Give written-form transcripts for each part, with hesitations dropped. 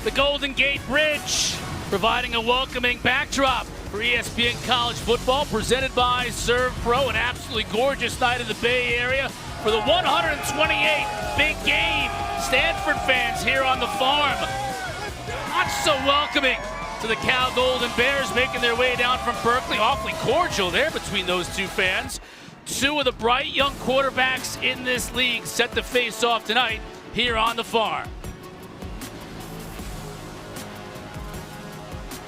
the Golden Gate Bridge, providing a welcoming backdrop for ESPN College Football, presented by Serve Pro. An absolutely gorgeous night in the Bay Area for the 128th big game. Stanford fans here on the farm, not so welcoming to the Cal Golden Bears, making their way down from Berkeley. Awfully cordial there between those two fans. Two of the bright young quarterbacks in this league set to face off tonight here on the farm.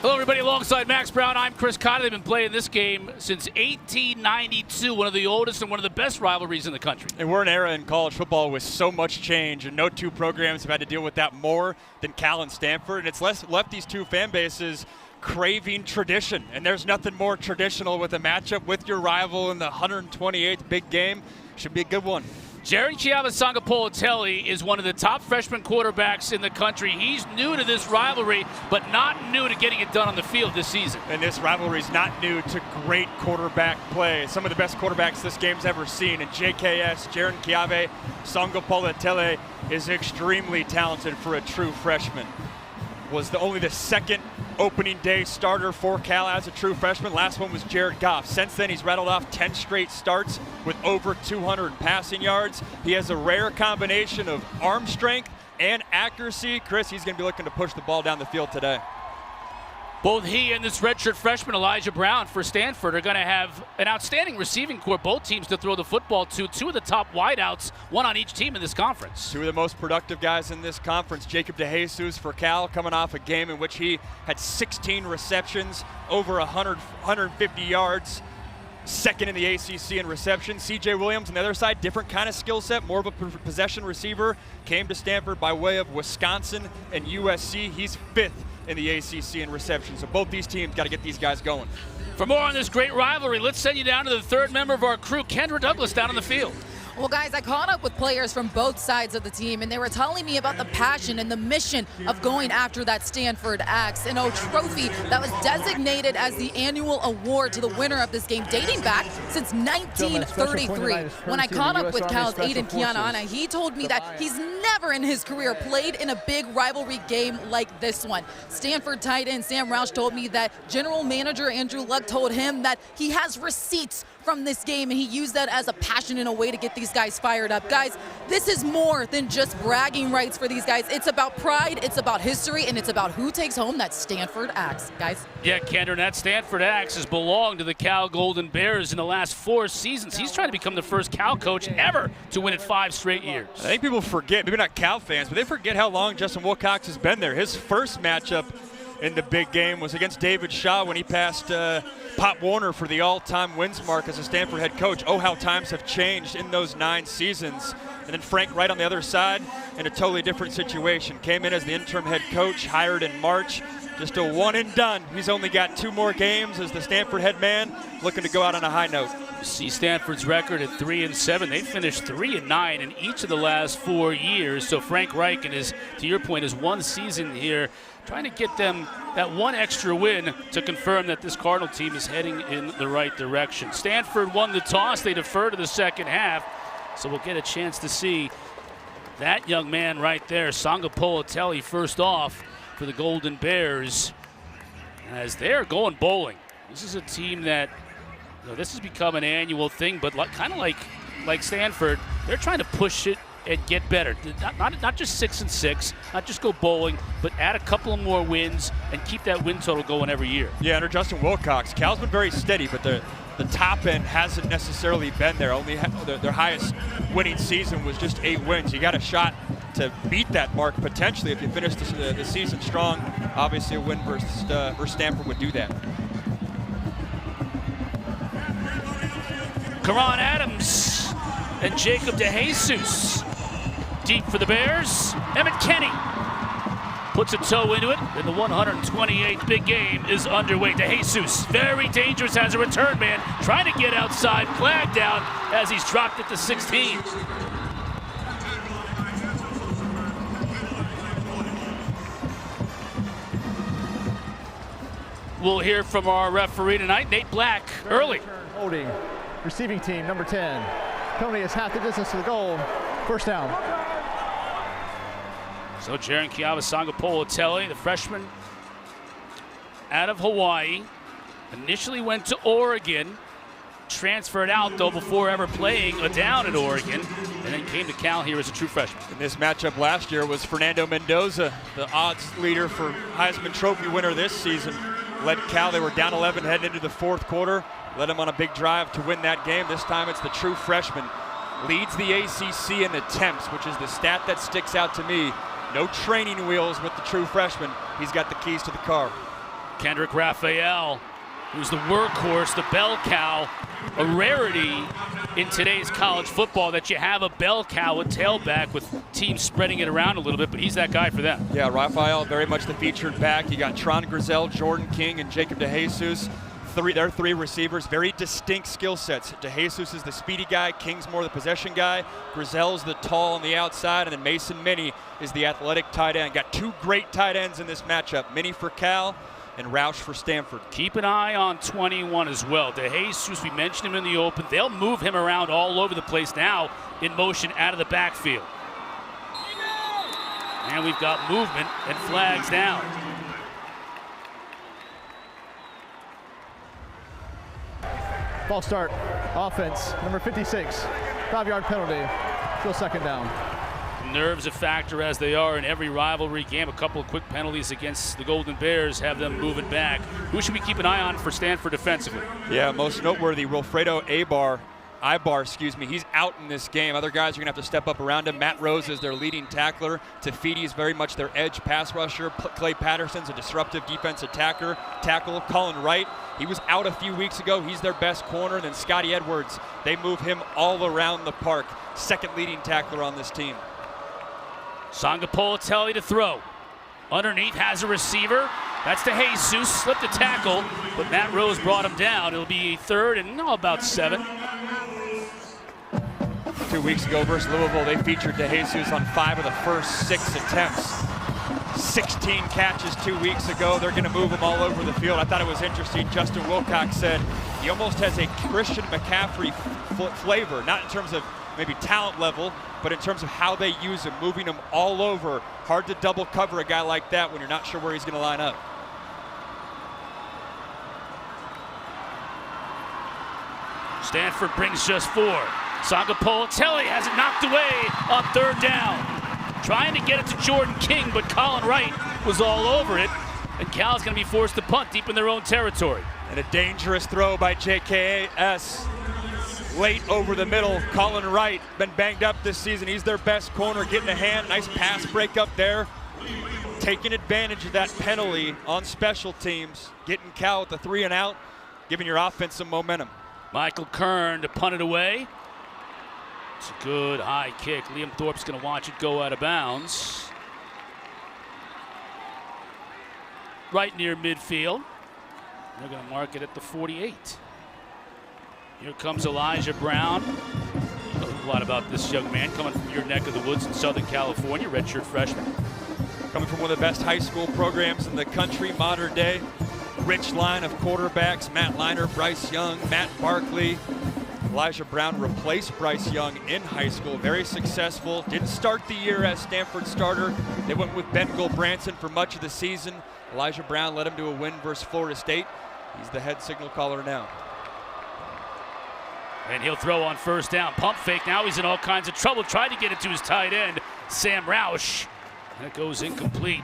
Hello, everybody. Alongside Max Brown, I'm Chris Cotter. They've been playing this game since 1892, one of the oldest and one of the best rivalries in the country. And we're in an era in college football with so much change, and no two programs have had to deal with that more than Cal and Stanford. And it's left these two fan bases craving tradition, and there's nothing more traditional with a matchup with your rival in the 128th big game. Should be a good one. Jared Chiava-Sangapolatelli is one of the top freshman quarterbacks in the country. He's new to this rivalry, but not new to getting it done on the field this season. And this rivalry is not new to great quarterback play. Some of the best quarterbacks this game's ever seen. And JKS, Jared Chiava-Sangapolatelli, is extremely talented for a true freshman. Was only the second opening day starter for Cal as a true freshman. Last one was Jared Goff. Since then, he's rattled off 10 straight starts with over 200 passing yards. He has a rare combination of arm strength and accuracy. Chris, he's going to be looking to push the ball down the field today. Both he and this redshirt freshman, Elijah Brown, for Stanford, are going to have an outstanding receiving corps, both teams to throw the football to. Two of the top wideouts, one on each team in this conference. Two of the most productive guys in this conference. Jacob DeJesus for Cal, coming off a game in which he had 16 receptions, over 150 yards. Second in the ACC in reception. C.J. Williams on the other side, different kind of skill set, more of a possession receiver. Came to Stanford by way of Wisconsin and USC. He's fifth in the ACC in reception. So both these teams got to get these guys going. For more on this great rivalry, let's send you down to the third member of our crew, Kendra Douglas, down on the field. Well, guys, I caught up with players from both sides of the team, and they were telling me about the passion and the mission of going after that Stanford Axe, and a trophy that was designated as the annual award to the winner of this game, dating back since 1933. When I caught up with Cal's Aiden Kianana, he told me that he's never in his career played in a big rivalry game like this one. Stanford tight end Sam Roush told me that General Manager Andrew Luck told him that he has receipts from this game, and he used that as a passion in a way to get these guys fired up. Guys, this is more than just bragging rights for these guys. It's about pride, it's about history, and it's about who takes home that Stanford Axe, guys. Yeah, Kendra, that Stanford Axe has belonged to the Cal Golden Bears in the last 4 seasons. He's trying to become the first Cal coach ever to win it 5 straight years. I think people forget, maybe not Cal fans, but they forget how long Justin Wilcox has been there. His first matchup in the big game was against David Shaw when he passed Pop Warner for the all-time wins mark as a Stanford head coach. Oh, how times have changed in those 9 seasons. And then Frank Wright on the other side in a totally different situation. Came in as the interim head coach, hired in March. Just a one and done. He's only got 2 more games as the Stanford head man, looking to go out on a high note. You see Stanford's record at 3-7. They finished 3-9 in each of the last 4 years. So Frank Reich, and to your point, his 1 season here, trying to get them that 1 extra win to confirm that this Cardinal team is heading in the right direction. Stanford won the toss. They defer to the second half. So we'll get a chance to see that young man right there, Sangapolatelli, first off for the Golden Bears, as they're going bowling. This is a team that, this has become an annual thing, but kind of like Stanford, they're trying to push it and get better. Not just 6-6, not just go bowling, but add a couple of more wins and keep that win total going every year. Yeah, under Justin Wilcox, Cal's been very steady, but the top end hasn't necessarily been there. Only their highest winning season was just 8 wins. You got a shot to beat that mark potentially if you finish the season strong. Obviously, a win versus Stanford would do that. Karan Adams and Jacob DeJesus deep for the Bears. Emmett Kenny puts a toe into it, and the 128th big game is underway. DeJesus, very dangerous as a return man, trying to get outside, flag down as he's dropped it to 16. We'll hear from our referee tonight, Nate Black, early. Holding, receiving team, number 10. Penalty is half the distance to the goal. First down. So Jaron Kiava-Sangapolotele, the freshman out of Hawaii, initially went to Oregon, transferred out though before ever playing a down at Oregon, and then came to Cal here as a true freshman. In this matchup last year was Fernando Mendoza, the odds leader for Heisman Trophy winner this season. Led Cal, they were down 11 heading into the fourth quarter, led them on a big drive to win that game. This time it's the true freshman. Leads the ACC in attempts, which is the stat that sticks out to me. No training wheels with the true freshman. He's got the keys to the car. Kendrick Raphael, who's the workhorse, the bell cow, a rarity in today's college football that you have a bell cow, a tailback with teams spreading it around a little bit, but he's that guy for them. Yeah, Raphael, very much the featured back. You got Tron Grizel, Jordan King, and Jacob DeJesus. They're three receivers, very distinct skill sets. DeJesus is the speedy guy, King's more the possession guy, Grizel's the tall on the outside, and then Mason Minnie is the athletic tight end. Got two great tight ends in this matchup, Minnie for Cal and Roush for Stanford. Keep an eye on 21 as well. DeJesus, we mentioned him in the open. They'll move him around all over the place now in motion out of the backfield. And we've got movement and flags down. False start. Offense, number 56. 5-yard penalty. Still second down. Nerves a factor as they are in every rivalry game. A couple of quick penalties against the Golden Bears have them moving back. Who should we keep an eye on for Stanford defensively? Yeah, most noteworthy, Wilfredo Ibar, he's out in this game. Other guys are going to have to step up around him. Matt Rose is their leading tackler. Tafiti is very much their edge pass rusher. Clay Patterson's a disruptive defensive tackle. Colin Wright, he was out a few weeks ago. He's their best corner. And then Scotty Edwards, they move him all around the park. Second leading tackler on this team. Sangapolotele to throw. Underneath has a receiver. That's DeJesus, slipped a tackle, but Matt Rose brought him down. It'll be third and about 7. 2 weeks ago versus Louisville, they featured DeJesus on 5 of the first 6 attempts. 16 catches 2 weeks ago. They're going to move him all over the field. I thought it was interesting. Justin Wilcox said he almost has a Christian McCaffrey flavor, not in terms of maybe talent level, but in terms of how they use him, moving him all over. Hard to double cover a guy like that when you're not sure where he's going to line up. Stanford brings just 4. Sangapolotele has it knocked away on third down. Trying to get it to Jordan King, but Colin Wright was all over it. And Cal's going to be forced to punt deep in their own territory. And a dangerous throw by JKS. Late over the middle. Colin Wright, been banged up this season. He's their best corner, getting a hand. Nice pass break up there. Taking advantage of that penalty on special teams. Getting Cal with the 3 and out, giving your offense some momentum. Michael Kern to punt it away. It's a good high kick. Liam Thorpe's going to watch it go out of bounds. Right near midfield. They're going to mark it at the 48. Here comes Elijah Brown. You know a lot about this young man coming from your neck of the woods in Southern California, redshirt freshman. Coming from one of the best high school programs in the country, modern day. Rich line of quarterbacks, Matt Liner, Bryce Young, Matt Barkley. Elijah Brown replaced Bryce Young in high school, very successful. Didn't start the year as Stanford starter. They went with Ben Gulbranson for much of the season. Elijah Brown led him to a win versus Florida State. He's the head signal caller now. And he'll throw on first down. Pump fake. Now he's in all kinds of trouble. Tried to get it to his tight end, Sam Roush. And it goes incomplete.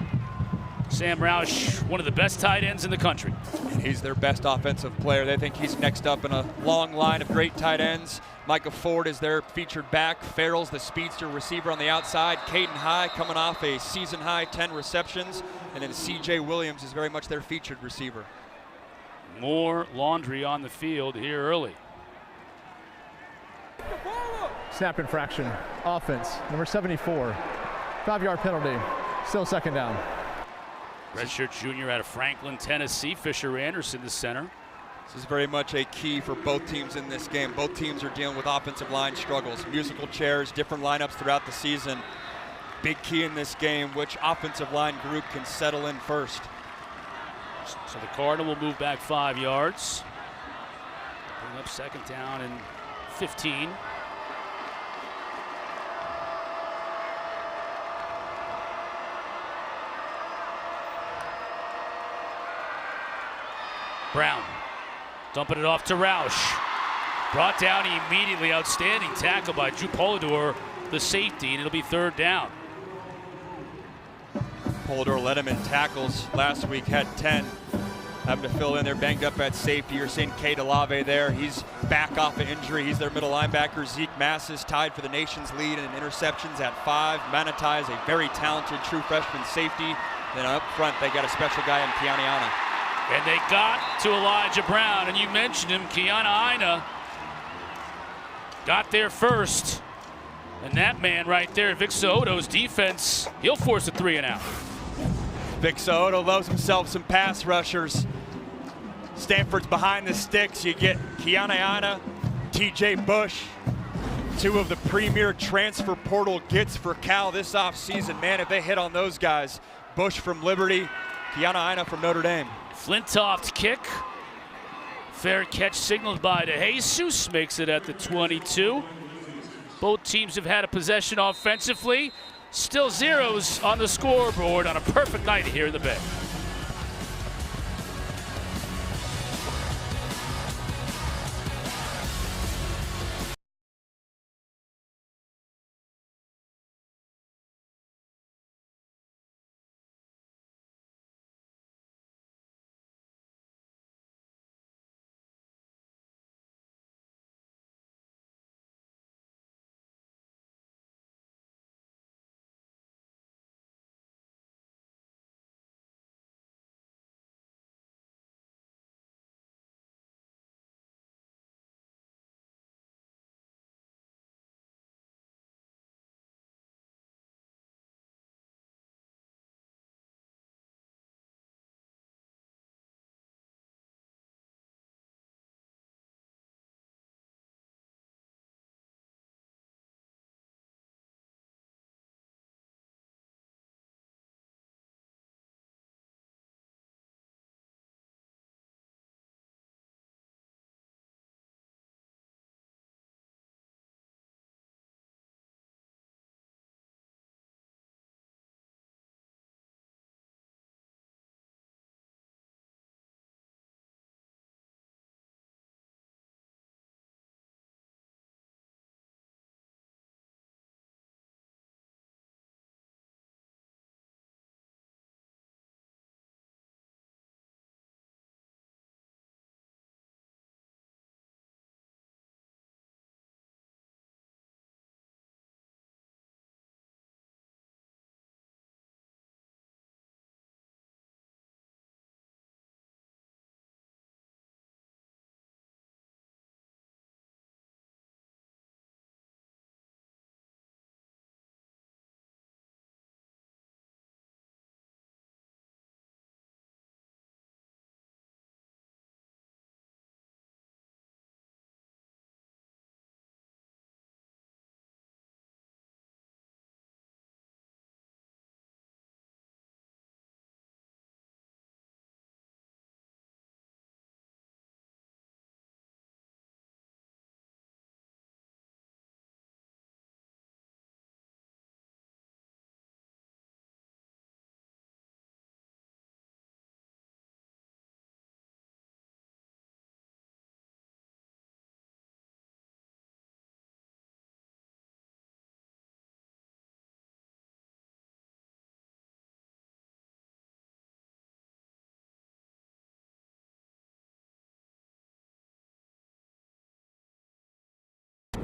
Sam Roush, one of the best tight ends in the country. He's their best offensive player. They think he's next up in a long line of great tight ends. Micah Ford is their featured back. Farrell's the speedster receiver on the outside. Caden High coming off a season-high 10 receptions. And then C.J. Williams is very much their featured receiver. More laundry on the field here early. Snap infraction. Offense, number 74. 5-yard penalty. Still second down. Redshirt junior out of Franklin, Tennessee. Fisher Anderson, the center. This is very much a key for both teams in this game. Both teams are dealing with offensive line struggles. Musical chairs, different lineups throughout the season. Big key in this game, which offensive line group can settle in first. So the Cardinal will move back 5 yards. Bring up second down and 15. Brown dumping it off to Roush. Brought down immediately. Outstanding tackle by Drew Polidor, the safety, and it'll be 3rd down. Polidor led him in tackles last week, had 10. Having to fill in there, banged up at safety. You're seeing Kade Olave there. He's back off an injury. He's their middle linebacker. Zeke Massis tied for the nation's lead in interceptions at 5. Manitai is a very talented true freshman safety. Then up front, they got a special guy in Keanu Aina. And they got to Elijah Brown, and you mentioned him, Keanu Aina got there first. And that man right there, Vic Soto's defense, he'll force a 3 and out. Vic Soto loves himself some pass rushers. Stanford's behind the sticks. You get Keanu Aina, TJ Bush, 2 of the premier transfer portal gets for Cal this offseason. Man, if they hit on those guys, Bush from Liberty, Keanu Aina from Notre Dame. Flintoft kick. Fair catch signaled by DeJesus, makes it at the 22. Both teams have had a possession offensively. Still zeros on the scoreboard on a perfect night here in the Bay.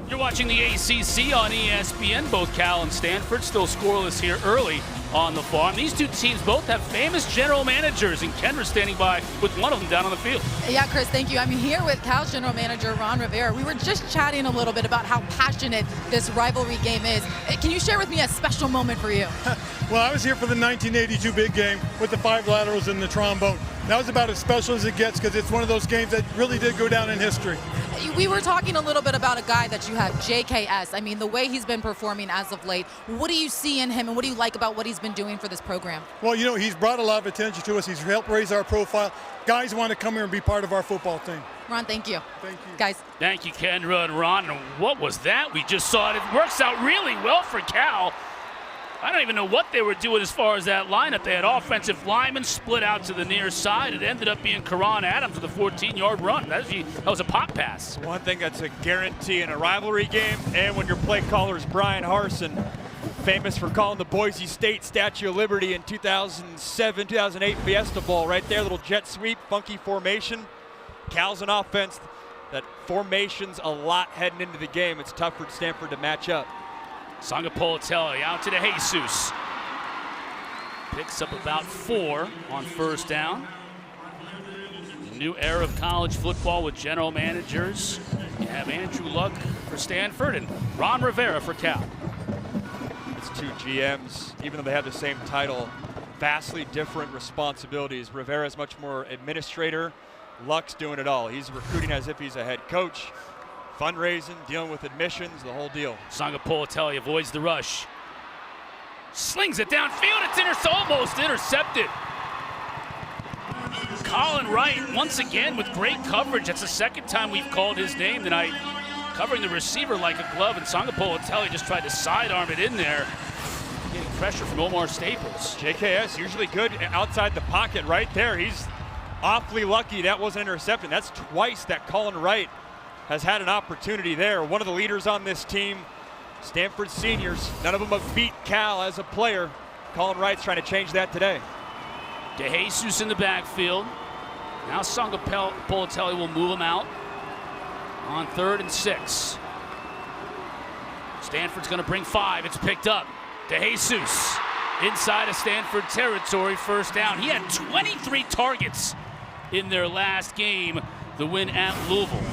You're watching the ACC on ESPN. Both Cal and Stanford still scoreless here early on the farm. These two teams both have famous general managers, and Kendra's standing by with one of them down on the field. Yeah, Chris, thank you. I'm here with Cal's general manager, Ron Rivera. We were just chatting a little bit about how passionate this rivalry game is. Can you share with me a special moment for you? Well, I was here for the 1982 big game with the 5 laterals and the trombone. That was about as special as it gets because it's one of those games that really did go down in history. We were talking a little bit about a guy that you have, JKS. I mean, the way he's been performing as of late, what do you see in him and what do you like about what he's been doing for this program? Well, you know, he's brought a lot of attention to us. He's helped raise our profile. Guys want to come here and be part of our football team. Ron, thank you. Thank you. Guys. Thank you, Kendra and Ron. And what was that? We just saw it. It works out really well for Cal. I don't even know what they were doing as far as that lineup. They had offensive linemen split out to the near side. It ended up being Karan Adams with a 14-yard run. That was a pop pass. One thing that's a guarantee in a rivalry game, and when your play caller is Brian Harsin, famous for calling the Boise State Statue of Liberty in 2007, 2008 Fiesta Bowl. Right there, little jet sweep, funky formation. Cal's an offense that formations a lot heading into the game. It's tough for Stanford to match up. Sangapolatelli out to DeJesus. Picks up about 4 on first down. New era of college football with general managers. You have Andrew Luck for Stanford and Ron Rivera for Cal. It's two GMs, even though they have the same title, vastly different responsibilities. Rivera's much more administrator. Luck's doing it all. He's recruiting as if he's a head coach. Fundraising, dealing with admissions, the whole deal. Sangapolatelli avoids the rush. Slings it downfield. It's almost intercepted. Colin Wright, once again, with great coverage. That's the second time we've called his name tonight. Covering the receiver like a glove, and Sangapolatelli just tried to sidearm it in there. Getting pressure from Omar Staples. JKS usually good outside the pocket right there. He's awfully lucky that wasn't intercepted. That's twice that Colin Wright has had an opportunity there. One of the leaders on this team, Stanford seniors. None of them have beat Cal as a player. Colin Wright's trying to change that today. DeJesus in the backfield. Now Sangapolatelli will move him out on 3rd and 6. Stanford's going to bring 5. It's picked up. DeJesus inside of Stanford territory, first down. He had 23 targets in their last game, the win at Louisville.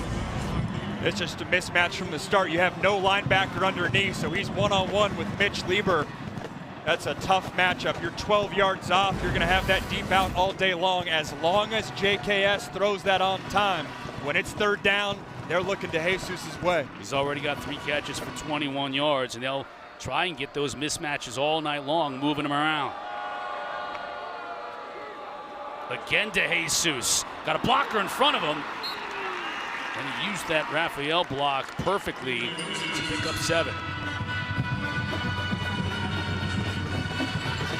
It's just a mismatch from the start. You have no linebacker underneath, so he's one-on-one with Mitch Lieber. That's a tough matchup. You're 12 yards off. You're going to have that deep out all day long as JKS throws that on time. When it's 3rd down, they're looking DeJesus' way. He's already got 3 catches for 21 yards, and they'll try and get those mismatches all night long, moving them around. Again, DeJesus. Got a blocker in front of him. And he used that Raphael block perfectly to pick up 7.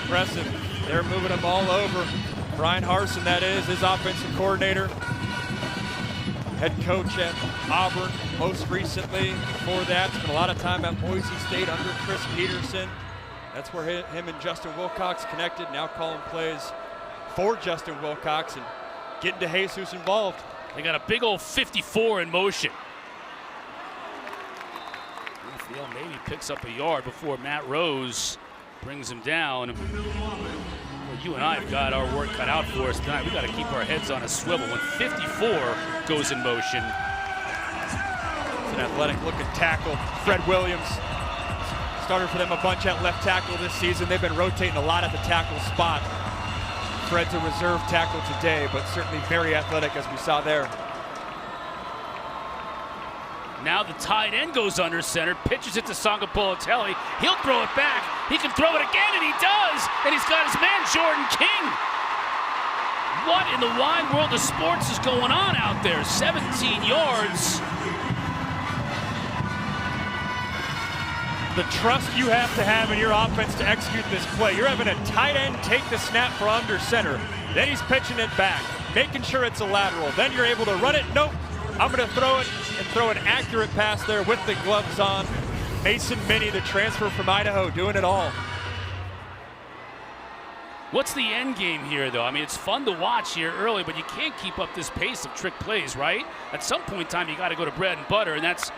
Impressive. They're moving him all over. Brian Harsin, that is, his offensive coordinator. Head coach at Auburn most recently. Before that, spent a lot of time at Boise State under Chris Peterson. That's where him and Justin Wilcox connected. Now calling plays for Justin Wilcox and getting DeJesus involved. They got a big old 54 in motion. Raphael maybe picks up a yard before Matt Rose brings him down. Well, you and I have got our work cut out for us tonight. We got to keep our heads on a swivel when 54 goes in motion. It's an athletic-looking tackle. Fred Williams started for them a bunch at left tackle this season. They've been rotating a lot at the tackle spot. Fred's a reserve tackle today, but certainly very athletic as we saw there. Now the tight end goes under center, pitches it to Sangapolatelli. He'll throw it back. He can throw it again, and he does. And he's got his man, Jordan King. What in the wide world of sports is going on out there? 17 yards. The trust you have to have in your offense to execute this play. You're having a tight end take the snap for under center. Then he's pitching it back, making sure it's a lateral. Then you're able to run it. Nope, I'm going to throw it and throw an accurate pass there with the gloves on. Mason Minnie, the transfer from Idaho, doing it all. What's the end game here, though? I mean, it's fun to watch here early, but you can't keep up this pace of trick plays, right? At some point in time, you got to go to bread and butter, and that's,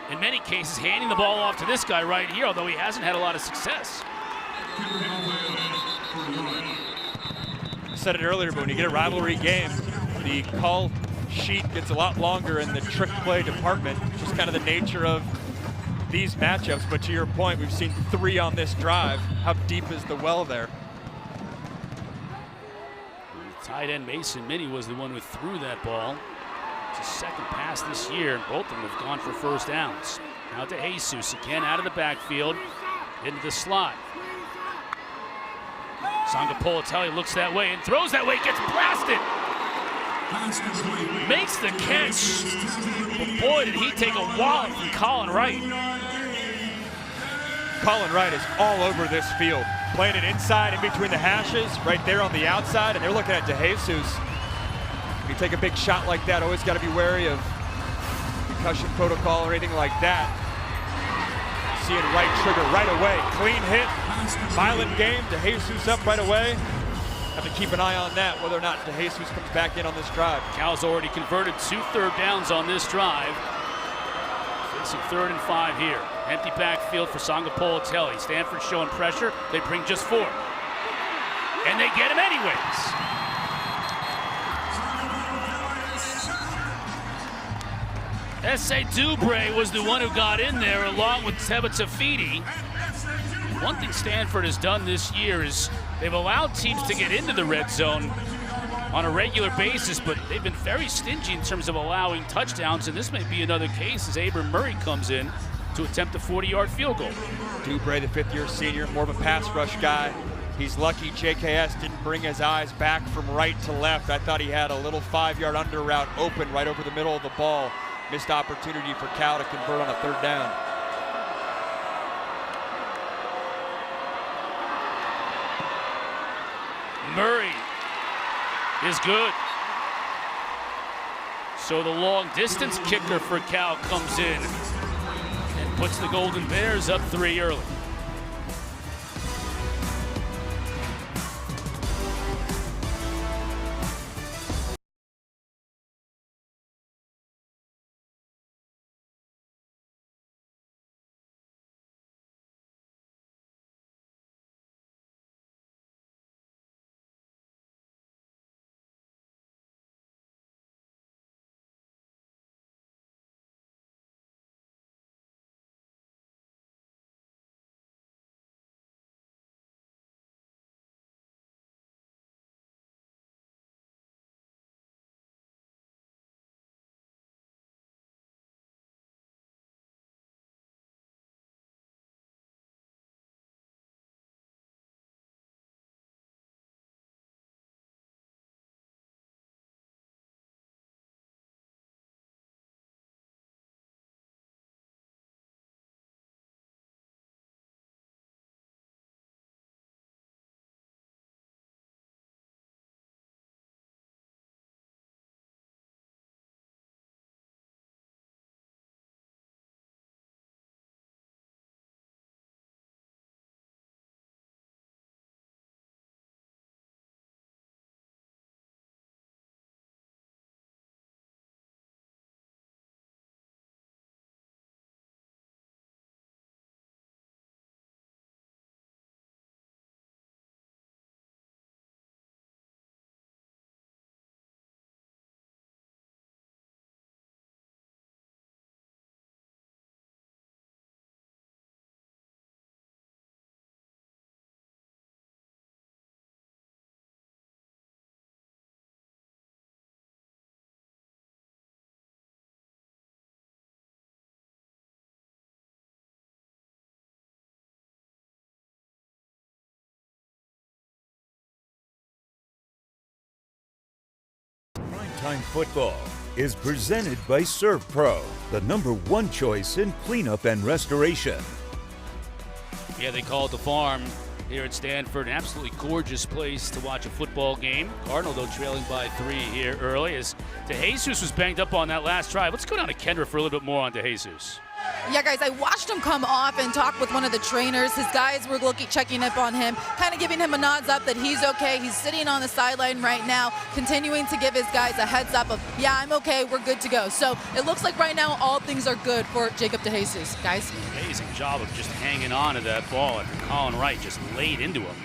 in many cases, handing the ball off to this guy right here, although he hasn't had a lot of success. I said it earlier, but when you get a rivalry game, the call sheet gets a lot longer in the trick play department, which is kind of the nature of these matchups. But to your point, we've seen 3 on this drive. How deep is the well there? Tight end Mason Minnie was the one who threw that ball. It's his second pass this year, and both of them have gone for first downs. Now to DeJesus again out of the backfield, into the slot. Sangapolatelli looks that way and throws that way, gets blasted. Makes the catch. But boy, did he take a wallop from Colin Wright. Colin Wright is all over this field, playing it inside in between the hashes, right there on the outside, and they're looking at DeJesus. When you take a big shot like that, always got to be wary of concussion protocol or anything like that. Seeing Wright trigger right away. Clean hit, violent game. DeJesus up right away. Have to keep an eye on that, whether or not DeJesus comes back in on this drive. Cal's already converted 2 third downs on this drive. Facing 3rd and 5 here. Empty backfield for Sangapolatelli. Stanford showing pressure. They bring just 4. And they get him anyways. S.A. Dubre was the one who got in there along with Teba Tafiti. One thing Stanford has done this year is they've allowed teams to get into the red zone on a regular basis, but they've been very stingy in terms of allowing touchdowns, and this may be another case as Abram Murray comes in to attempt a 40-yard field goal. Dubre, the 5th-year senior, more of a pass rush guy. He's lucky JKS didn't bring his eyes back from right to left. I thought he had a little 5-yard under route open right over the middle of the ball. Missed opportunity for Cal to convert on a 3rd down. Murray is good. So the long distance kicker for Cal comes in and puts the Golden Bears up 3 early. Primetime Football is presented by ServPro, the #1 choice in cleanup and restoration. Yeah, they call it the farm here at Stanford. An absolutely gorgeous place to watch a football game. Cardinal, though, trailing by 3 here early as DeJesus was banged up on that last drive. Let's go down to Kendra for a little bit more on DeJesus. Yeah, guys, I watched him come off and talk with one of the trainers. His guys were checking up on him, kind of giving him a nods up that he's okay. He's sitting on the sideline right now, continuing to give his guys a heads up of, yeah, I'm okay, we're good to go. So it looks like right now all things are good for Jacob DeJesus, guys. Amazing job of just hanging on to that ball after Colin Wright just laid into him.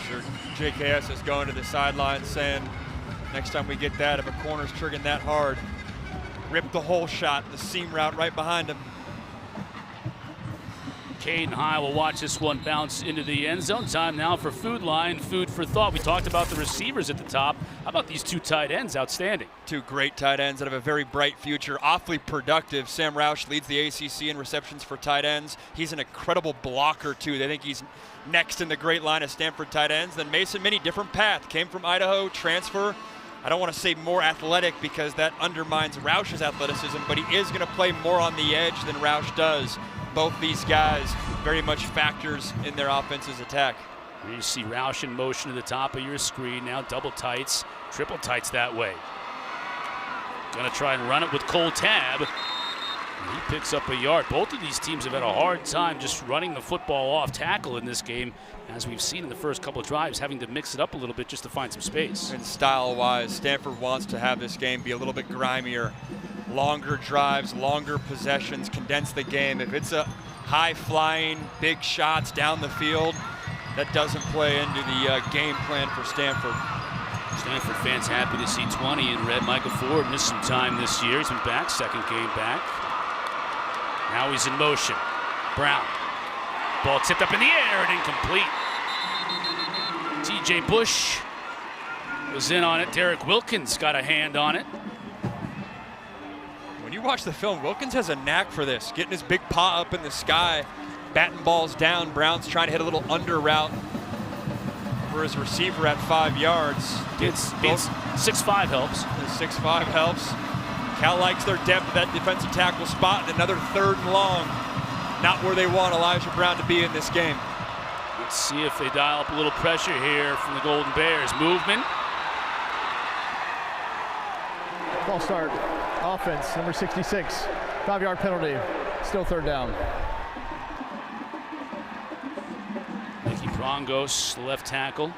Sure, JKS is going to the sideline saying, next time we get that, if a corner's triggering that hard, rip the hole shot, the seam route right behind him. Caden High will watch this one bounce into the end zone. Time now for Food Line, food for thought. We talked about the receivers at the top. How about these 2 tight ends? Outstanding. 2 great tight ends that have a very bright future, awfully productive. Sam Roush leads the ACC in receptions for tight ends. He's an incredible blocker, too. They think he's next in the great line of Stanford tight ends. Then Mason Minnie, different path. Came from Idaho, transfer. I don't want to say more athletic because that undermines Roush's athleticism, but he is going to play more on the edge than Roush does. both these guys very much factors in their offense's attack. Here you see Roush in motion to the top of your screen. Now double tights, triple tights that way. Gonna try and run it with Cole Tabb. And he picks up a yard. Both of these teams have had a hard time just running the football off tackle in this game, as we've seen in the first couple of drives, having to mix it up a little bit just to find some space. And style-wise, Stanford wants to have this game be a little bit grimier. Longer drives, longer possessions, condense the game. If it's a high-flying, big shots down the field, that doesn't play into the game plan for Stanford. Stanford fans happy to see 20 in red. Michael Ford missed some time this year. He's been back, second game back. Now he's in motion. Brown. Ball tipped up in the air and incomplete. TJ Bush was in on it. Derek Wilkins got a hand on it. When you watch the film, Wilkins has a knack for this, getting his big paw up in the sky, batting balls down. Brown's trying to hit a little under route for his receiver at 5 yards. It's 6'5" helps. The 6'5" helps. Cal likes their depth at that defensive tackle spot, and another 3rd and long. Not where they want Elijah Brown to be in this game. Let's see if they dial up a little pressure here from the Golden Bears. Movement. False start. Offense, number 66. 5-yard penalty. Still 3rd down. Nicky Prongos, left tackle.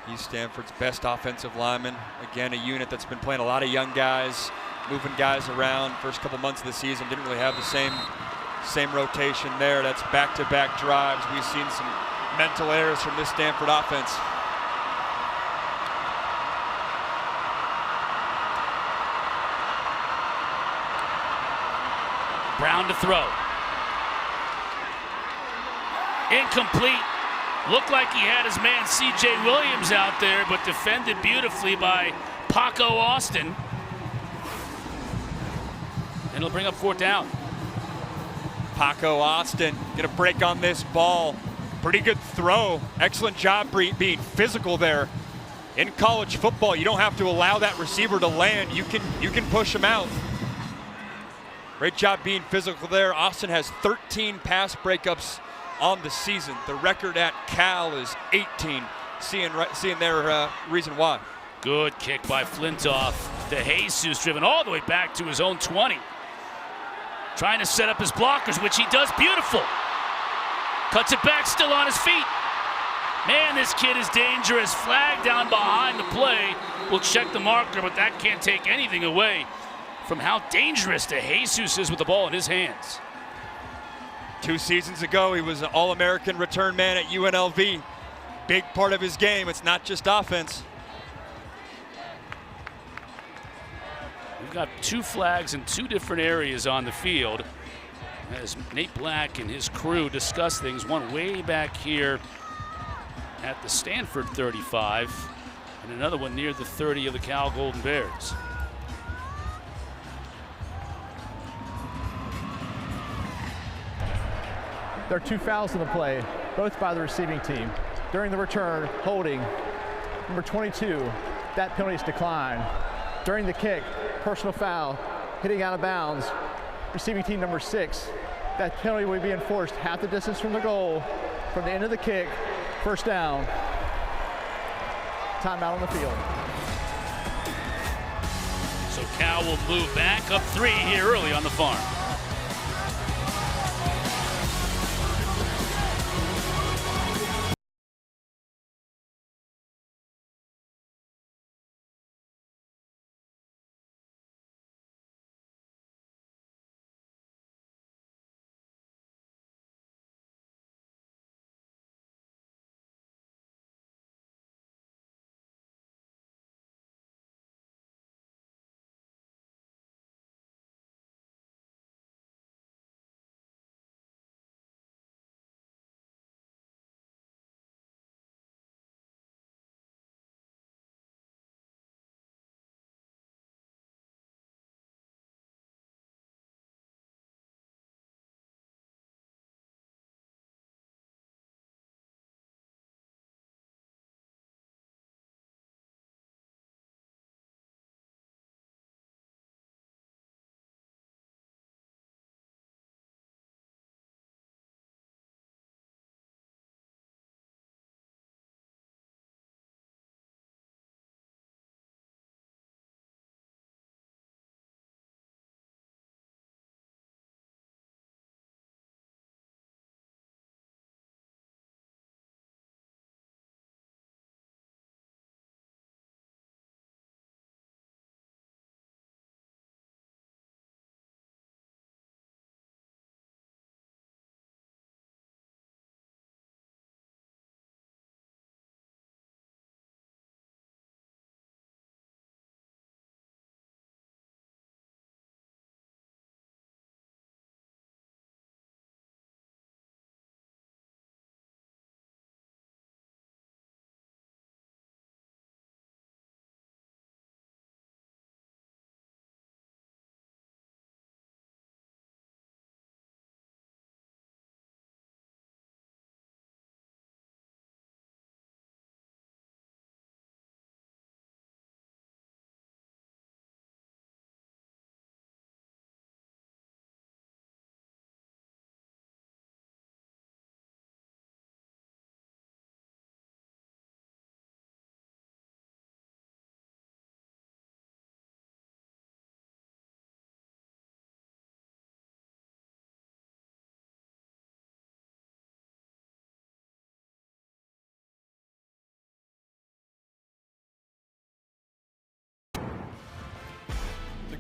He's Stanford's best offensive lineman. Again, a unit that's been playing a lot of young guys, moving guys around. First couple months of the season, didn't really have the same rotation there. That's back-to-back drives. We've seen some mental errors from this Stanford offense. Brown to throw. Incomplete. Looked like he had his man C.J. Williams out there, but defended beautifully by Paco Austin. And it'll bring up 4th down. Paco Austin gonna break on this ball. Pretty good throw. Excellent job being physical there. In college football, you don't have to allow that receiver to land. You can push him out. Great job being physical there. Austin has 13 pass breakups on the season. The record at Cal is 18. Seeing their reason why. Good kick by Flintoff. De Jesus driven all the way back to his own 20. Trying to set up his blockers, which he does beautiful. Cuts it back, still on his feet. Man, this kid is dangerous. Flag down behind the play. We'll check the marker, but that can't take anything away from how dangerous De Jesus is with the ball in his hands. 2 seasons ago, he was an All-American return man at UNLV. Big part of his game. It's not just offense. We've got 2 flags in 2 different areas on the field as Nate Black and his crew discuss things. One way back here at the Stanford 35 and another one near the 30 of the Cal Golden Bears. There are 2 fouls in the play, both by the receiving team. During the return, holding, number 22, that penalty is declined. During the kick, personal foul, hitting out of bounds. Receiving team number 6, that penalty will be enforced half the distance from the goal, from the end of the kick, 1st down. Timeout on the field. So Cal will move back up 3 here early on the farm.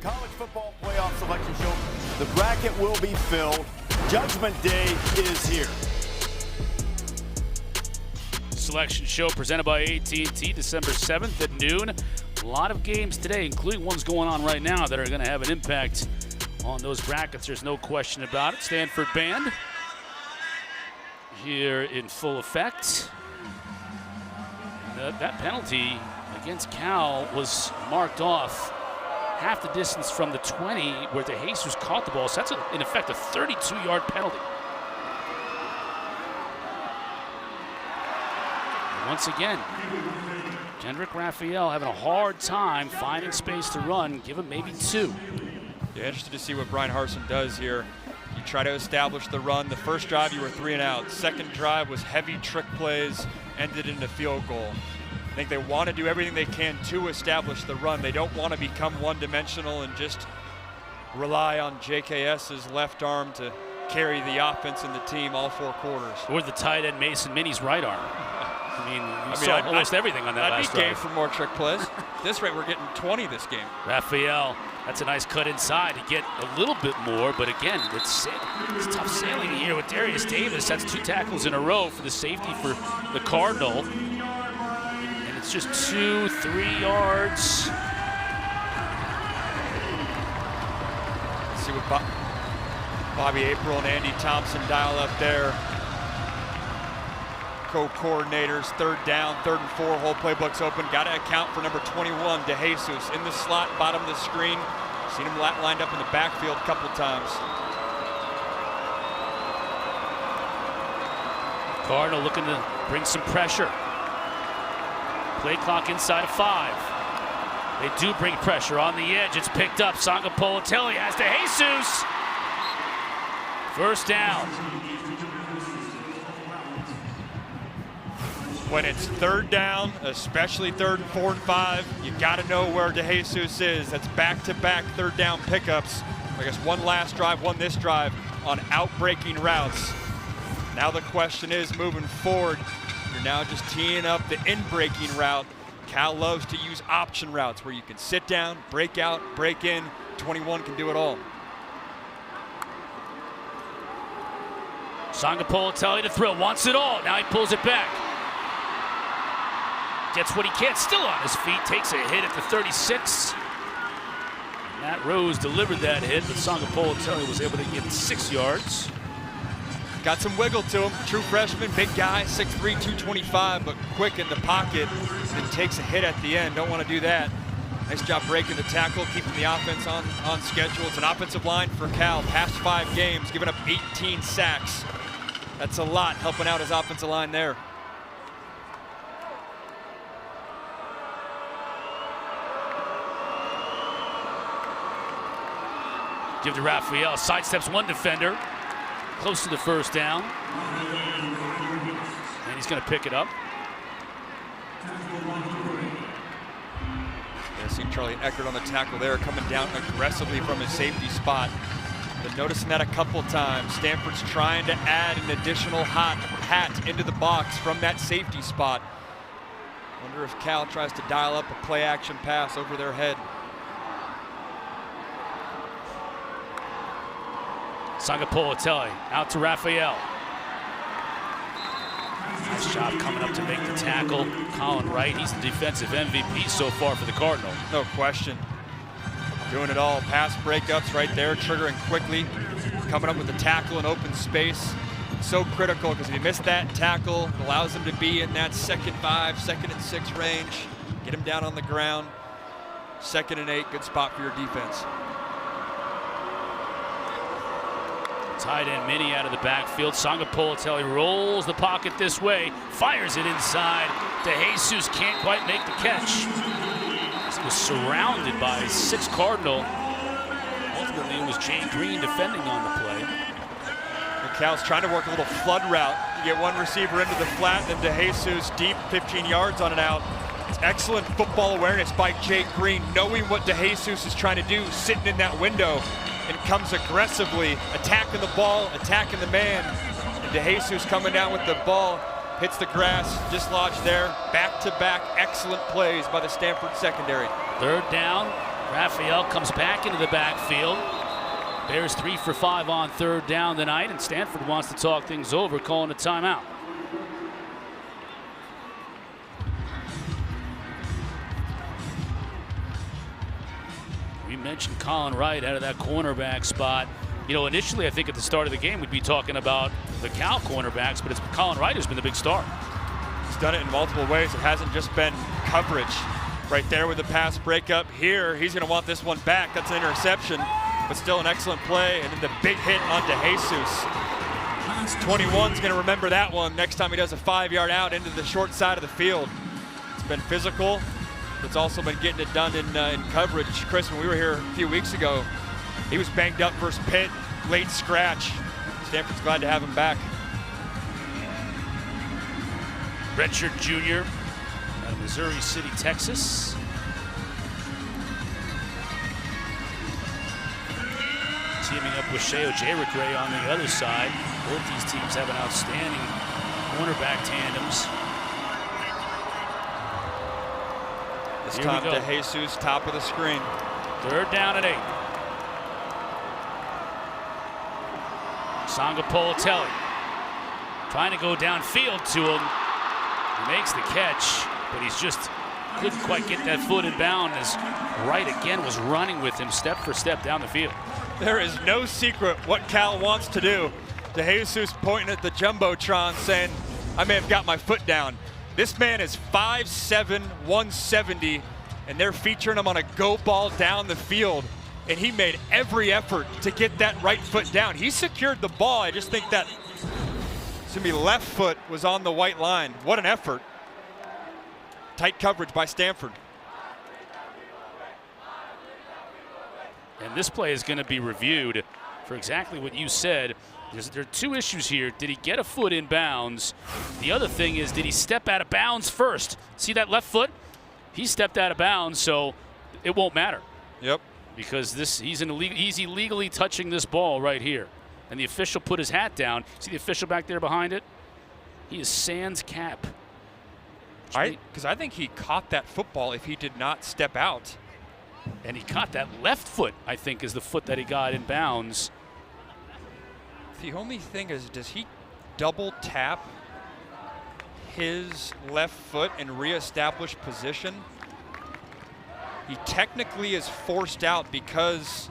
College football playoff selection show. The bracket will be filled. Judgment Day is here. Selection show presented by AT&T, December 7th at noon. A lot of games today, including ones going on right now, that are going to have an impact on those brackets. There's no question about it. Stanford band here in full effect. That penalty against Cal was marked off half the distance from the 20 where DeJesus caught the ball. So that's, in effect, a 32-yard penalty. And once again, Kendrick Raphael having a hard time finding space to run. Give him maybe 2. Yeah, interested to see what Brian Harsin does here. You try to establish the run. The first drive, you were 3 and out. Second drive was heavy trick plays, ended in a field goal. I think they want to do everything they can to establish the run. They don't want to become one-dimensional and just rely on JKS's left arm to carry the offense and the team all 4 quarters. Or the tight end Mason Minnie's right arm. I mean, almost everything on that last drive. I'd be game for more trick plays. At this rate, we're getting 20 this game. Raphael, that's a nice cut inside to get a little bit more, but again, it's tough sailing here with Darius Davis. That's 2 tackles in a row for the safety for the Cardinal. And it's just 2-3 yards. Let's see what Bobby April and Andy Thompson dial up there. Co-coordinators, 3rd down, 3rd and 4, whole playbook's open. Got to account for number 21, DeJesus, in the slot, bottom of the screen. Seen him lined up in the backfield a couple times. Cardinal looking to bring some pressure. Play clock inside of 5. They do bring pressure on the edge. It's picked up. Sanga Politelli has DeJesus. First down. When it's 3rd down, especially 3rd and 4 and 5, you got to know where DeJesus is. That's back-to-back 3rd down pickups. I guess one last drive, one this drive on out-breaking routes. Now the question is, moving forward, you're now just teeing up the in-breaking route. Cal loves to use option routes where you can sit down, break out, break in. 21 can do it all. Sanga Politelli to throw, wants it all. Now he pulls it back. Gets what he can, still on his feet, takes a hit at the 36. Matt Rose delivered that hit, but Sanga Politelli was able to get 6 yards. Got some wiggle to him. True freshman, big guy, 6'3", 225, but quick in the pocket and takes a hit at the end. Don't want to do that. Nice job breaking the tackle, keeping the offense on schedule. It's an offensive line for Cal. Past 5 games, giving up 18 sacks. That's a lot, helping out his offensive line there. Give to Raphael, sidesteps 1 defender, close to the first down. And he's going to pick it up. Yeah, see Charlie Eckert on the tackle there, coming down aggressively from his safety spot. Been noticing that a couple times. Stanford's trying to add an additional hat into the box from that safety spot. Wonder if Cal tries to dial up a play action pass over their head. Sanga Politelli out to Raphael. Nice job coming up to make the tackle. Colin Wright, he's the defensive MVP so far for the Cardinal. No question. Doing it all. Pass breakups right there, triggering quickly. Coming up with the tackle in open space. So critical because if you miss that tackle, it allows them to be in that 2nd 5, 2nd and 6 range. Get him down on the ground. 2nd and 8, good spot for your defense. Tight end Mini out of the backfield. Sanga Politelli rolls the pocket this way, fires it inside. DeJesus can't quite make the catch. He was surrounded by 6 Cardinal. Ultimately, it was Jay Green defending on the play. And Cal's trying to work a little flood route. You get one receiver into the flat, then DeJesus deep, 15 yards on an out. It's excellent football awareness by Jay Green, knowing what DeJesus is trying to do, sitting in that window. And comes aggressively, attacking the ball, attacking the man. And DeJesus coming down with the ball, hits the grass, dislodged there. Back-to-back excellent plays by the Stanford secondary. 3rd down, Raphael comes back into the backfield. Bears 3 for 5 on third down tonight, and Stanford wants to talk things over, calling a timeout. We mentioned Colin Wright out of that cornerback spot. You know, initially I think at the start of the game we'd be talking about the Cal cornerbacks, but it's Colin Wright who's been the big star. He's done it in multiple ways. It hasn't just been coverage. Right there with the pass breakup. Here, he's going to want this one back. That's an interception, but still an excellent play. And then the big hit onto Jesus. 21's going to remember that one next time he does a 5-yard out into the short side of the field. It's been physical. It's also been getting it done in coverage. Chris, when we were here a few weeks ago, he was banged up versus Pitt, late scratch. Stanford's glad to have him back. Redshirt junior out of Missouri City, Texas. Teaming up with Sheo J-Ray on the other side. Both these teams have an outstanding cornerback tandems. This time to Jesus, top of the screen. Third down and 8. Sangapolatelli trying to go downfield to him. He makes the catch, but he's just couldn't quite get that foot in bound as Wright again was running with him step for step down the field. There is no secret what Cal wants to do. DeJesus pointing at the Jumbotron saying, I may have got my foot down. This man is 5'7", 170, and they're featuring him on a go ball down the field. And he made every effort to get that right foot down. He secured the ball. I just think that left foot was on the white line. What an effort. Tight coverage by Stanford. And this play is going to be reviewed for exactly what you said. There are two issues here. Did he get a foot in bounds? The other thing is, did he step out of bounds first? See that left foot? He stepped out of bounds, so it won't matter. Yep. Because he's illegally touching this ball right here. And the official put his hat down. See the official back there behind it? He is sans cap. Because I think he caught that football if he did not step out. And he caught that left foot, I think, is the foot that he got in bounds. The only thing is, does he double tap his left foot and reestablish position? He technically is forced out because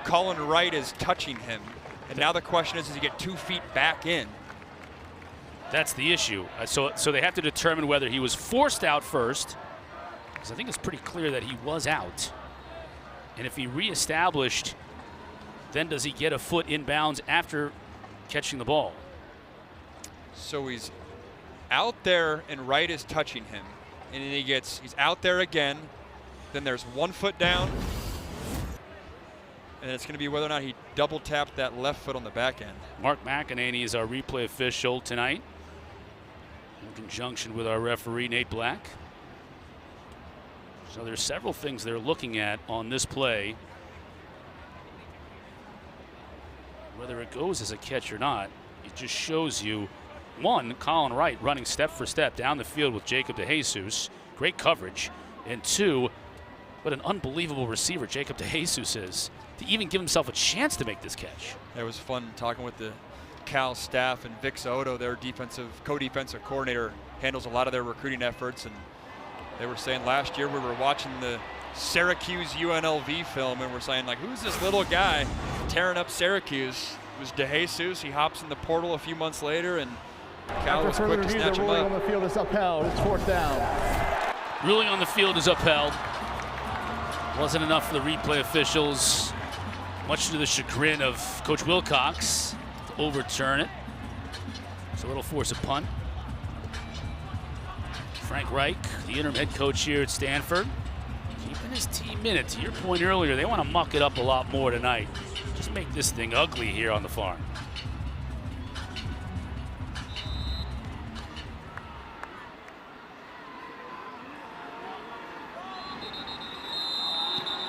Colin Wright is touching him. And now the question is, does he get 2 feet back in? That's the issue. So they have to determine whether he was forced out first, because I think it's pretty clear that he was out. And if he reestablished, then does he get a foot in bounds after catching the ball? So he's out there and Wright is touching him. And then he's out there again. Then there's 1 foot down. And it's going to be whether or not he double tapped that left foot on the back end. Mark McEnany is our replay official tonight, in conjunction with our referee, Nate Black. So there's several things they're looking at on this play. Whether it goes as a catch or not, it just shows you, one, Colin Wright running step for step down the field with Jacob DeJesus. Great coverage. And two, what an unbelievable receiver Jacob DeJesus is to even give himself a chance to make this catch. It was fun talking with the Cal staff, and Vic Soto, their co-defensive coordinator, handles a lot of their recruiting efforts. And they were saying last year we were watching the Syracuse UNLV film and we're saying, like, who's this little guy tearing up Syracuse? It was DeJesus. He hops in the portal a few months later, and Cal was quick to snatch him up. The ruling on the field is upheld. It's 4th down. Ruling on the field is upheld. Wasn't enough for the replay officials, much to the chagrin of Coach Wilcox, to overturn it. So it'll force a punt. Frank Reich, the interim head coach here at Stanford, keeping his team in it. To your point earlier, they want to muck it up a lot more tonight. Just make this thing ugly here on the farm.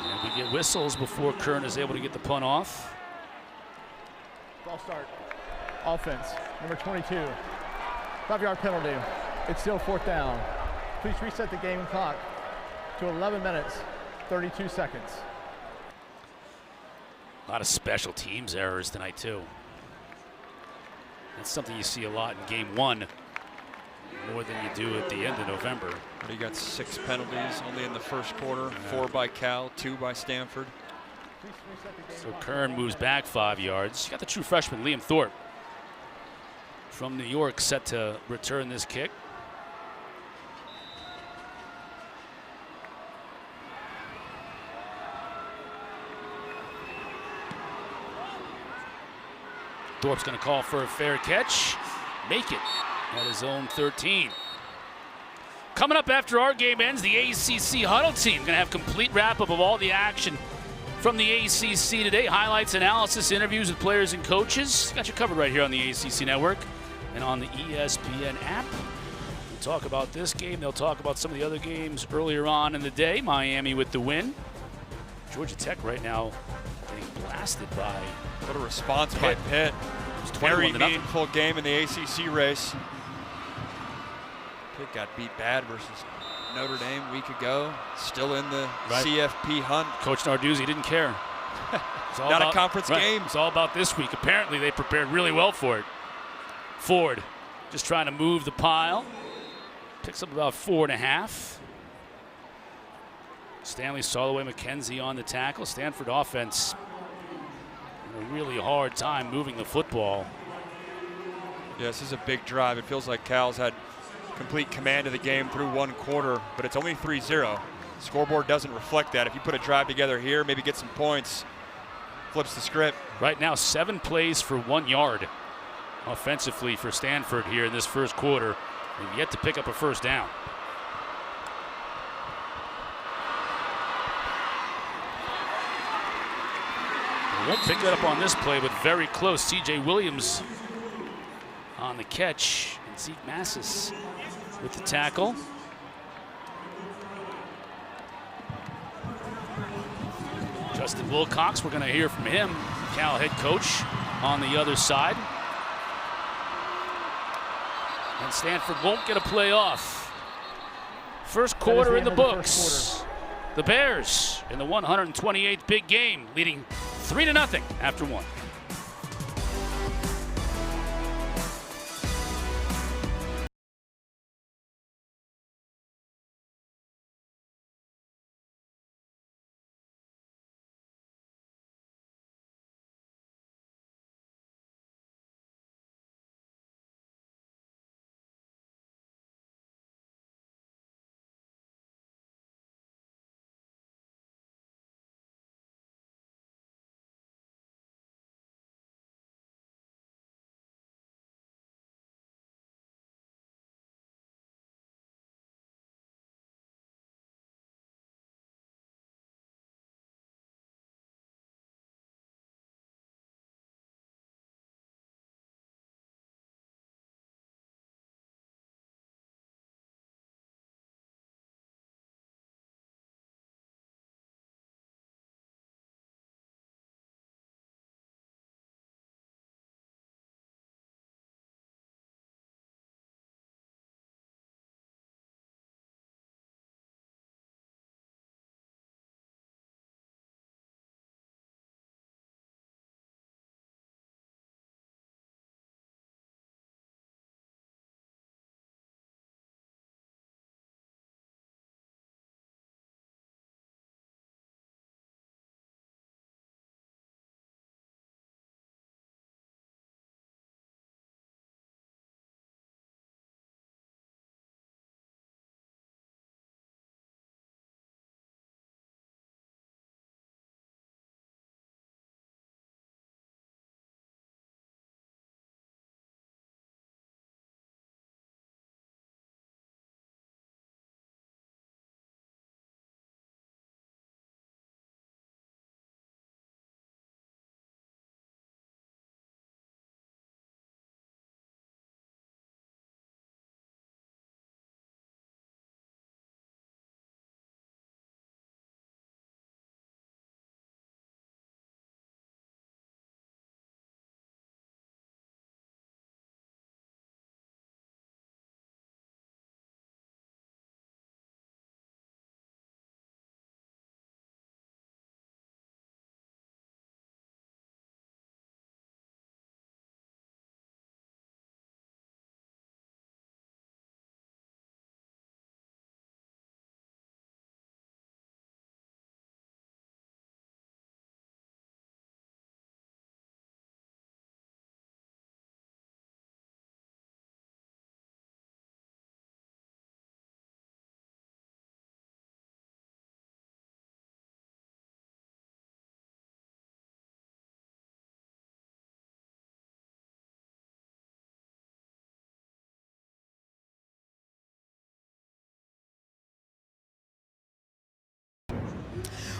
And we get whistles before Kern is able to get the punt off. Ball start. Offense, number 22. 5-yard penalty. It's still 4th down. Please reset the game clock to 11 minutes 32 seconds. A lot of special teams errors tonight, too. That's something you see a lot in game one, more than you do at the end of November. He got 6 penalties only in the first quarter, 4 by Cal, 2 by Stanford. So Kern moves back 5 yards. You got the true freshman, Liam Thorpe, from New York, set to return this kick. Thorpe's going to call for a fair catch. Make it at his own 13. Coming up after our game ends, the ACC Huddle team going to have complete wrap-up of all the action from the ACC today. Highlights, analysis, interviews with players and coaches. Got you covered right here on the ACC Network and on the ESPN app. We'll talk about this game. They'll talk about some of the other games earlier on in the day. Miami with the win. Georgia Tech right now getting blasted by What a response by Pitt. Very meaningful game in the ACC race. Pitt got beat bad versus Notre Dame a week ago. Still in the CFP hunt. Coach Narduzzi didn't care. Not a conference game. It's all about this week. Apparently they prepared really well for it. Ford just trying to move the pile. Picks up about 4.5. Stanley Soloway McKenzie on the tackle. Stanford offense a really hard time moving the football. Yeah, this is a big drive. It feels like Cal's had complete command of the game through 1 quarter, but it's only 3-0. Scoreboard doesn't reflect that. If you put a drive together here, maybe get some points, flips the script. Right now, 7 plays for 1 yard offensively for Stanford here in this first quarter. They've yet to pick up a first down. Won't pick that up on this play, but very close. C.J. Williams on the catch, and Zeke Massis with the tackle. Justin Wilcox, we're going to hear from him, Cal head coach, on the other side. And Stanford won't get a play off. First quarter in the books. The Bears in the 128th big game, leading 3-0 after 1.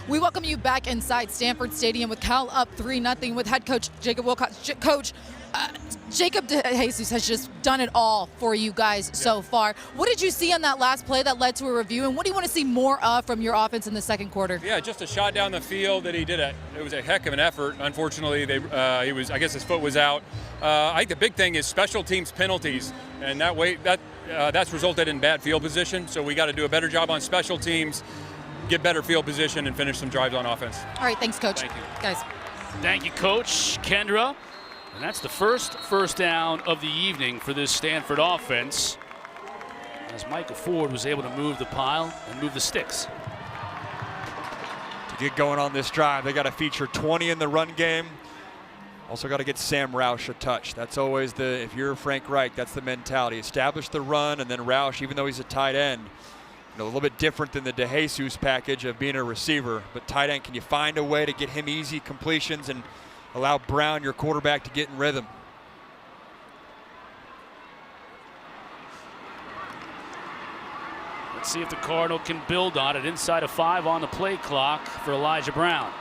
We welcome you back inside Stanford Stadium with Cal up 3-0 with head coach Jacob Wilcox. Coach, Jacob DeJesus has just done it all for you guys so far. What did you see on that last play that led to a review, and what do you want to see more of from your offense in the second quarter? Yeah, just a shot down the field that he did. It was a heck of an effort. Unfortunately, I guess his foot was out. I think the big thing is special teams penalties, and that's resulted in bad field position. So we got to do a better job on special teams, get better field position, and finish some drives on offense. All right, thanks, Coach. Thank you. Guys. Thank you, Coach Kendra. And that's the first down of the evening for this Stanford offense, as Michael Ford was able to move the pile and move the sticks. To get going on this drive, they got to feature 20 in the run game. Also got to get Sam Roush a touch. That's always if you're Frank Reich, that's the mentality. Establish the run, and then Roush, even though he's a tight end, a little bit different than the DeJesus package of being a receiver. But tight end, can you find a way to get him easy completions and allow Brown, your quarterback, to get in rhythm? Let's see if the Cardinal can build on it. Inside of 5 on the play clock for Elijah Brown.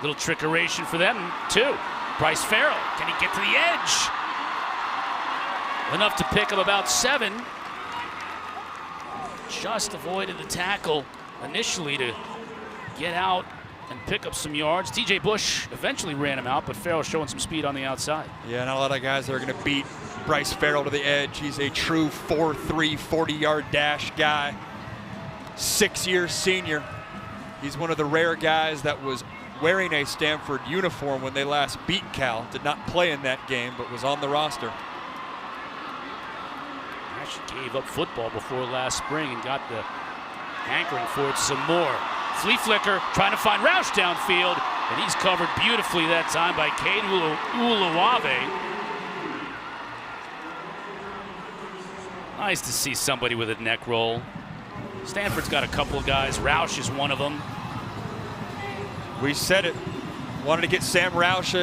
Little trickeration for them, too. Bryce Farrell, can he get to the edge? Enough to pick up about 7. Just avoided the tackle initially to get out and pick up some yards. TJ Bush eventually ran him out, but Farrell showing some speed on the outside. Yeah, not a lot of guys that are going to beat Bryce Farrell to the edge. He's a true 4.3 40-yard dash guy. 6-year senior. He's one of the rare guys that was wearing a Stanford uniform when they last beat Cal. Did not play in that game, but was on the roster. Actually gave up football before last spring and got the hankering for it some more. Flea flicker, trying to find Roush downfield, and he's covered beautifully that time by Cade Uluwave. Nice to see somebody with a neck roll. Stanford's got a couple of guys. Roush is one of them. We said it. Wanted to get Sam Roush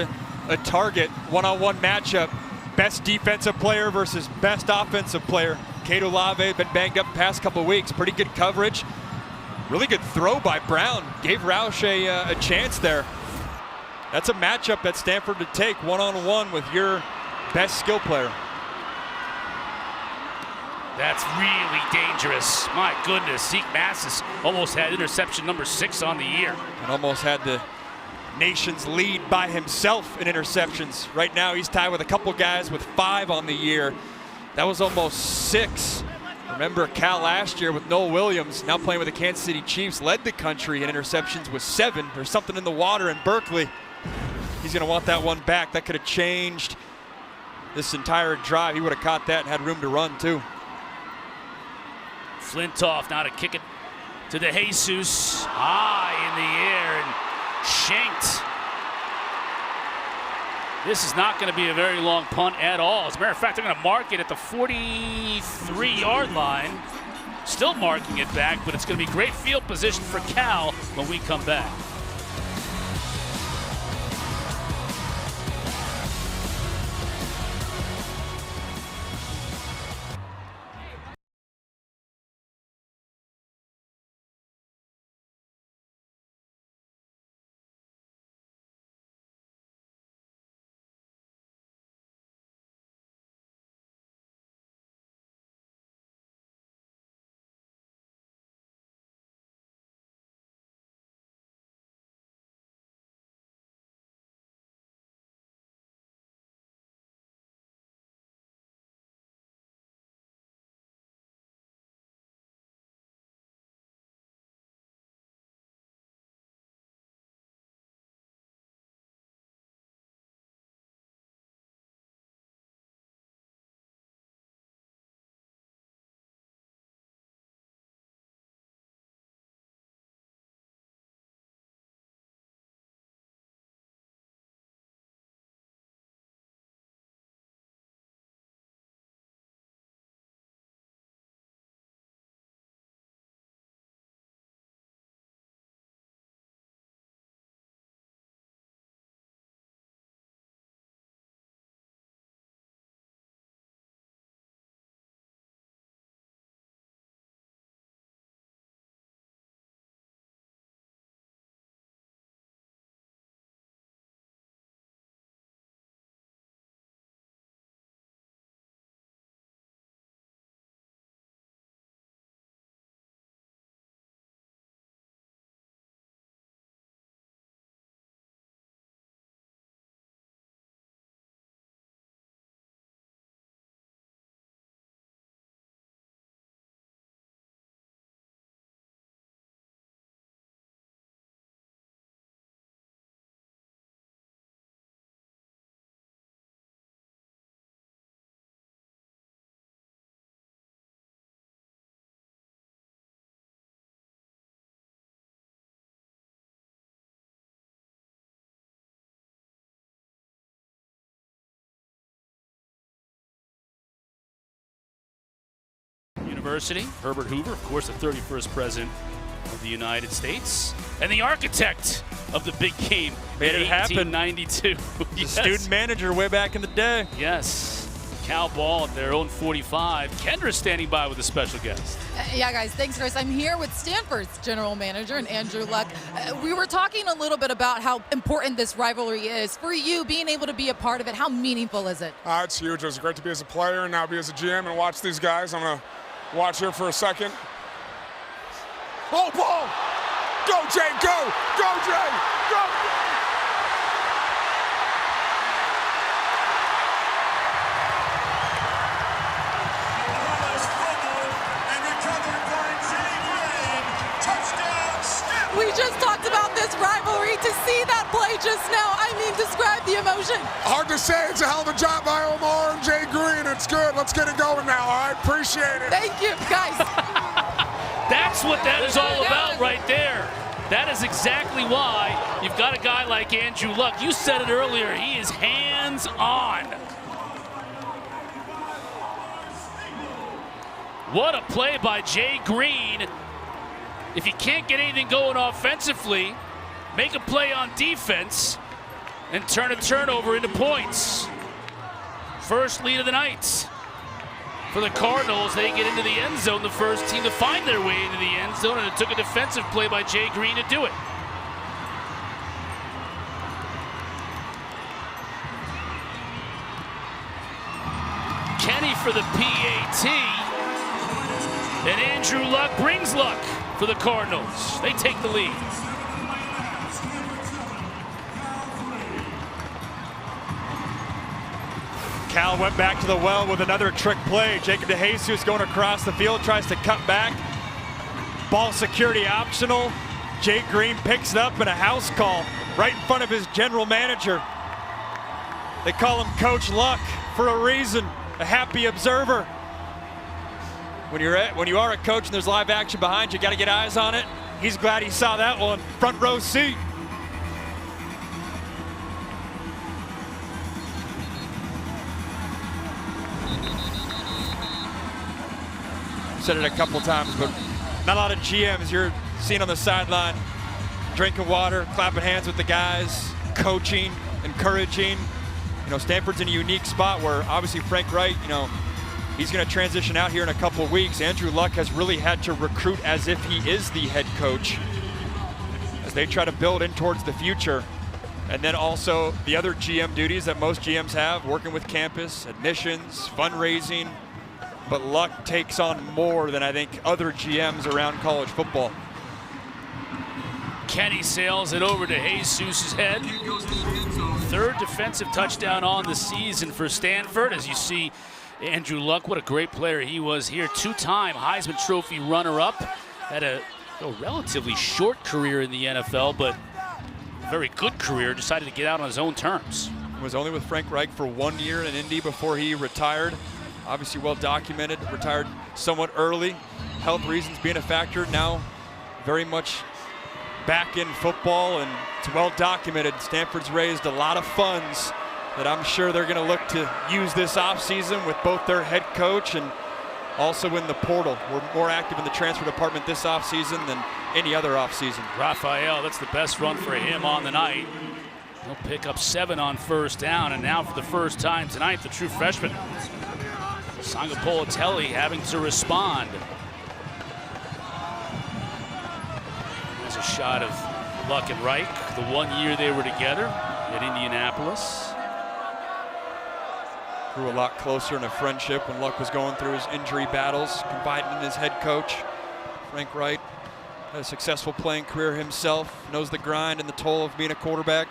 a target, one-on-one matchup. Best defensive player versus best offensive player. Cade Uluwave been banged up the past couple of weeks. Pretty good coverage. Really good throw by Brown. Gave Roush a chance there. That's a matchup that Stanford would take one-on-one with your best skill player. That's really dangerous. My goodness, Zeke Massis almost had interception number 6 on the year. And almost had the nation's lead by himself in interceptions. Right now he's tied with a couple guys with 5 on the year. That was almost 6. Remember Cal last year with Noel Williams, now playing with the Kansas City Chiefs, led the country in interceptions with 7. There's something in the water in Berkeley. He's going to want that one back. That could have changed this entire drive. He would have caught that and had room to run too. Flintoff now to kick it to DeJesus. High in the air and shanked. This is not going to be a very long punt at all. As a matter of fact, they're going to mark it at the 43-yard line. Still marking it back, but it's going to be great field position for Cal when we come back. University. Herbert Hoover, of course, the 31st president of the United States, and the architect of the big game Made in it happen. 1892. The student manager way back in the day. Yes. Cal Ball at their own 45. Kendra's standing by with a special guest. Yeah, guys, thanks, Chris. I'm here with Stanford's general manager and Andrew Luck. We were talking a little bit about how important this rivalry is. For you, being able to be a part of it, how meaningful is it? It's huge. It was great to be as a player and now be as a GM and watch these guys. I'm going to watch here for a second. Oh, ball! Go, Jay, go! Go, Jay! Go! We just talked about this rivalry. To see that play just now, I mean, describe the emotion. Hard to say. It's a hell of a job by Omar and Jay Green. It's good. Let's get it going now, all right? Appreciate it. Thank you, guys. That's what that is all about right there. That is exactly why you've got a guy like Andrew Luck. You said it earlier. He is hands-on. What a play by Jay Green. If you can't get anything going offensively, make a play on defense and turn a turnover into points. First lead of the night. For the Cardinals, they get into the end zone, the first team to find their way into the end zone, and it took a defensive play by Jay Green to do it. Kenny for the PAT, and Andrew Luck brings luck for the Cardinals. They take the lead. Cal went back to the well with another trick play. Jacob DeJesus going across the field, tries to cut back. Ball security optional. Jay Green picks it up in a house call right in front of his general manager. They call him Coach Luck for a reason, a happy observer. When you are a coach and there's live action behind you, got to get eyes on it. He's glad he saw that one, front row seat. Said it a couple times, but not a lot of GMs you're seeing on the sideline drinking water, clapping hands with the guys, coaching, encouraging. You know, Stanford's in a unique spot where obviously Frank Wright, you know, he's going to transition out here in a couple of weeks. Andrew Luck has really had to recruit as if he is the head coach as they try to build in towards the future. And then also the other GM duties that most GMs have, working with campus, admissions, fundraising. But Luck takes on more than I think other GMs around college football. Kenny sails it over to Jesus' head. Third defensive touchdown on the season for Stanford. As you see, Andrew Luck, what a great player he was here. Two-time Heisman Trophy runner-up. Had a relatively short career in the NFL, but a very good career. Decided to get out on his own terms. Was only with Frank Reich for 1 year in Indy before he retired. Obviously well documented, retired somewhat early. Health reasons being a factor. Now very much back in football, and it's well documented. Stanford's raised a lot of funds that I'm sure they're going to look to use this offseason with both their head coach and also in the portal. We're more active in the transfer department this offseason than any other offseason. Raphael, that's the best run for him on the night. He'll pick up 7 on first down, and now for the first time tonight, the true freshman, Sangapolitelli, having to respond. There's a shot of Luck and Reich, the 1 year they were together at Indianapolis. Grew a lot closer in a friendship when Luck was going through his injury battles, confiding in his head coach. Frank Wright had a successful playing career himself, knows the grind and the toll of being a quarterback.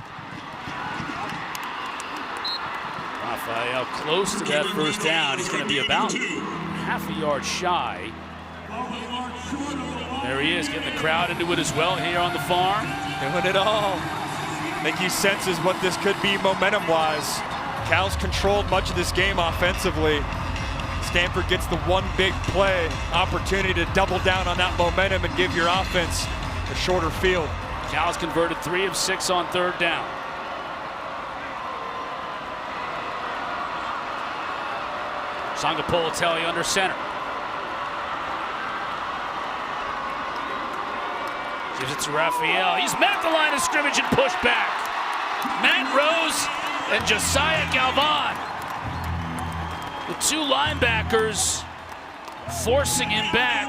Raphael close to that first down. He's going to be about half a yard shy. There he is, getting the crowd into it as well here on the farm. Doing it all. I think he senses what this could be momentum-wise. Cal's controlled much of this game offensively. Stanford gets the one big play opportunity to double down on that momentum and give your offense a shorter field. Cal's converted 3 of 6 on third down. Sangapolitelli under center. Gives it to Raphael. He's met at the line of scrimmage and pushed back. Matt Rose and Josiah Galvan. The two linebackers forcing him back.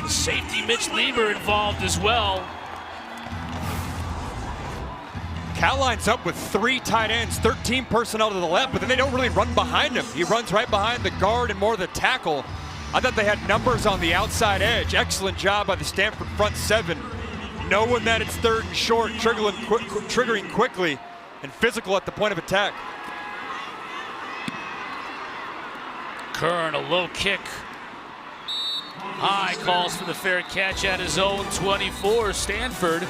The safety Mitch Lieber involved as well. Cal lines up with 3 tight ends, 13 personnel to the left, but then they don't really run behind him. He runs right behind the guard and more the tackle. I thought they had numbers on the outside edge. Excellent job by the Stanford front 7. Knowing that it's 3rd and short, triggering quickly and physical at the point of attack. Kern, a low kick. High, calls for the fair catch at his own 24. Stanford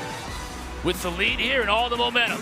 with the lead here and all the momentum.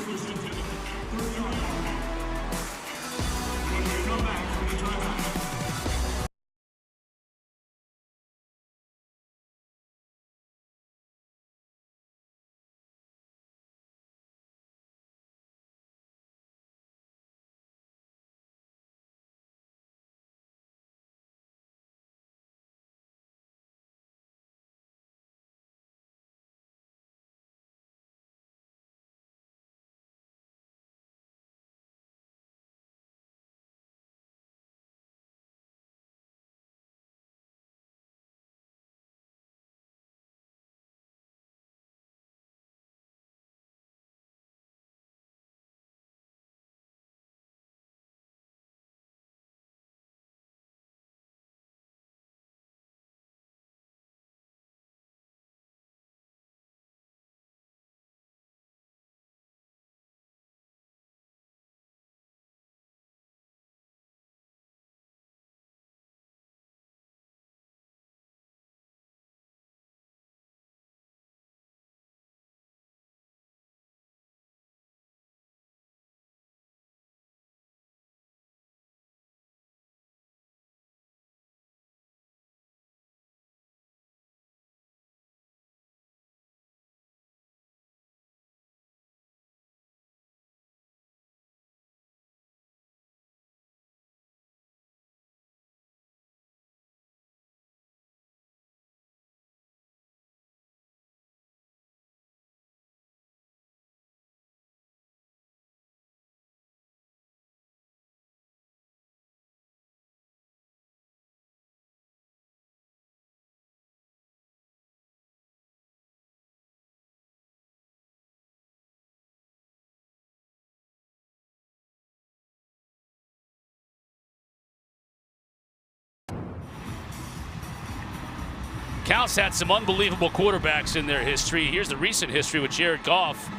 Cal's had some unbelievable quarterbacks in their history. Here's the recent history with Jared Goff.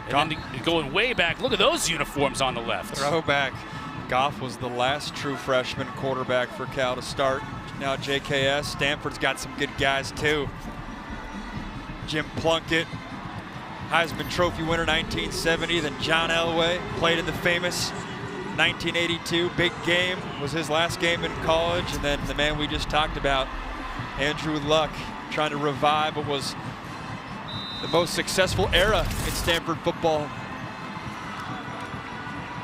And then going way back, look at those uniforms on the left. Throwback. Goff was the last true freshman quarterback for Cal to start. Now JKS. Stanford's got some good guys too. Jim Plunkett, Heisman Trophy winner 1970. Then John Elway played in the famous 1982 big game. Was his last game in college. And then the man we just talked about, Andrew Luck, trying to revive what was the most successful era in Stanford football.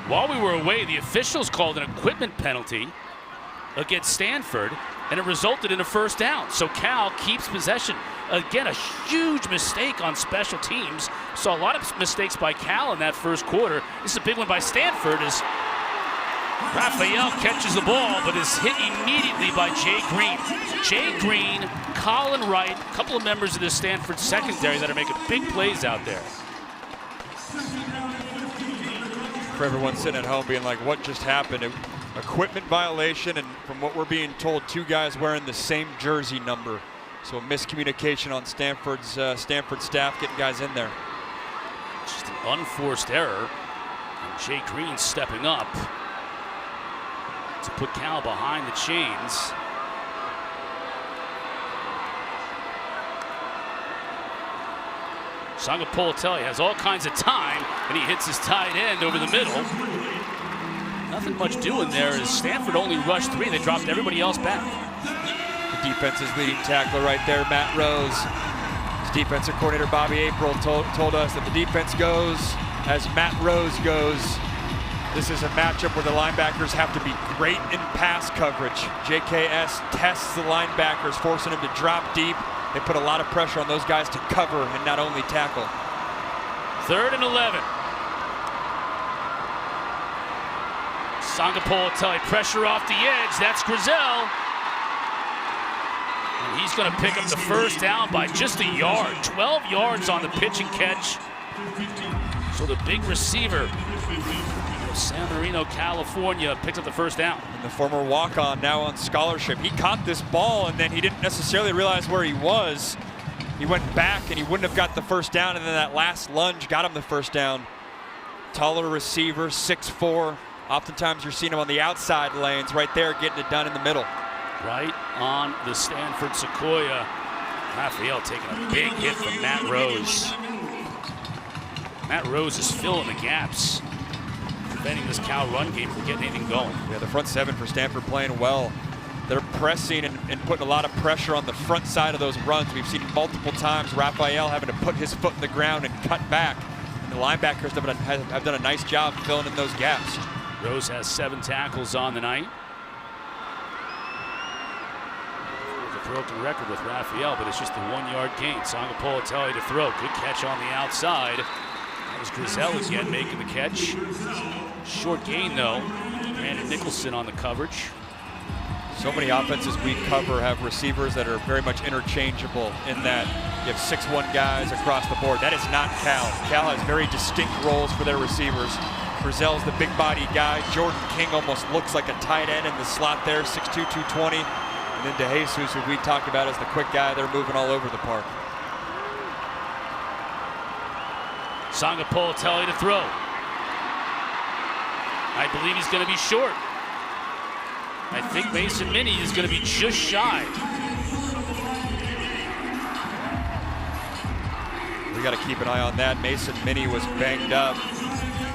While we were away, the officials called an equipment penalty against Stanford, and it resulted in a first down. So Cal keeps possession. Again, a huge mistake on special teams. Saw a lot of mistakes by Cal in that first quarter. This is a big one by Stanford as Raphael catches the ball, but is hit immediately by Jay Green. Jay Green, Colin Wright, a couple of members of the Stanford secondary that are making big plays out there. For everyone sitting at home being like, what just happened? Equipment violation, and from what we're being told, 2 guys wearing the same jersey number. So a miscommunication on Stanford staff getting guys in there. Just an unforced error. And Jay Green stepping up to put Cal behind the chains. Sangapolatelli has all kinds of time, and he hits his tight end over the middle. Nothing much doing there as Stanford only rushed 3. They dropped everybody else back. The defense's leading tackler right there, Matt Rose. His defensive coordinator, Bobby April, told us that the defense goes as Matt Rose goes. This is a matchup where the linebackers have to be great in pass coverage. JKS tests the linebackers, forcing them to drop deep They put a lot of pressure on those guys to cover and not only tackle. 3rd and 11. Sangapolatelli, pressure off the edge. That's Grizel. And he's going to pick up the first down by just a yard. 12 yards on the pitch and catch. So the big receiver of San Marino, California, picks up the first down. And the former walk-on, now on scholarship. He caught this ball and then he didn't necessarily realize where he was. He went back and he wouldn't have got the first down, and then that last lunge got him the first down. Taller receiver, 6'4". Oftentimes you're seeing him on the outside lanes, right there getting it done in the middle. Right on the Stanford Sequoia. Raphael taking a big hit from Matt Rose. Matt Rose is filling the gaps, preventing this Cal run game from getting anything going. Yeah, the front seven for Stanford playing well. They're pressing and putting a lot of pressure on the front side of those runs. We've seen multiple times Raphael having to put his foot in the ground and cut back. And the linebackers have done a nice job filling in those gaps. Rose has 7 tackles on the night. It's a broken record with Raphael, but it's just a 1-yard gain. Sangapolatelli to throw. Good catch on the outside. That was Grizel again making the catch. Short gain though. Brandon Nicholson on the coverage. So many offenses we cover have receivers that are very much interchangeable in that you have 6'1" guys across the board. That is not Cal. Cal has very distinct roles for their receivers. Grizel's the big body guy. Jordan King almost looks like a tight end in the slot there, 6'2", 220. And then DeJesus, who we talked about as the quick guy, they're moving all over the park. Sangapolatelli to throw. I believe he's going to be short. I think Mason Minnie is going to be just shy. We got to keep an eye on that. Mason Minnie was banged up.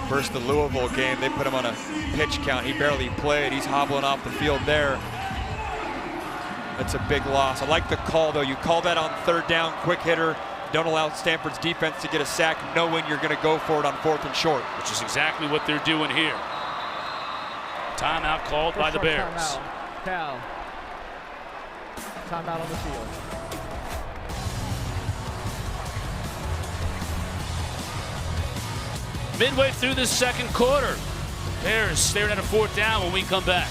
First the Louisville game, they put him on a pitch count. He barely played. He's hobbling off the field there. That's a big loss. I like the call, though. You call that on 3rd down, quick hitter. Don't allow Stanford's defense to get a sack, knowing you're going to go for it on 4th and short. Which is exactly what they're doing here. Timeout called by the Bears. Timeout. Cal. Timeout on the field. Midway through the 2nd quarter, Bears staring at a 4th down when we come back.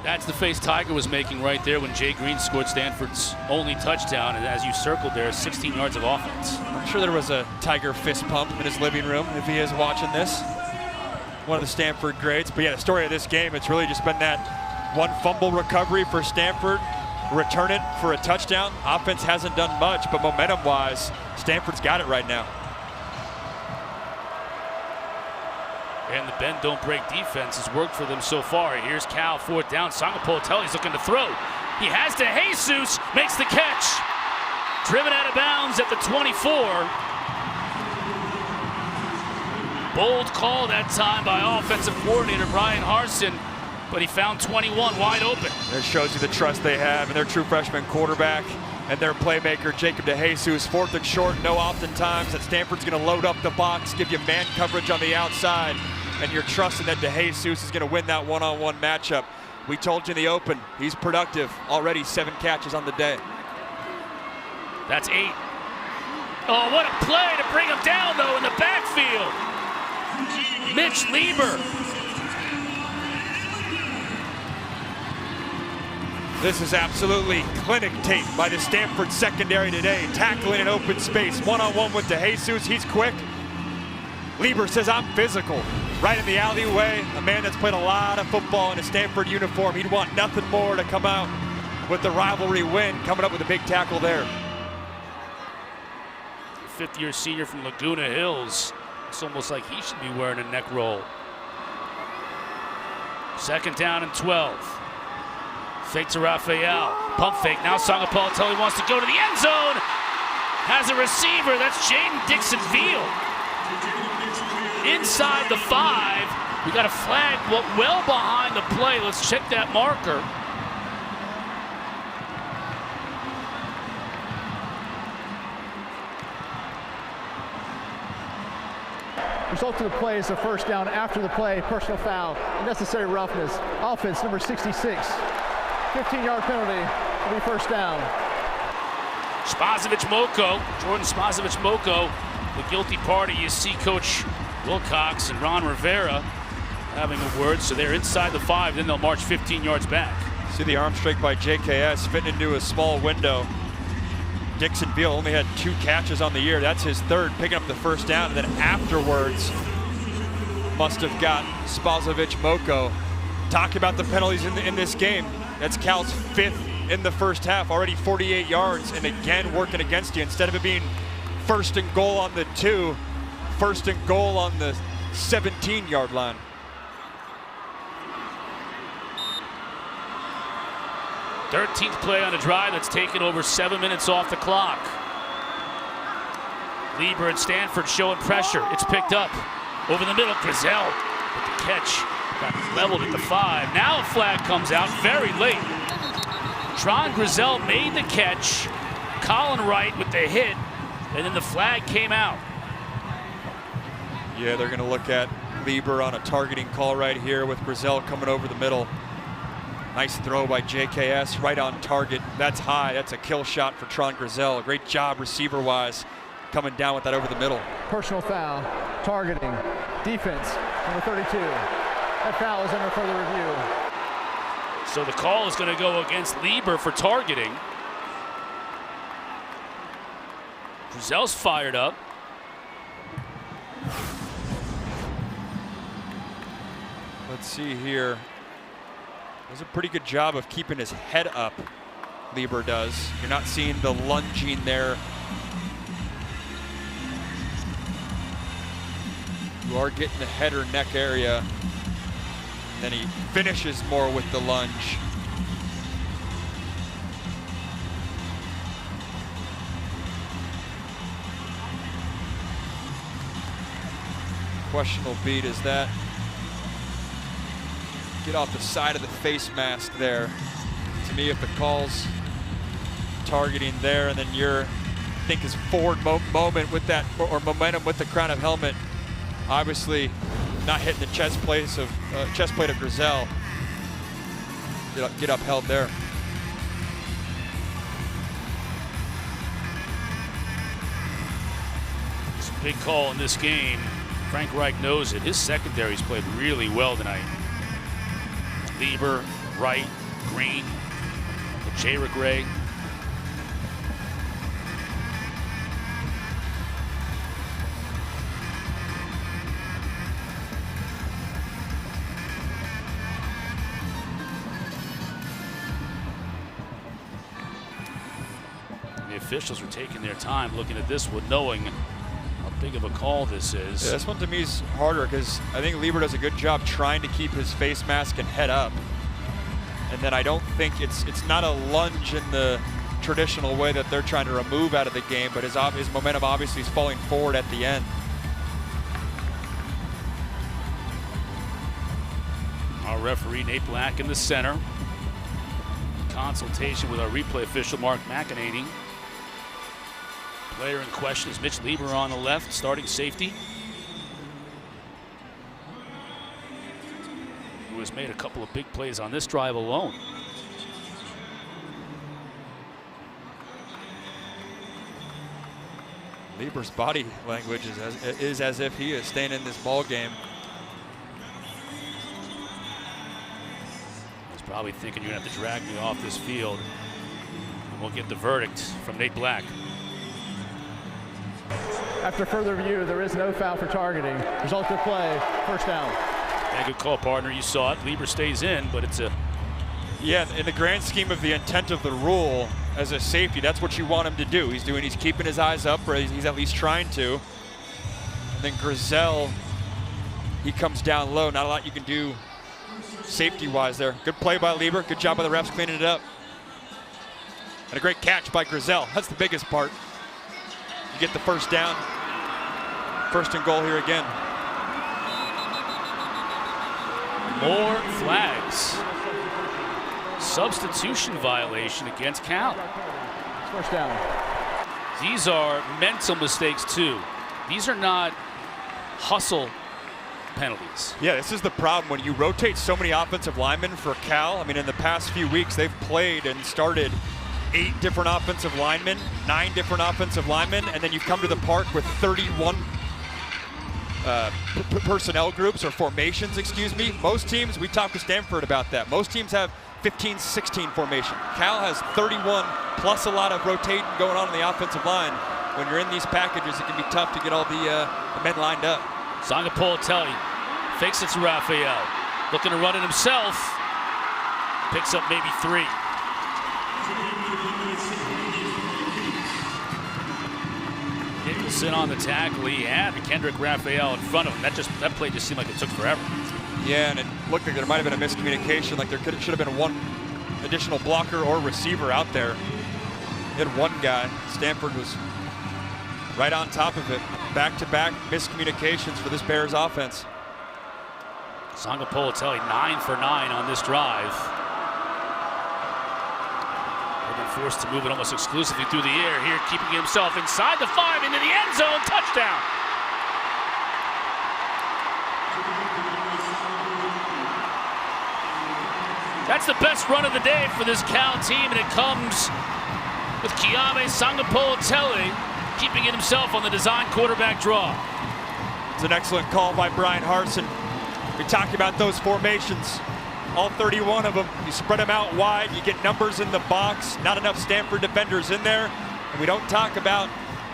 That's the face Tiger was making right there when Jay Green scored Stanford's only touchdown, and as you circled there, 16 yards of offense. I'm sure there was a Tiger fist pump in his living room if he is watching this. One of the Stanford greats. But yeah, the story of this game, it's really just been that one fumble recovery for Stanford, return it for a touchdown. Offense hasn't done much, but momentum-wise, Stanford's got it right now. And the bend don't break defense has worked for them so far. Here's Cal, fourth down. Sangapolatelli's looking to throw. He has to Jesus, makes the catch. Driven out of bounds at the 24. Bold call that time by offensive coordinator Brian Harsin, but he found 21 wide open. That shows you the trust they have in their true freshman quarterback and their playmaker, Jacob DeJesus. Fourth and short, no oftentimes that Stanford's going to load up the box, give you man coverage on the outside, and you're trusting that DeJesus is going to win that one-on-one matchup. We told you in the open, he's productive. Already 7 catches on the day. That's 8. Oh, what a play to bring him down, though, in the backfield. Mitch Lieber. This is absolutely clinic tape by the Stanford secondary today. Tackling in open space, one-on-one with DeJesus. He's quick. Lieber says, I'm physical. Right in the alleyway, a man that's played a lot of football in a Stanford uniform. He'd want nothing more to come out with the rivalry win, coming up with a big tackle there. Fifth-year senior from Laguna Hills. It's almost like he should be wearing a neck roll. Second down and 12. Fake to Raphael. Pump fake. Now Sangapolatelli wants to go to the end zone. Has a receiver. That's Jaden Dixon-Field. Inside the 5. We got a flag well behind the play. Let's check that marker. Result of the play is a first down after the play, personal foul, unnecessary roughness. Offense number 66. 15-yard penalty will be first down. Jordan Spasovic-Moko, the guilty party. You see Coach Wilcox and Ron Rivera having a word, so they're inside the 5, then they'll march 15 yards back. See the arm strike by JKS fitting into a small window. Dixon-Field only had 2 catches on the year. That's his 3rd, picking up the first down, and then afterwards must have got Spasovic-Moko. Talk about the penalties in this game. That's Cal's 5th in the first half, already 48 yards, and again working against you. Instead of it being first and goal on the 2, first and goal on the 17-yard line. Thirteenth play on a drive that's taken over 7 minutes off the clock. Lieber and Stanford showing pressure. It's picked up over the middle. Grizel with the catch. Got leveled at the 5. Now a flag comes out very late. Tron Grizel made the catch. Colin Wright with the hit, and then the flag came out. Yeah, they're going to look at Lieber on a targeting call right here with Grizel coming over the middle. Nice throw by JKS, right on target. That's high. That's a kill shot for Tron Grizel. Great job receiver-wise, coming down with that over the middle. Personal foul, targeting, defense, number 32. That foul is under further review. So the call is going to go against Lieber for targeting. Grizel's fired up. Let's see here. Does a pretty good job of keeping his head up, Lieber does. You're not seeing the lunging there. You are getting the head or neck area. Then he finishes more with the lunge. Question will be, does that get off the side of the face mask there? To me, if the call's targeting there, and then I think his forward moment with that, or momentum with the crown of helmet, obviously not hitting the chest plate of Grizel. Get upheld there. It's a big call in this game. Frank Reich knows it. His secondary's played really well tonight. Lieber, Bright, green, the Jayra gray. The officials are taking their time looking at this one, knowing how big of a call this is. Yeah, this one to me is harder because I think Lieber does a good job trying to keep his face mask and head up. And then I don't think it's not a lunge in the traditional way that they're trying to remove out of the game, but his momentum obviously is falling forward at the end. Our referee, Nate Black, in the center. Consultation with our replay official, Mark McEnany. Player in question is Mitch Lieber on the left, starting safety, who has made a couple of big plays on this drive alone. Lieber's body language is as if he is staying in this ball game. He's probably thinking you're gonna have to drag me off this field. And we'll get the verdict from Nate Black. After further review, there is no foul for targeting. Result of play, first down. Yeah, good call, partner. You saw it. Lieber stays in, but it's a... Yeah, in the grand scheme of the intent of the rule, as a safety, that's what you want him to do. He's keeping his eyes up, or he's at least trying to. And then Grizel, he comes down low. Not a lot you can do safety-wise there. Good play by Lieber. Good job by the refs cleaning it up. And a great catch by Grizel. That's the biggest part. You get the first down. First and goal here again. More flags. Substitution violation against Cal. First down. These are mental mistakes too. These are not hustle penalties. Yeah, this is the problem when you rotate so many offensive linemen for Cal. I mean, in the past few weeks, they've played and started 8 different offensive linemen, 9 different offensive linemen, and then you come to the park with 31 personnel groups or formations, excuse me. Most teams, we talked to Stanford about that. Most teams have 15, 16 formation. Cal has 31 plus a lot of rotating going on the offensive line. When you're in these packages, it can be tough to get all the men lined up. Sangapolatelli fakes it to Raphael. Looking to run it himself. Picks up maybe 3. Nicholson on the tackle. He had Kendrick Raphael in front of him. That play just seemed like it took forever. Yeah, and it looked like there might have been a miscommunication. Like there should have been one additional blocker or receiver out there. He had one guy. Stanford was right on top of it. Back-to-back miscommunications for this Bears offense. Sangapolatelli 9 for 9 on this drive. They've been forced to move it almost exclusively through the air here, keeping himself inside the 5 into the end zone. Touchdown. That's the best run of the day for this Cal team, and it comes with Kiame Sangapolatelli keeping it himself on the design quarterback draw. It's an excellent call by Brian Harsin. We talked about those formations. All 31 of them. You spread them out wide, you get numbers in the box. Not enough Stanford defenders in there. And we don't talk about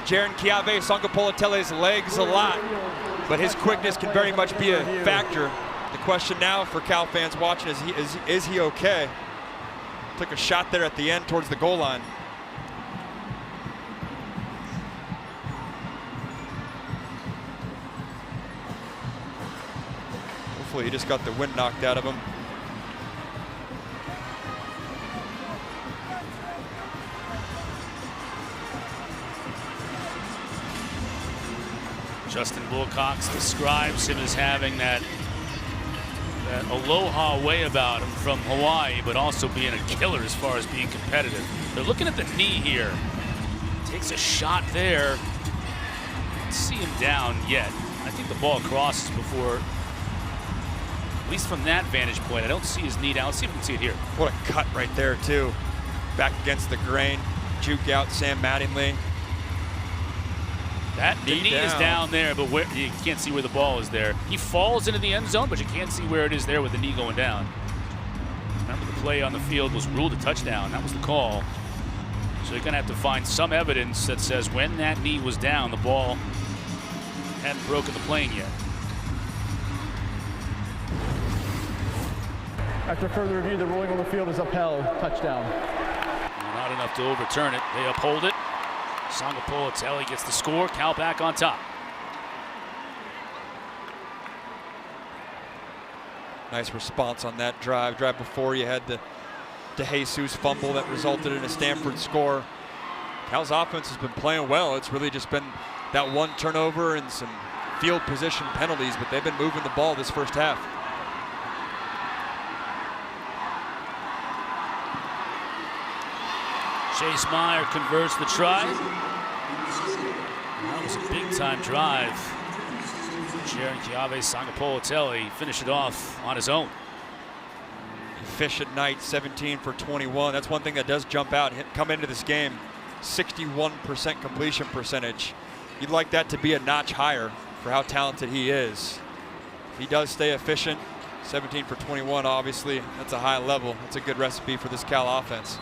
Jaron Kiave Sangapolatelli's legs a lot, but his quickness can very much be a factor. The question now for Cal fans watching is he okay? Took a shot there at the end towards the goal line. Hopefully he just got the wind knocked out of him. Justin Wilcox describes him as having that aloha way about him from Hawaii, but also being a killer as far as being competitive. They're looking at the knee here. Takes a shot there. Don't see him down yet. I think the ball crosses before, at least from that vantage point. I don't see his knee down. Let's see if we can see it here. What a cut right there too. Back against the grain. Juke out Sam Mattingly. The knee is down there, but you can't see where the ball is there. He falls into the end zone, but you can't see where it is there with the knee going down. Remember the play play on the field was ruled a touchdown. That was the call. So you're going to have to find some evidence that says when that knee was down, the ball hadn't broken the plane yet. After further review, the ruling on the field is upheld. Touchdown. Not enough to overturn it. They uphold it. Sangapolatelli gets the score. Cal back on top. Nice response on that drive. Drive before you had the DeJesus fumble that resulted in a Stanford score. Cal's offense has been playing well. It's really just been that one turnover and some field position penalties, but they've been moving the ball this first half. Chase Meyer converts the try. That was a big-time drive. Jaron Chiave Sangapolatelli finished it off on his own. Efficient night, 17 for 21. That's one thing that does jump out. Come into this game, 61% completion percentage. You'd like that to be a notch higher for how talented he is. He does stay efficient. 17 for 21, obviously, that's a high level. That's a good recipe for this Cal offense.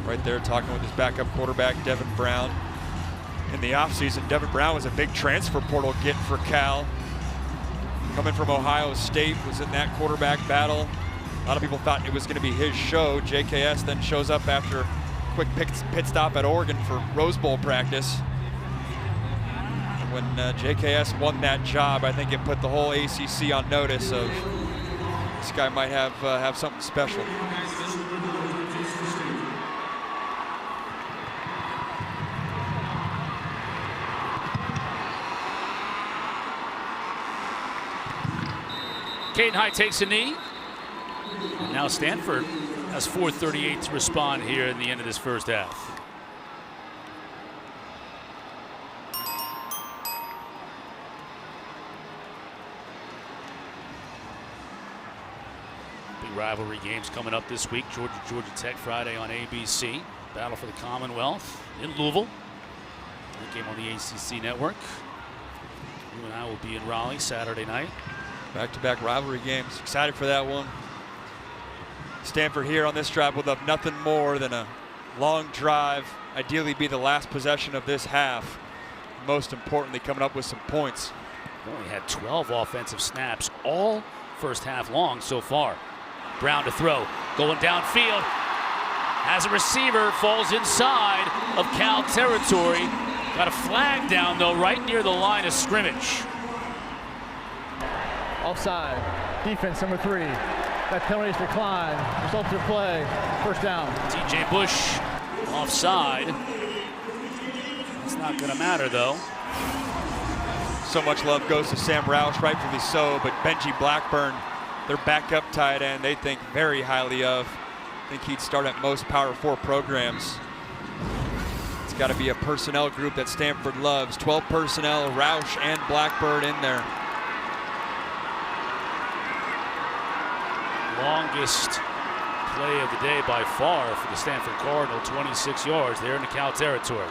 Right there talking with his backup quarterback, Devin Brown. In the offseason, Devin Brown was a big transfer portal get for Cal. Coming from Ohio State, was in that quarterback battle. A lot of people thought it was going to be his show. JKS then shows up after a quick pit stop at Oregon for Rose Bowl practice. When JKS won that job, I think it put the whole ACC on notice of this guy might have something special. Caden High takes a knee. And now Stanford has 4:38 to respond here in the end of this first half. Big rivalry games coming up this week. Georgia Tech Friday on ABC. Battle for the Commonwealth in Louisville. The game on the ACC network. You and I will be in Raleigh Saturday night. Back-to-back rivalry games. Excited for that one. Stanford here on this drive will have nothing more than a long drive. Ideally be the last possession of this half. Most importantly, coming up with some points. They only had 12 offensive snaps all first half long so far. Brown to throw, going downfield. As a receiver, falls inside of Cal territory. Got a flag down though, right near the line of scrimmage. Offside. Defense number 3. That penalty is declined. Result of the play. First down. TJ Bush offside. It's not going to matter though. So much love goes to Sam Roush, rightfully so, but Benji Blackburn, their backup tight end, they think very highly of. I think he'd start at most Power 4 programs. It's got to be a personnel group that Stanford loves. 12 personnel, Roush and Blackburn in there. Longest play of the day by far for the Stanford Cardinal, 26 yards there in the Cal territory.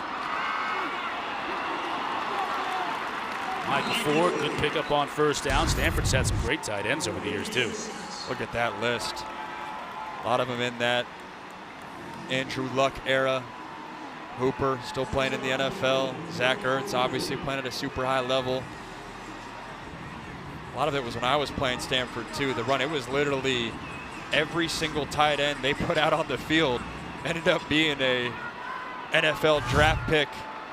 Michael Ford, good pickup on first down. Stanford's had some great tight ends over the years too. Look at that list. A lot of them in that Andrew Luck era. Hooper still playing in the NFL. Zach Ertz obviously playing at a super high level. A lot of it was when I was playing Stanford too. The run, it was literally every single tight end they put out on the field ended up being a NFL draft pick,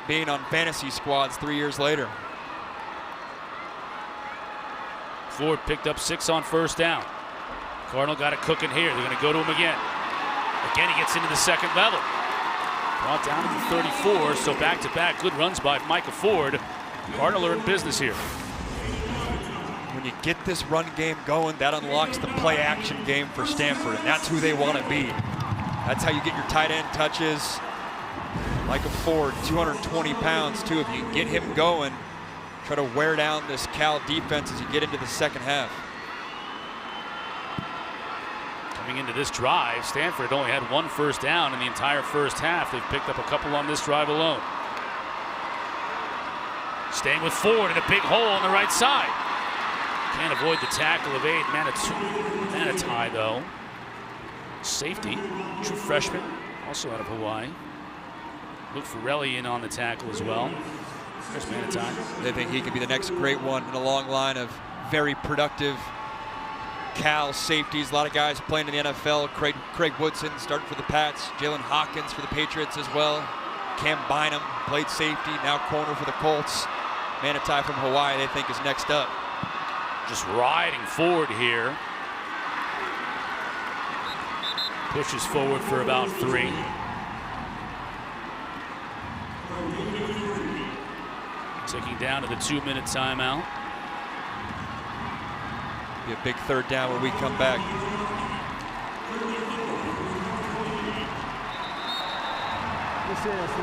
being on fantasy squads 3 years later. Ford picked up 6 on first down. Cardinal got it cooking here. They're going to go to him again. Again, he gets into the second level. Brought down to the 34, so back-to-back good runs by Micah Ford. Cardinal are in business here. When you get this run game going, that unlocks the play-action game for Stanford, and that's who they want to be. That's how you get your tight end touches. Micah Ford, 220 pounds, too. If you can get him going, try to wear down this Cal defense as you get into the second half. Coming into this drive, Stanford only had 1 first down in the entire first half. They've picked up a couple on this drive alone. Staying with Ford in a big hole on the right side. Can't avoid the tackle of Aid Manitai, though. Safety, true freshman, also out of Hawaii. Luke Forelli in on the tackle as well. There's Manitai. They think he could be the next great one in a long line of very productive Cal safeties. A lot of guys playing in the NFL. Craig Woodson starting for the Pats. Jalen Hawkins for the Patriots as well. Cam Bynum played safety, now corner for the Colts. Manitai from Hawaii, they think, is next up. Just riding forward here. Pushes forward for about 3. Ticking down to the 2-minute timeout. Be a big third down when we come back.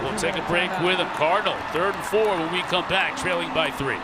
We'll take a break with them. Cardinal, 3rd and 4 when we come back, trailing by 3.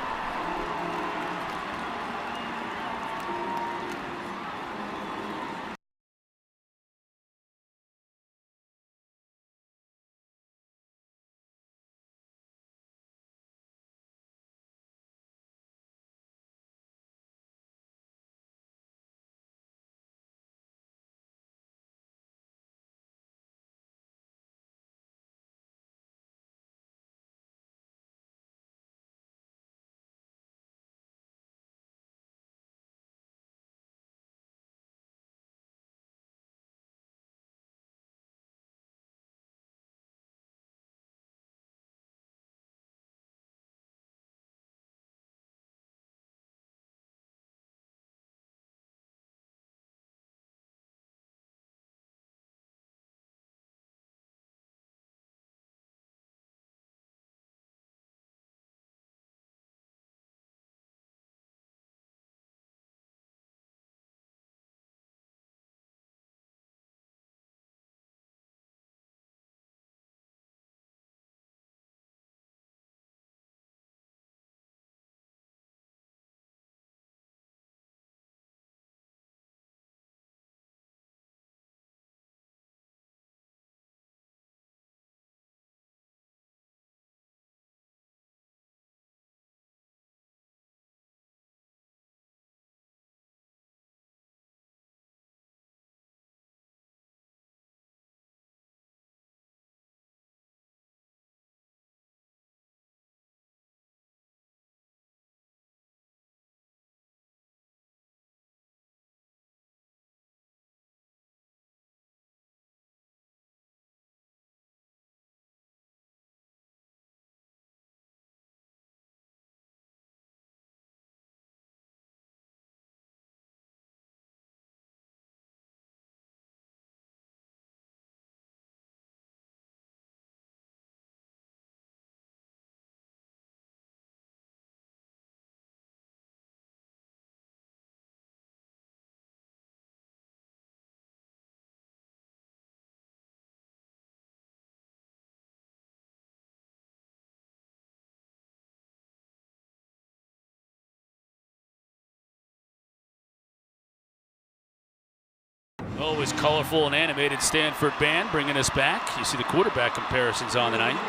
Always colorful and animated Stanford band bringing us back. You see the quarterback comparisons on the night.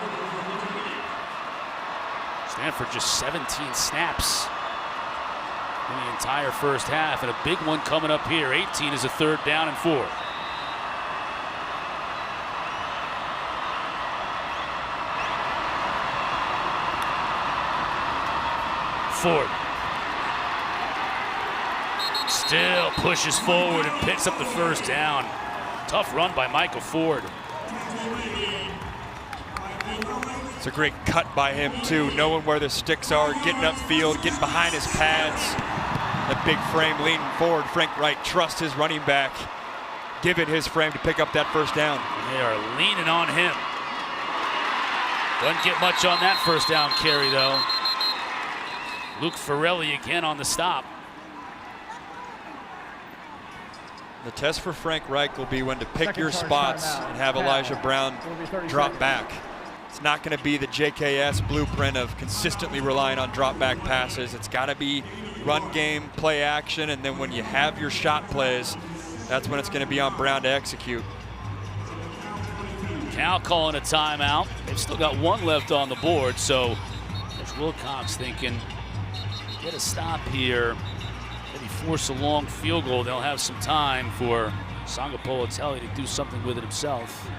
Stanford just 17 snaps in the entire first half, and a big one coming up here. 18 is a 3rd down and 4. Ford still pushes forward and picks up the 1st down. Tough run by Michael Ford. It's a great cut by him too, knowing where the sticks are, getting upfield, getting behind his pads. That big frame leaning forward. Frank Wright trusts his running back, giving his frame to pick up that 1st down. They are leaning on him. Doesn't get much on that 1st down carry though. Luke Forelli again on the stop. The test for Frank Reich will be when to pick your spots and have Elijah Brown drop back. It's not going to be the JKS blueprint of consistently relying on drop back passes. It's got to be run game, play action, and then when you have your shot plays, that's when it's going to be on Brown to execute. Cal calling a timeout. They've still got 1 left on the board, so they're Wilcox thinking, get a stop here, maybe force a long field goal. They'll have some time for Sangapolatelli to do something with it himself.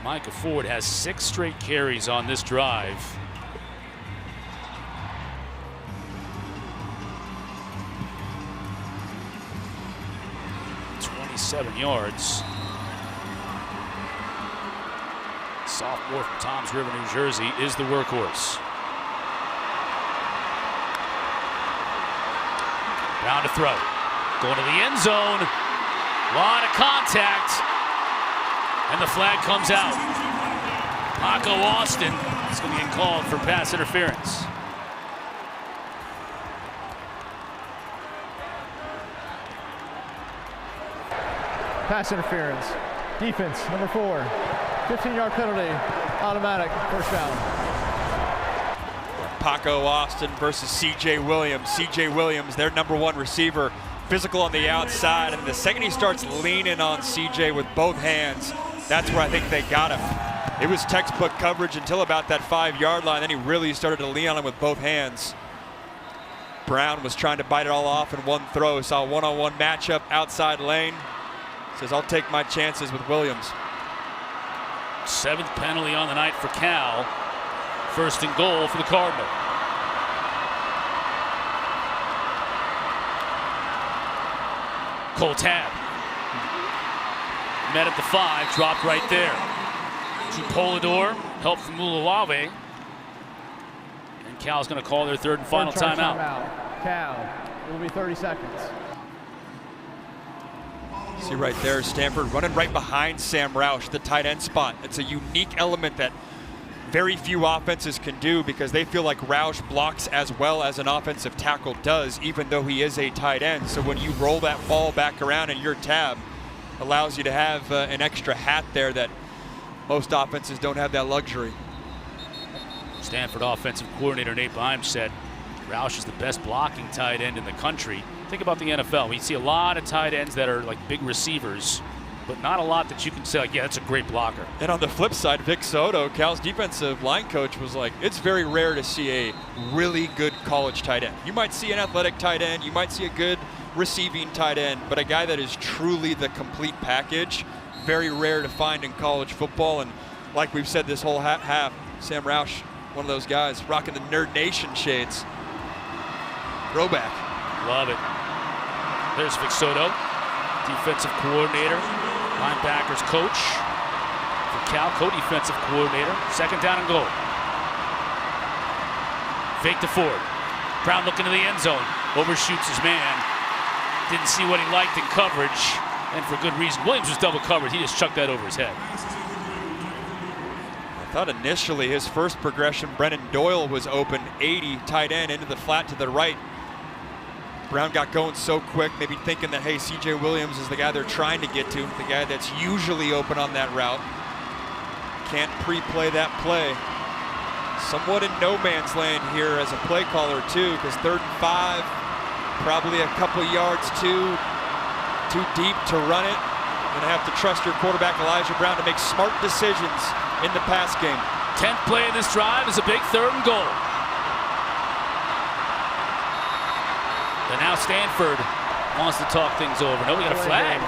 Micah Ford has 6 straight carries on this drive. .27 yards. Sophomore from Toms River, New Jersey, is the workhorse. Brown to throw. Going to the end zone. Lot of contact. And the flag comes out. Paco Austin is going to get called for pass interference. Pass interference. Defense, number 4. 15-yard penalty. Automatic. First down. Paco Austin versus C.J. Williams. C.J. Williams, their number 1 receiver, physical on the outside. And the second he starts leaning on C.J. with both hands, that's where I think they got him. It was textbook coverage until about that 5-yard line. Then he really started to lean on him with both hands. Brown was trying to bite it all off in one throw. Saw a one-on-one matchup outside lane. Says, I'll take my chances with Williams. 7th penalty on the night for Cal. 1st and goal for the Cardinal. Cole Tab. Met at the 5, dropped right there. To Polidor, help from Mulawave. And Cal's going to call their 3rd and final timeout. Cal, it will be 30 seconds. See right there, Stanford running right behind Sam Roush, the tight end spot. It's a unique element that very few offenses can do because they feel like Roush blocks as well as an offensive tackle does, even though he is a tight end. So when you roll that ball back around in your tab, allows you to have an extra hat there that most offenses don't have that luxury. Stanford offensive coordinator Nate Beim said Roush is the best blocking tight end in the country. Think about the NFL. We see a lot of tight ends that are like big receivers, but not a lot that you can say, like, yeah, that's a great blocker. And on the flip side, Vic Soto, Cal's defensive line coach, was like, it's very rare to see a really good college tight end. You might see an athletic tight end, you might see a good receiving tight end, but a guy that is truly the complete package, very rare to find in college football. And like we've said this whole half, Sam Roush, one of those guys rocking the Nerd Nation shades. Throwback. Love it. There's Vic Soto, defensive coordinator, linebackers coach for Cal, co-defensive coordinator. 2nd down and goal. Fake to Ford. Brown looking to the end zone. Overshoots his man. Didn't see what he liked in coverage, and for good reason. Williams was double covered. He just chucked that over his head. I thought initially his first progression, Brennan Doyle was open, 80 tight end into the flat to the right. Brown got going so quick, maybe thinking that, hey, C.J. Williams is the guy they're trying to get to, the guy that's usually open on that route. Can't pre-play that play. Somewhat in no man's land here as a play caller too, because 3rd and 5, probably a couple yards too deep to run it. Gonna have to trust your quarterback Elijah Brown to make smart decisions in the pass game. 10th play of this drive is a big 3rd and goal. And now Stanford wants to talk things over. No, we got a flag.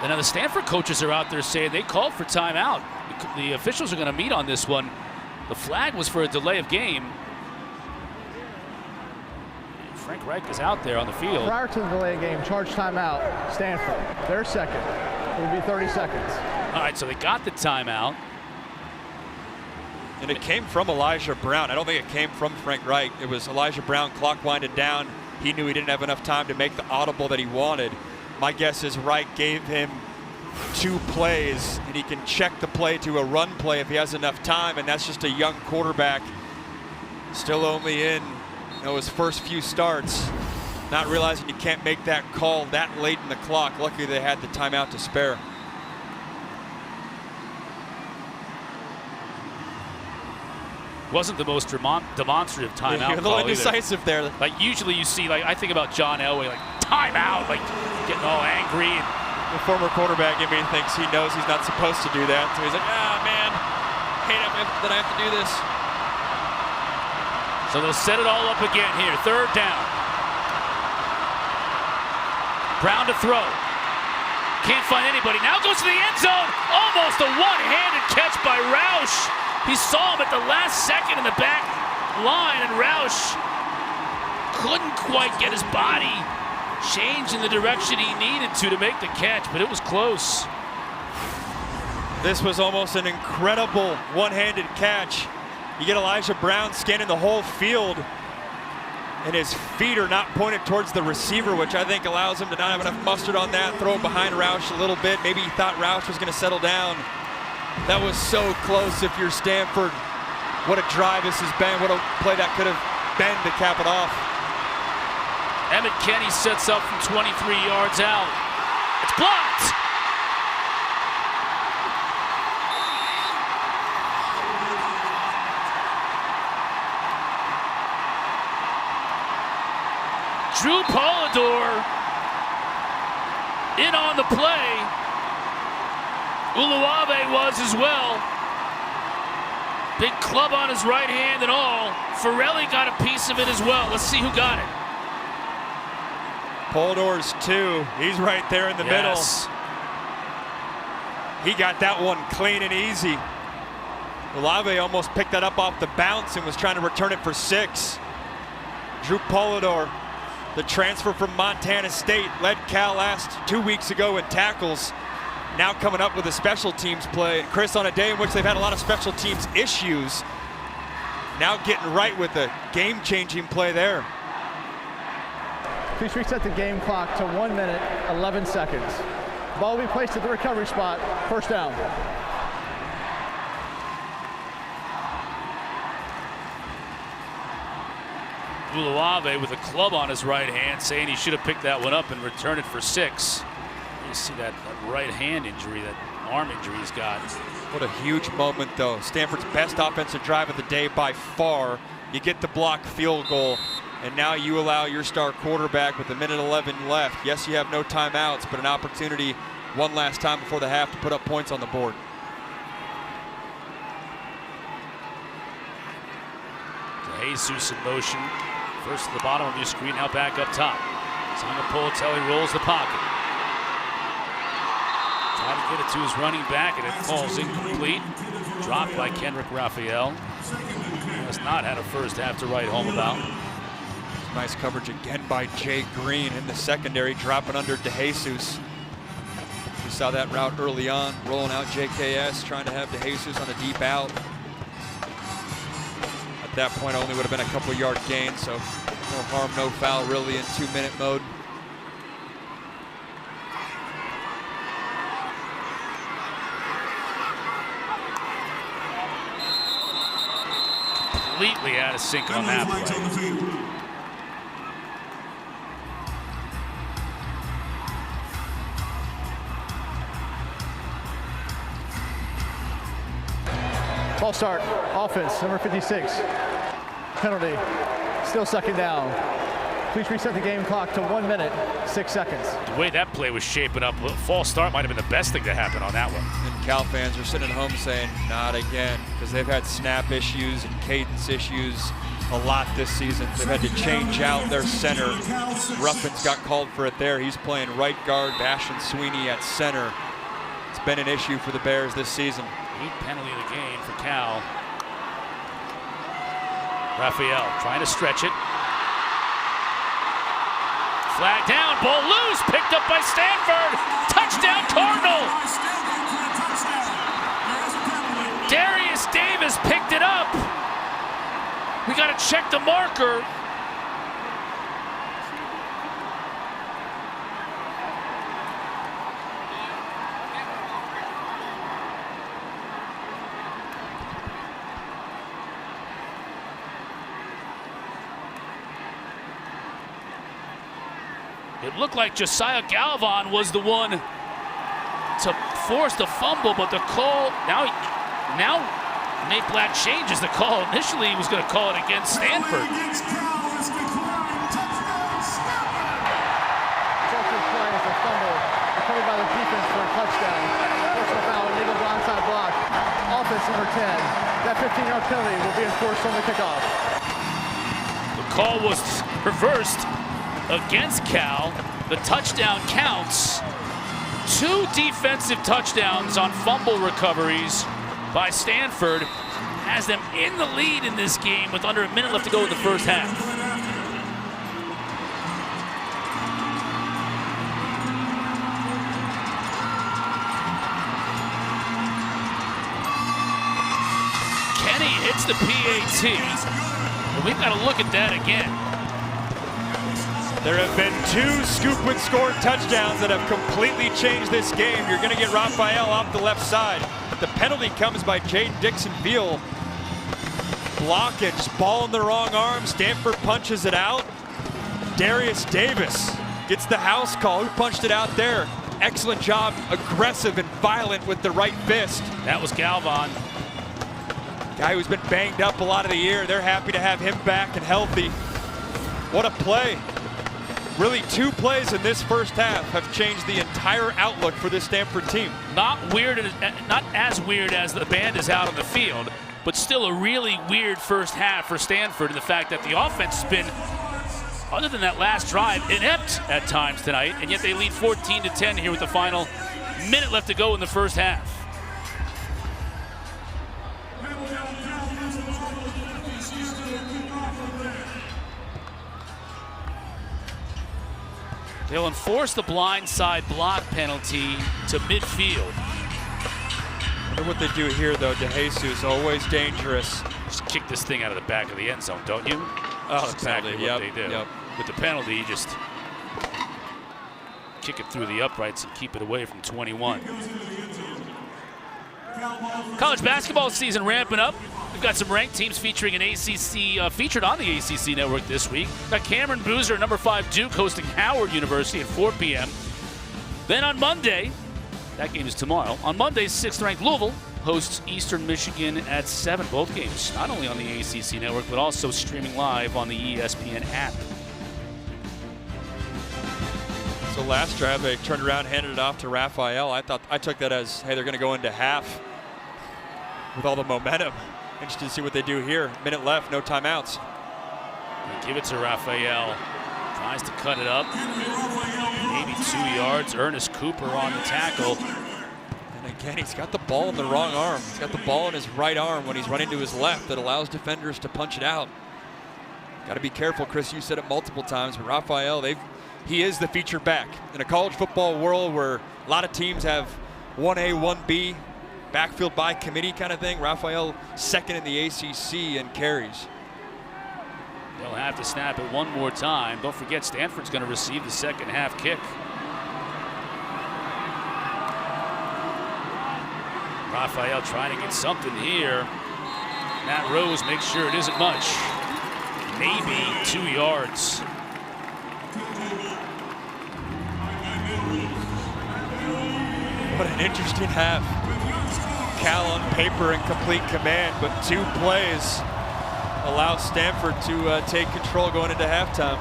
And now the Stanford coaches are out there saying they called for timeout. The officials are going to meet on this one. The flag was for a delay of game. Frank Reich is out there on the field. Prior to the delay of game, charge timeout, Stanford. Their 2nd. It will be 30 seconds. All right, so they got the timeout. And it came from Elijah Brown. I don't think it came from Frank Reich. It was Elijah Brown, clock winded down. He knew he didn't have enough time to make the audible that he wanted. My guess is Reich gave him 2 plays, and he can check the play to a run play if he has enough time, and that's just a young quarterback still only in his first few starts, not realizing you can't make that call that late in the clock. Luckily they had the timeout to spare. Wasn't the most demonstrative timeout a little call indecisive either. there. Like usually you see, like I think about John Elway, like timeout, like getting all angry. And The former quarterback in me thinks he knows he's not supposed to do that. So he's like, ah, man, hate it that I have to do this. So they'll set it all up again here. 3rd down. Brown to throw. Can't find anybody. Now goes to the end zone. Almost a one-handed catch by Roush. He saw him at the last second in the back line, and Roush couldn't quite get his body changed in the direction he needed to make the catch, but it was close. This was almost an incredible one-handed catch. You get Elijah Brown scanning the whole field, and his feet are not pointed towards the receiver, which I think allows him to not have enough mustard on that, throw it behind Roush a little bit. Maybe he thought Roush was going to settle down. That was so close if you're Stanford. What a drive this has been. What a play that could have been to cap it off. Emmett Kenny sets up from 23 yards out. It's blocked! Drew Polidor in on the play. Uluave was as well. Big club on his right hand and all. Farrelly got a piece of it as well. Let's see who got it. Polidor's 2. He's right there in the middle. He got that one clean and easy. Uluave almost picked that up off the bounce and was trying to return it for 6. Drew Polidor, the transfer from Montana State, led Cal last 2 weeks ago in tackles. Now coming up with a special teams play. And Chris, on a day in which they've had a lot of special teams issues, now getting right with a game-changing play there. Please reset the game clock to 1 minute, 11 seconds. Ball will be placed at the recovery spot. 1st down. Uluave with a club on his right hand, saying he should have picked that one up and returned it for 6. You see that right hand injury, that arm injury he's got. What a huge moment, though. Stanford's best offensive drive of the day by far. You get the block field goal, and now you allow your star quarterback with 1:11 left. Yes, you have no timeouts, but an opportunity one last time before the half to put up points on the board. Jesus in motion. First to the bottom of your screen, now back up top. Sangapolatelli rolls the pocket. Trying to get it to his running back, and it falls incomplete. Dropped by Kenrick Raphael. Has not had a first half to write home about. Nice coverage again by Jay Green in the secondary, dropping under DeJesus. We saw that route early on, rolling out JKS, trying to have DeJesus on a deep out. At that point, only would have been a couple yard gain, so no harm, no foul really in 2-minute mode. Completely out of sync on that play. Ball start, offense, number 56. Penalty, still 2nd down. Please reset the game clock to 1 minute, 6 seconds. The way that play was shaping up, a false start might have been the best thing to happen on that one. And Cal fans are sitting at home saying, not again, because they've had snap issues and cadence issues a lot this season. They've had to change out their center. Ruffin's got called for it there. He's playing right guard, Bashan Sweeney at center. It's been an issue for the Bears this season. 8th penalty of the game for Cal. Raphael trying to stretch it. Flag down, ball loose, picked up by Stanford. Touchdown Cardinal. Darius Davis picked it up. We got to check the marker. It looked like Josiah Galvan was the one to force the fumble, but the call, now Nate Black changes the call. Initially, he was going to call it against Stanford. Fumble recovered by the defense. That 15-yard penalty will be enforced on the kickoff. The call was reversed against Cal. The touchdown counts. 2 defensive touchdowns on fumble recoveries by Stanford has them in the lead in this game with under a minute left to go in the first half. Kenny hits the PAT, and we've got to look at that again. There have been 2 scoop-and-score touchdowns that have completely changed this game. You're going to get Raphael off the left side. The penalty comes by Jaden Dixon-Veal. Blockage, ball in the wrong arm. Stanford punches it out. Darius Davis gets the house call. Who punched it out there? Excellent job, aggressive and violent with the right fist. That was Galvan. Guy who's been banged up a lot of the year. They're happy to have him back and healthy. What a play. Really, 2 plays in this first half have changed the entire outlook for this Stanford team. Not as weird as the band is out on the field, but still a really weird first half for Stanford, and the fact that the offense has been, other than that last drive, inept at times tonight, and yet they lead 14-10 here with the final minute left to go in the first half. They'll enforce the blindside block penalty to midfield. I wonder what they do here, though. DeJesus, always dangerous. Just kick this thing out of the back of the end zone, don't you? Oh, exactly penalty. what they do. Yep. With the penalty, you just kick it through the uprights and keep it away from 21. College basketball season ramping up. We've got some ranked teams featuring an ACC, featured on the ACC network this week. Got Cameron Boozer, number 5 Duke, hosting Howard University at 4 p.m. Then on Monday, that game is tomorrow. On Monday, 6th ranked Louisville hosts Eastern Michigan at 7. Both games not only on the ACC network, but also streaming live on the ESPN app. So last drive, they turned around, handed it off to Raphael. I took that as, hey, they're going to go into half with all the momentum. Interested to see what they do here. Minute left, no timeouts. Give it to Raphael. Tries to cut it up. Maybe 2 yards. Ernest Cooper on the tackle. And again, he's got the ball in the wrong arm. He's got the ball in his right arm when he's running to his left. That allows defenders to punch it out. Got to be careful, Chris. You said it multiple times, but Raphael, he is the feature back. In a college football world where a lot of teams have 1A, 1B, backfield by committee kind of thing, Raphael second in the ACC in carries. They'll have to snap it one more time. Don't forget, Stanford's going to receive the second half kick. Raphael trying to get something here. Matt Rose makes sure it isn't much. Maybe 2 yards. What an interesting half. Cal on paper in complete command, but 2 plays allow Stanford to take control going into halftime.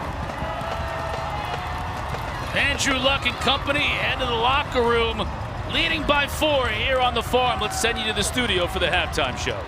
Andrew Luck and company head to the locker room, leading by 4 here on the farm. Let's send you to the studio for the halftime show.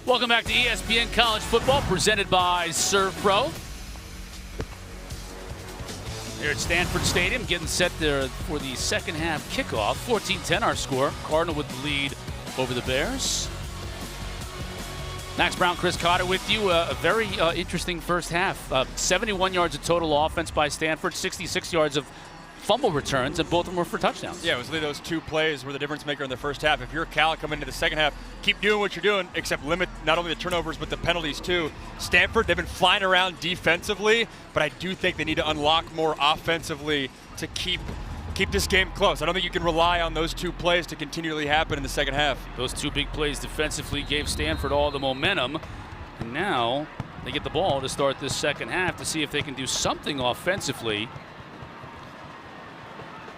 Welcome back to ESPN College Football, presented by Serve Pro. Here at Stanford Stadium, getting set there for the second half kickoff. 14-10 our score. Cardinal with the lead over the Bears. Max Brown, Chris Cotter with you. A very interesting first half. 71 yards of total offense by Stanford, 66 yards of fumble returns, and both of them were for touchdowns. Yeah, it was really those two plays were the difference maker in the first half. If you're Cal coming into the second half, keep doing what you're doing, except limit not only the turnovers but the penalties too. Stanford, they've been flying around defensively, but I do think they need to unlock more offensively to keep this game close. I don't think you can rely on those two plays to continually happen in the second half. Those two big plays defensively gave Stanford all the momentum, and now they get the ball to start this second half to see if they can do something offensively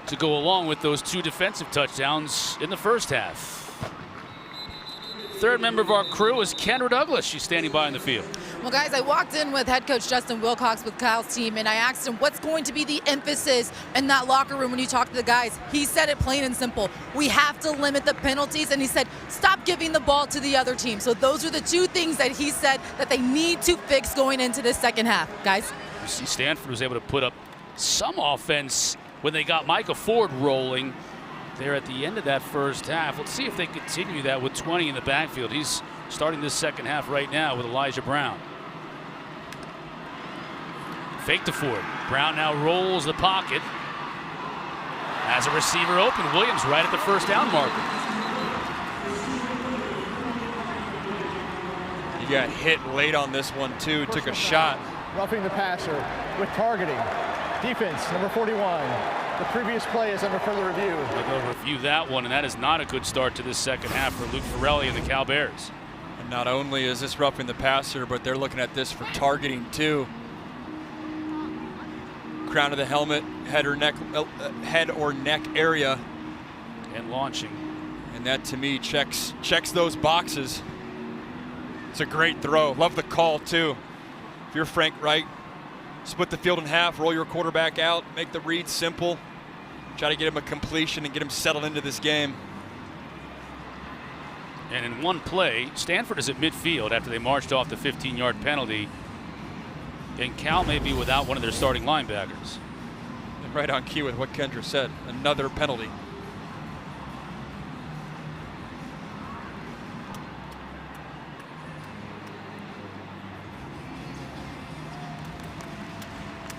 to go along with those two defensive touchdowns in the first half. Third member of our crew is Kendra Douglas. She's standing by in the field. Well, guys, I walked in with head coach Justin Wilcox with Kyle's team, and I asked him what's going to be the emphasis in that locker room when you talk to the guys. He said it plain and simple. We have to limit the penalties, and he said stop giving the ball to the other team. So those are the two things that he said that they need to fix going into this second half. Guys? You see Stanford was able to put up some offense when they got Micah Ford rolling there at the end of that first half. Let's see if they continue that with 20 in the backfield. He's starting this second half right now with Elijah Brown. Fake to Ford. Brown now rolls the pocket. Has a receiver open. Williams right at the first down marker. You got hit late on this one too, took a shot. Roughing the passer with targeting. Defense, number 41. The previous play is under further review. They'll review that one, and that is not a good start to this second half for Luke Ferrelli and the Cal Bears. And not only is this roughing the passer, but they're looking at this for targeting too. Crown of the helmet, head or neck area. And launching. And that to me checks those boxes. It's a great throw. Love the call too. If you're Frank Wright, split the field in half, roll your quarterback out, make the read simple, try to get him a completion and get him settled into this game. And in one play, Stanford is at midfield after they marched off the 15-yard penalty, and Cal may be without one of their starting linebackers. And right on key with what Kendra said, another penalty.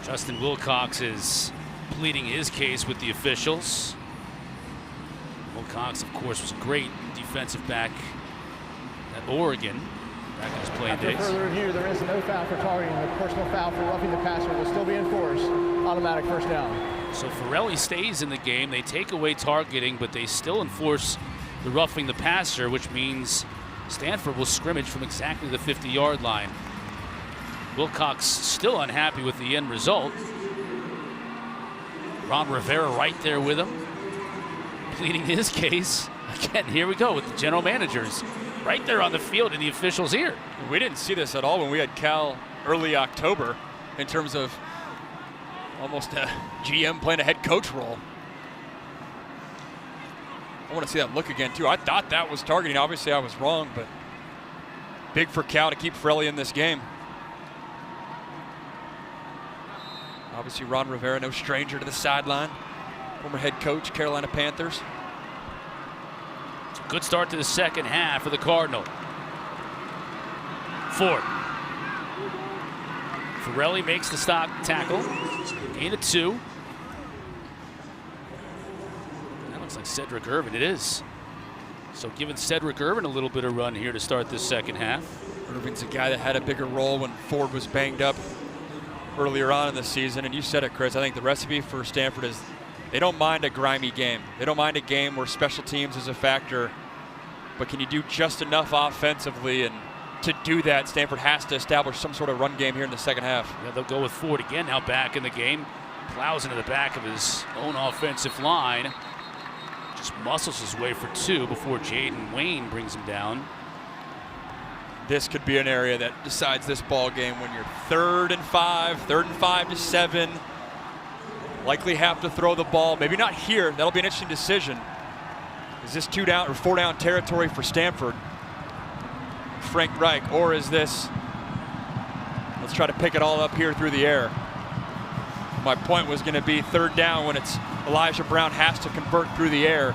Justin Wilcox is pleading his case with the officials. Wilcox, of course, was a great defensive back at Oregon back in his playing days. After further review, there is no foul for targeting. The personal foul for roughing the passer will still be enforced. Automatic first down. So Ferrelli stays in the game. They take away targeting, but they still enforce the roughing the passer, which means Stanford will scrimmage from exactly the 50-yard line. Wilcox still unhappy with the end result. Ron Rivera right there with him, pleading his case. Again, here we go with the general managers right there on the field in the officials' ear. We didn't see this at all when we had Cal early October in terms of almost a GM playing a head coach role. I want to see that look again too. I thought that was targeting. Obviously I was wrong, but big for Cal to keep Ferrelli in this game. Obviously, Ron Rivera, no stranger to the sideline. Former head coach, Carolina Panthers. It's a good start to the second half for the Cardinal. Ford. Ferrelli makes the stock tackle. Gain of 2. That looks like Cedric Irvin. It is. So giving Cedric Irvin a little bit of run here to start this second half. Irvin's a guy that had a bigger role when Ford was banged up earlier on in the season, and you said it, Chris. I think the recipe for Stanford is they don't mind a grimy game. They don't mind a game where special teams is a factor, but can you do just enough offensively? And to do that, Stanford has to establish some sort of run game here in the second half. Yeah, they'll go with Ford again now back in the game. Plows into the back of his own offensive line. Just muscles his way for 2 before Jaden Wayne brings him down. This could be an area that decides this ball game when you're 3rd and 5 to 7. Likely have to throw the ball. Maybe not here. That'll be an interesting decision. Is this 2 down or 4 down territory for Stanford? Frank Reich, or is this, let's try to pick it all up here through the air? My point was going to be third down when it's Elijah Brown has to convert through the air.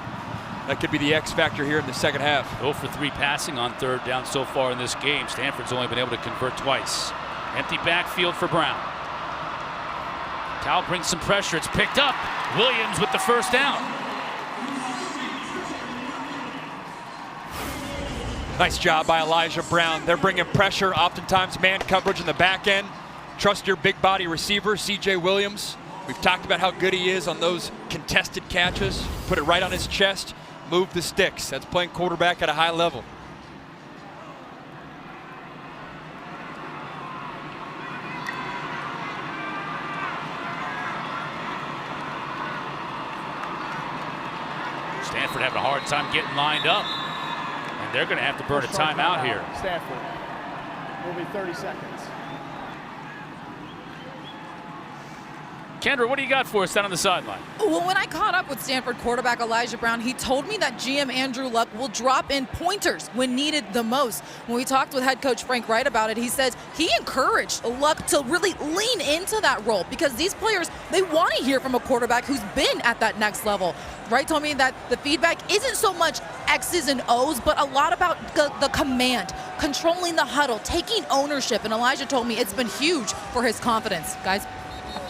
That could be the X factor here in the second half. 0 for 3 passing on third down so far in this game. Stanford's only been able to convert twice. Empty backfield for Brown. Cal brings some pressure. It's picked up. Williams with the first down. Nice job by Elijah Brown. They're bringing pressure, oftentimes man coverage in the back end. Trust your big body receiver, C.J. Williams. We've talked about how good he is on those contested catches. Put it right on his chest, move the sticks. That's playing quarterback at a high level. Stanford having a hard time getting lined up. And they're going to have to burn a timeout here. Stanford will be 30 seconds. Kendra, what do you got for us down on the sideline? Well, when I caught up with Stanford quarterback Elijah Brown, he told me that GM Andrew Luck will drop in pointers when needed the most. When we talked with head coach Frank Wright about it, he says he encouraged Luck to really lean into that role because these players, they want to hear from a quarterback who's been at that next level. Wright told me that the feedback isn't so much X's and O's, but a lot about the command, controlling the huddle, taking ownership. And Elijah told me it's been huge for his confidence. Guys.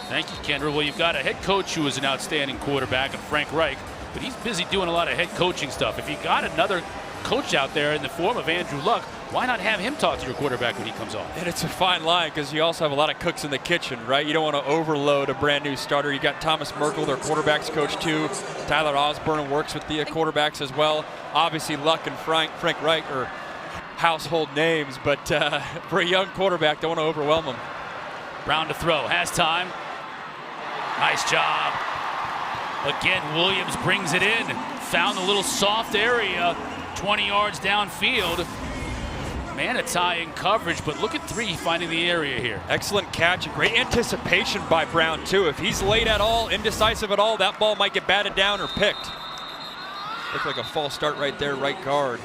Thank you, Kendra. Well, you've got a head coach who is an outstanding quarterback, and Frank Reich, but he's busy doing a lot of head coaching stuff. If you got another coach out there in the form of Andrew Luck, why not have him talk to your quarterback when he comes off? And it's a fine line because you also have a lot of cooks in the kitchen, right? You don't want to overload a brand new starter. You got Thomas Merkel, their quarterbacks coach too. Tyler Osborne works with the quarterbacks as well. Obviously, Luck and Frank Reich are household names, but for a young quarterback, don't want to overwhelm him. Brown to throw, has time. Nice job. Again, Williams brings it in. Found a little soft area, 20 yards downfield. Manatee in coverage, but look at 3 finding the area here. Excellent catch. Great anticipation by Brown, too. If he's late at all, indecisive at all, that ball might get batted down or picked. Looked like a false start right there, right guard.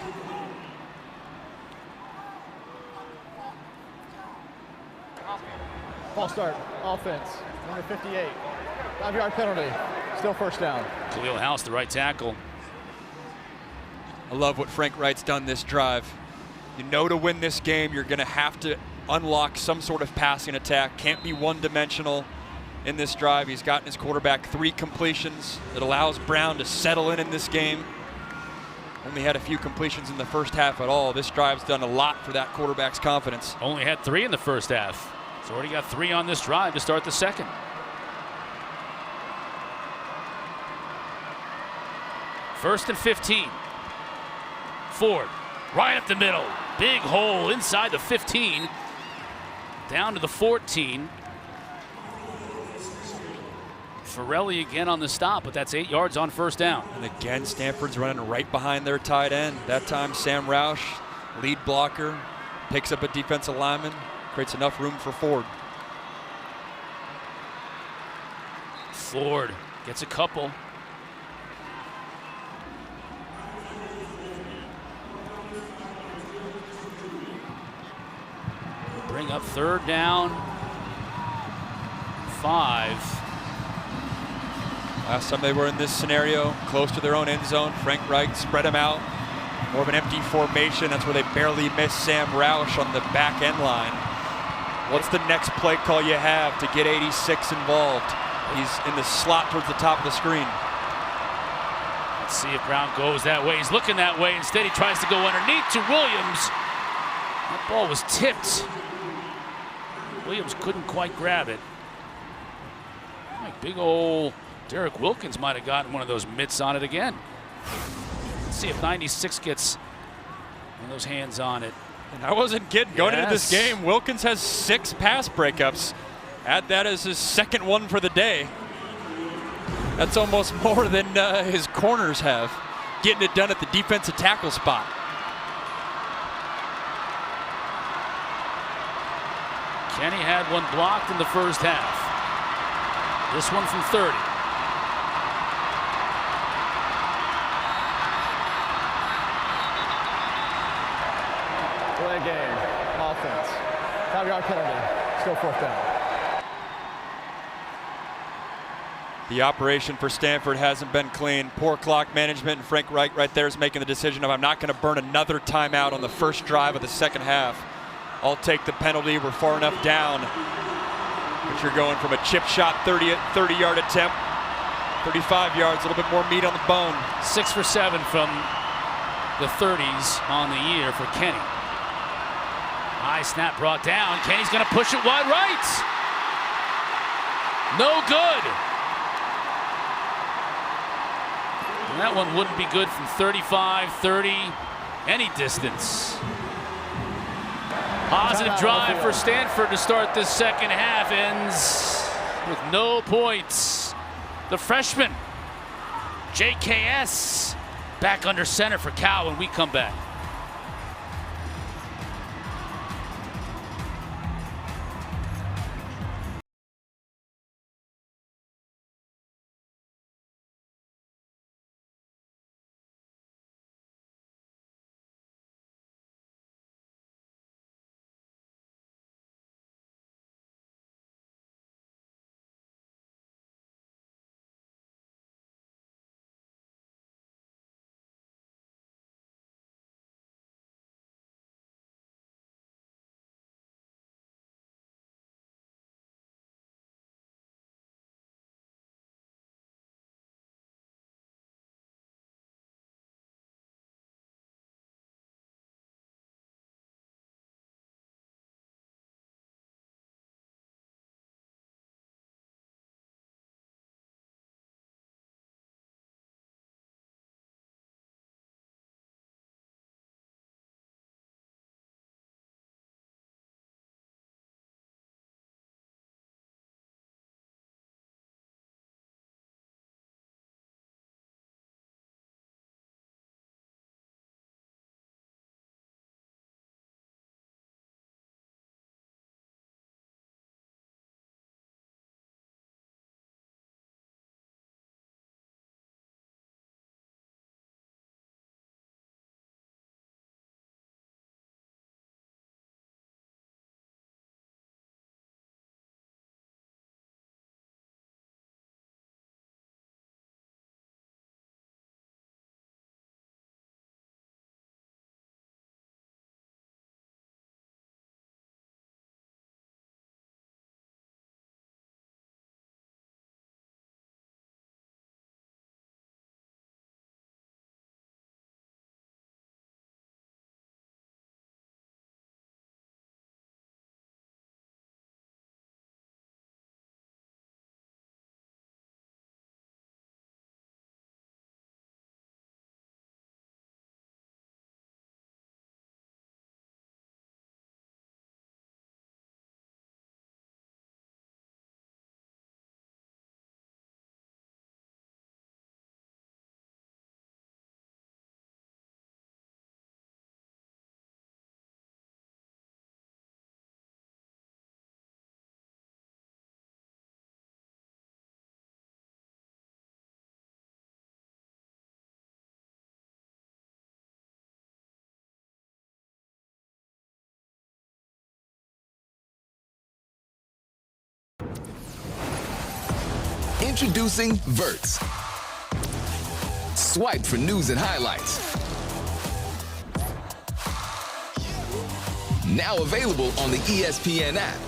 False start, offense, number 58. 5-yard penalty, still first down. Khalil House, the right tackle. I love what Frank Wright's done this drive. You know to win this game, you're going to have to unlock some sort of passing attack. Can't be one-dimensional in this drive. He's gotten his quarterback 3 completions. It allows Brown to settle in this game. Only had a few completions in the first half at all. This drive's done a lot for that quarterback's confidence. Only had 3 in the first half. He's already got 3 on this drive to start the second. First and 15. Ford, right up the middle. Big hole inside the 15. Down to the 14. Farrelly again on the stop, but that's 8 yards on first down. And again, Stanford's running right behind their tight end. That time, Sam Roush, lead blocker, picks up a defensive lineman, creates enough room for Ford. Ford gets a couple. Bring up third down. 5. Last time they were in this scenario, close to their own end zone, Frank Reich spread them out. More of an empty formation. That's where they barely missed Sam Roush on the back end line. What's the next play call you have to get 86 involved? He's in the slot towards the top of the screen. Let's see if Brown goes that way. He's looking that way. Instead, he tries to go underneath to Williams. That ball was tipped. Williams couldn't quite grab it. Like big old Derek Wilkins might have gotten one of those mitts on it again. Let's see if 96 gets one of those hands on it. And I wasn't kidding. Going into this game, Wilkins has 6 pass breakups. Add that as his second one for the day. That's almost more than his corners have. Getting it done at the defensive tackle spot. Kenny had one blocked in the first half. This one from 30. Delay the game. Offense. 5-yard penalty. Still 4th down. The operation for Stanford hasn't been clean. Poor clock management, and Frank Reich right there is making the decision of I'm not going to burn another timeout on the first drive of the second half. I'll take the penalty. We're far enough down. But you're going from a chip shot 30-yard attempt, 35 yards, a little bit more meat on the bone. 6 for 7 from the 30s on the year for Kenny. High snap brought down. Kenny's going to push it wide right. No good. And that one wouldn't be good from 35, 30, any distance. Positive drive for Stanford to start this second half. Ends with no points. The freshman, JKS, back under center for Cal when we come back. Introducing Verts. Swipe for news and highlights. Now available on the ESPN app.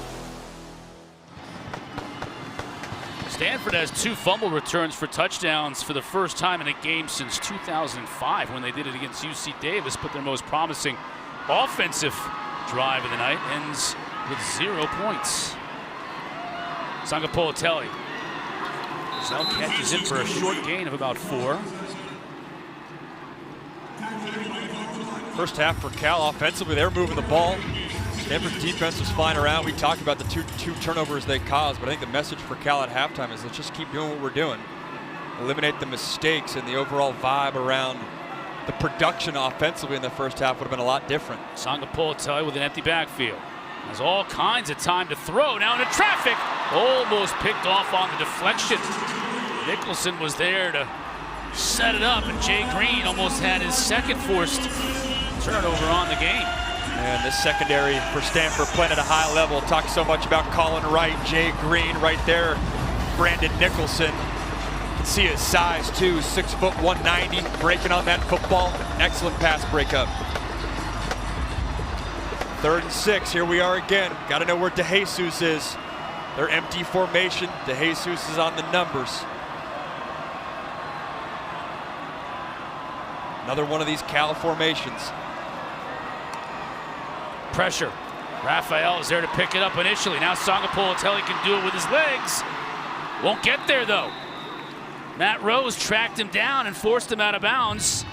Stanford has 2 fumble returns for touchdowns for the first time in a game since 2005 when they did it against UC Davis, but their most promising offensive drive of the night ends with 0 points. Sangapolatelli. Zell catches it for a short gain of about 4. First half for Cal offensively, they were moving the ball. Stanford's defense was flying around. We talked about the two turnovers they caused, but I think the message for Cal at halftime is let's just keep doing what we're doing. Eliminate the mistakes, and the overall vibe around the production offensively in the first half would have been a lot different. Sangapolatelli with an empty backfield. Has all kinds of time to throw. Now into traffic. Almost picked off on the deflection. Nicholson was there to set it up, and Jay Green almost had his second forced turnover on the game. And this secondary for Stanford playing at a high level. Talked so much about Colin Wright, Jay Green right there. Brandon Nicholson. You can see his size too, 6 foot 190, breaking on that football. Excellent pass breakup. 3rd and 6, here we are again. Got to know where DeJesus is. Their empty formation, DeJesus is on the numbers. Another one of these Cal formations. Pressure. Raphael is there to pick it up initially. Now Songapolatelli can do it with his legs. Won't get there though. Matt Rose tracked him down and forced him out of bounds.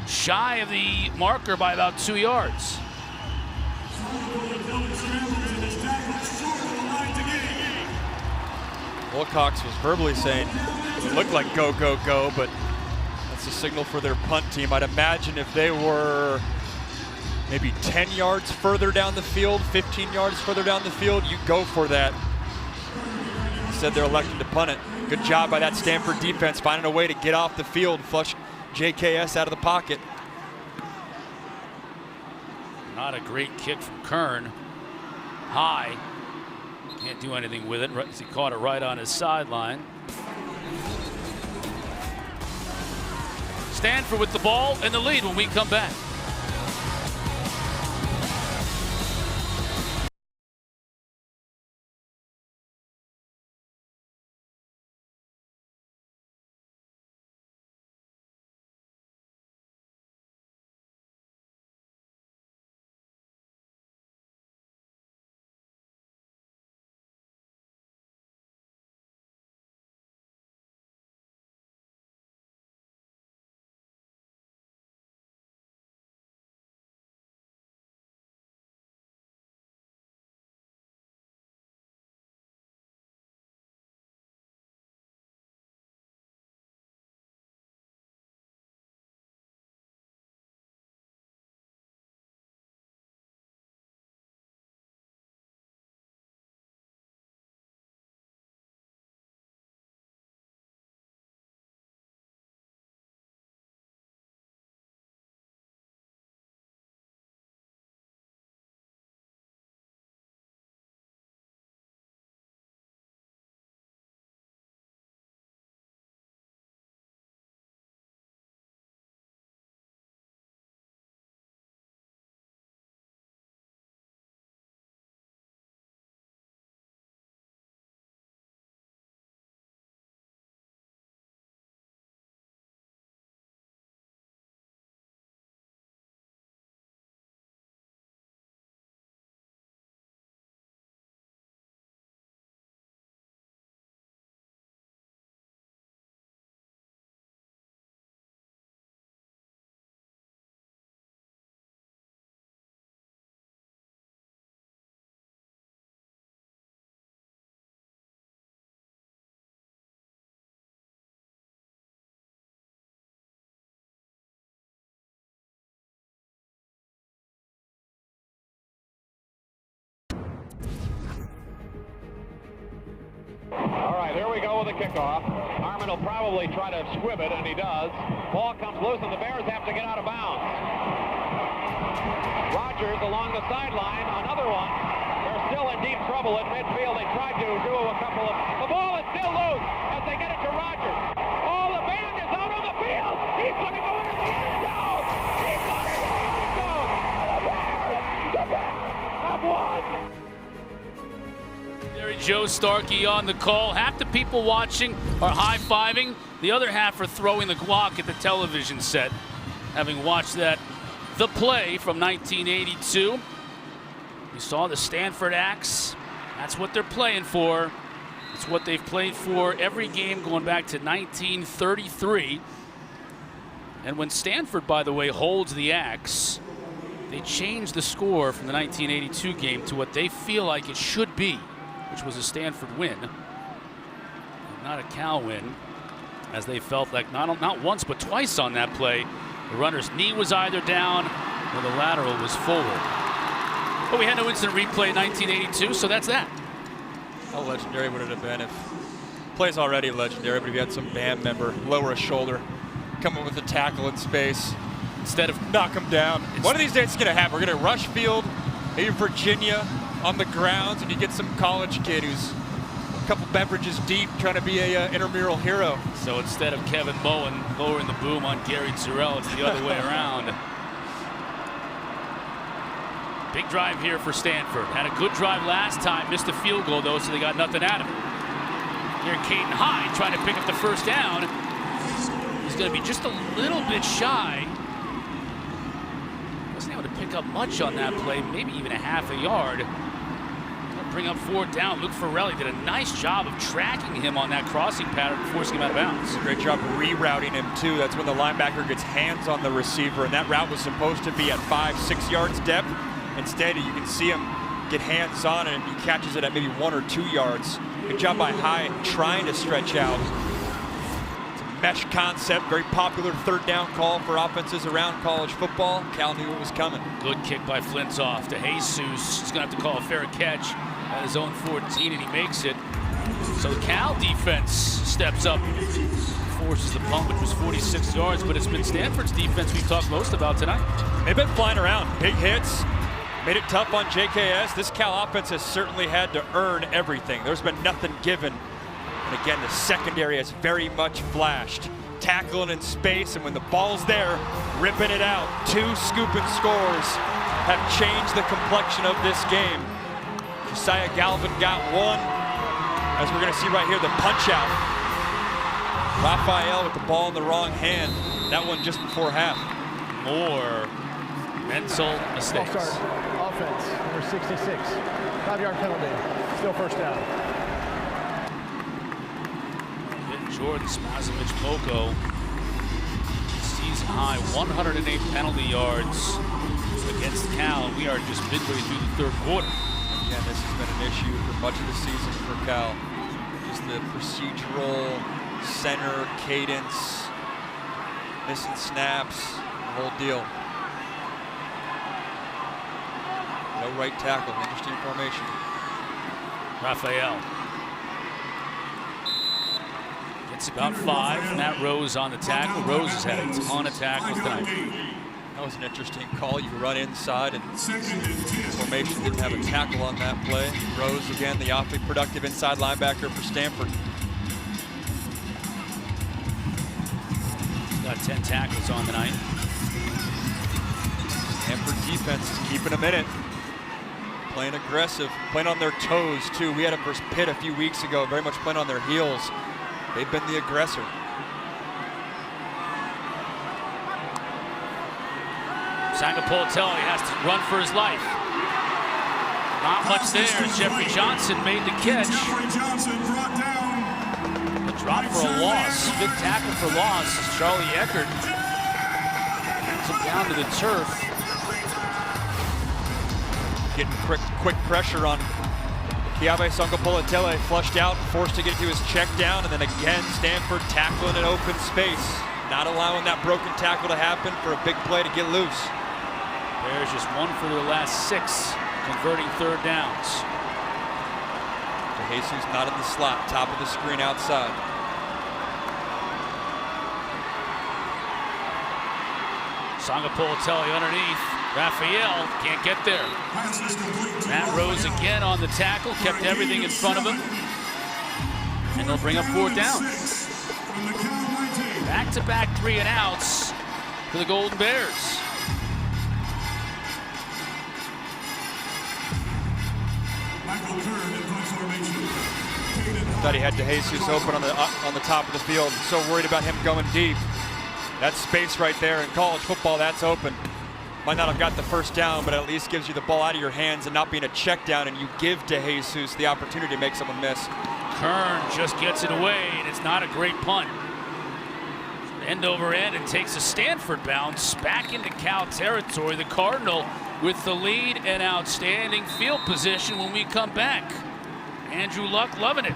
Shy of the marker by about 2 yards. Wilcox was verbally saying it looked like go, go, go, but that's a signal for their punt team. I'd imagine if they were maybe 10 yards further down the field, 15 yards further down the field, you go for that. Instead, they're electing to punt it. Good job by that Stanford defense, finding a way to get off the field, flush JKS out of the pocket. Not a great kick from Kern. High. Can't do anything with it. He caught it right on his sideline. Stanford with the ball and the lead when we come back. All right, here we go with the kickoff. Harmon will probably try to squib it, and he does. Ball comes loose, and the Bears have to get out of bounds. Rogers along the sideline, another one. They're still in deep trouble at midfield. They tried to do a couple of... The ball is still loose as they get it to Rogers. Oh, the band is out on the field. He's going to go into the end zone. He's going to go in the end zone. The Bears have won. Joe Starkey on the call. Half the people watching are high-fiving. The other half are throwing the guac at the television set, having watched the play from 1982. You saw the Stanford Axe. That's what they're playing for. It's what they've played for every game going back to 1933. And when Stanford, by the way, holds the Axe, they change the score from the 1982 game to what they feel like it should be, which was a Stanford win, not a Cal win, as they felt like not once but twice on that play, the runner's knee was either down or the lateral was forward. But we had no instant replay in 1982, so that's that. How legendary would it have been if, play's already legendary, but if you had some band member lower a shoulder, come in with a tackle in space, Instead of knock him down. One of these days it's going to happen. We're going to rush field, maybe Virginia on the grounds, and you get some college kid who's a couple beverages deep trying to be a intramural hero. So instead of Kevin Moen lowering the boom on Gary Terrell, it's the other way around. Big drive here for Stanford. Had a good drive last time, missed a field goal though, so they got nothing out of it. Here Caden Hyde trying to pick up the first down. He's going to be just a little bit shy. Wasn't able to pick up much on that play, maybe even a half a yard. Gonna bring up 4th down. Luke Farrelly did a nice job of tracking him on that crossing pattern and forcing him out of bounds. Great job rerouting him too. That's when the linebacker gets hands on the receiver, and that route was supposed to be at 5-6 yards depth. Instead, you can see him get hands on it, and he catches it at maybe 1 or 2 yards. Good job by Hyde trying to stretch out. It's a mesh concept, very popular 3rd down call for offenses around college football. Cal knew what was coming. Good kick by Flintoff to Jesus. He's going to have to call a fair catch at his own 14, and he makes it. So the Cal defense steps up, forces the punt, which was 46 yards, but it's been Stanford's defense we've talked most about tonight. They've been flying around. Big hits. Made it tough on JKS. This Cal offense has certainly had to earn everything. There's been nothing given. And again, the secondary has very much flashed. Tackling in space, and when the ball's there, ripping it out. 2 scooping scores have changed the complexion of this game. Josiah Galvin got 1. As we're going to see right here, the punch out. Raphael with the ball in the wrong hand. That one just before half. More mental mistakes. Offense, number 66. 5-yard penalty. Still 1st down. Jordan Spazovich-Moko, season high 108 penalty yards against Cal. We are just midway through the 3rd quarter. Again, this has been an issue for much of the season for Cal. Just the procedural, center, cadence, missing snaps, the whole deal. No right tackle, interesting formation. Raphael gets about 5. Matt Rose on the tackle. Rose has had a ton of tackles tonight. That was an interesting call. You run inside, and formation didn't have a tackle on that play. Rose, again, the awfully productive inside linebacker for Stanford. Got 10 tackles on the night. Stanford defense is keeping them in it. Playing aggressive, playing on their toes too. We had them versus Pitt a few weeks ago, very much playing on their heels. They've been the aggressor. Sangapoltelli has to run for his life. Not much there. Jeffrey Johnson made the catch. A drop for a loss. 5th tackle for loss. Charlie Eckert gets him down to the turf. Getting quick pressure on Kiave Sangapoltelli, flushed out, forced to get to his check down, and then again Stanford tackling in open space. Not allowing that broken tackle to happen for a big play to get loose. Bears just 1 for their last 6, converting 3rd downs. Jesus not in the slot, top of the screen outside. Sangapoltelli underneath. Raphael can't get there. Matt Rose again on the tackle, kept everything in front of him. And they'll bring up 4th down. Back-to-back 3-and-outs for the Golden Bears. Thought he had DeJesus open on the top of the field. So worried about him going deep. That space right there in college football, that's open. Might not have got the 1st down, but at least gives you the ball out of your hands and not being a check down, and you give DeJesus the opportunity to make someone miss. Kern just gets it away, and it's not a great punt. End over end, and takes a Stanford bounce back into Cal territory. The Cardinal with the lead and outstanding field position when we come back. Andrew Luck loving it.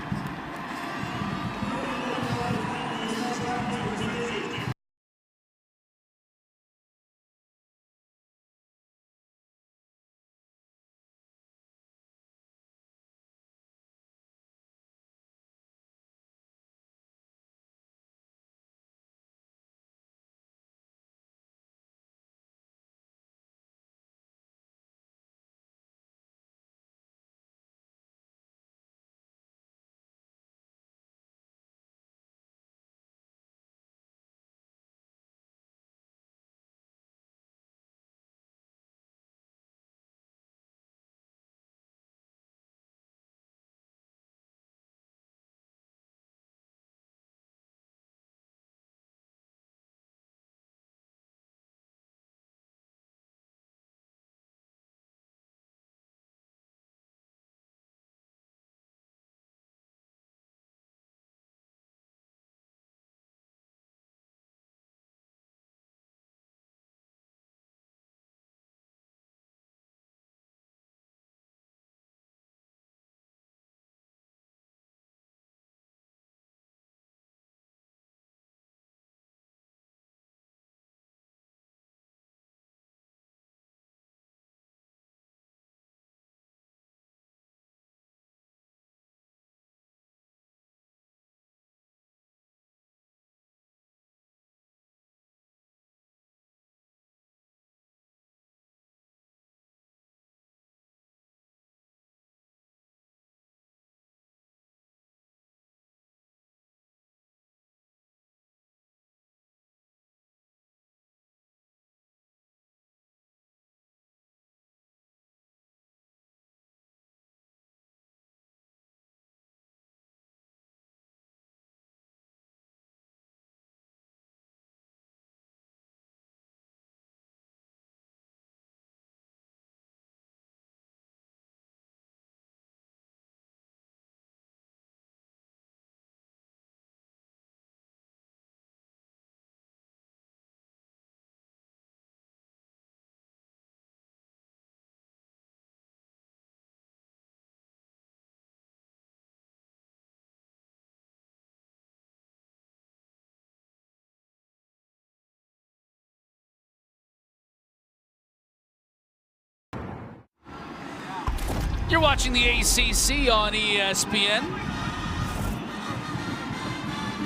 You're watching the ACC on ESPN.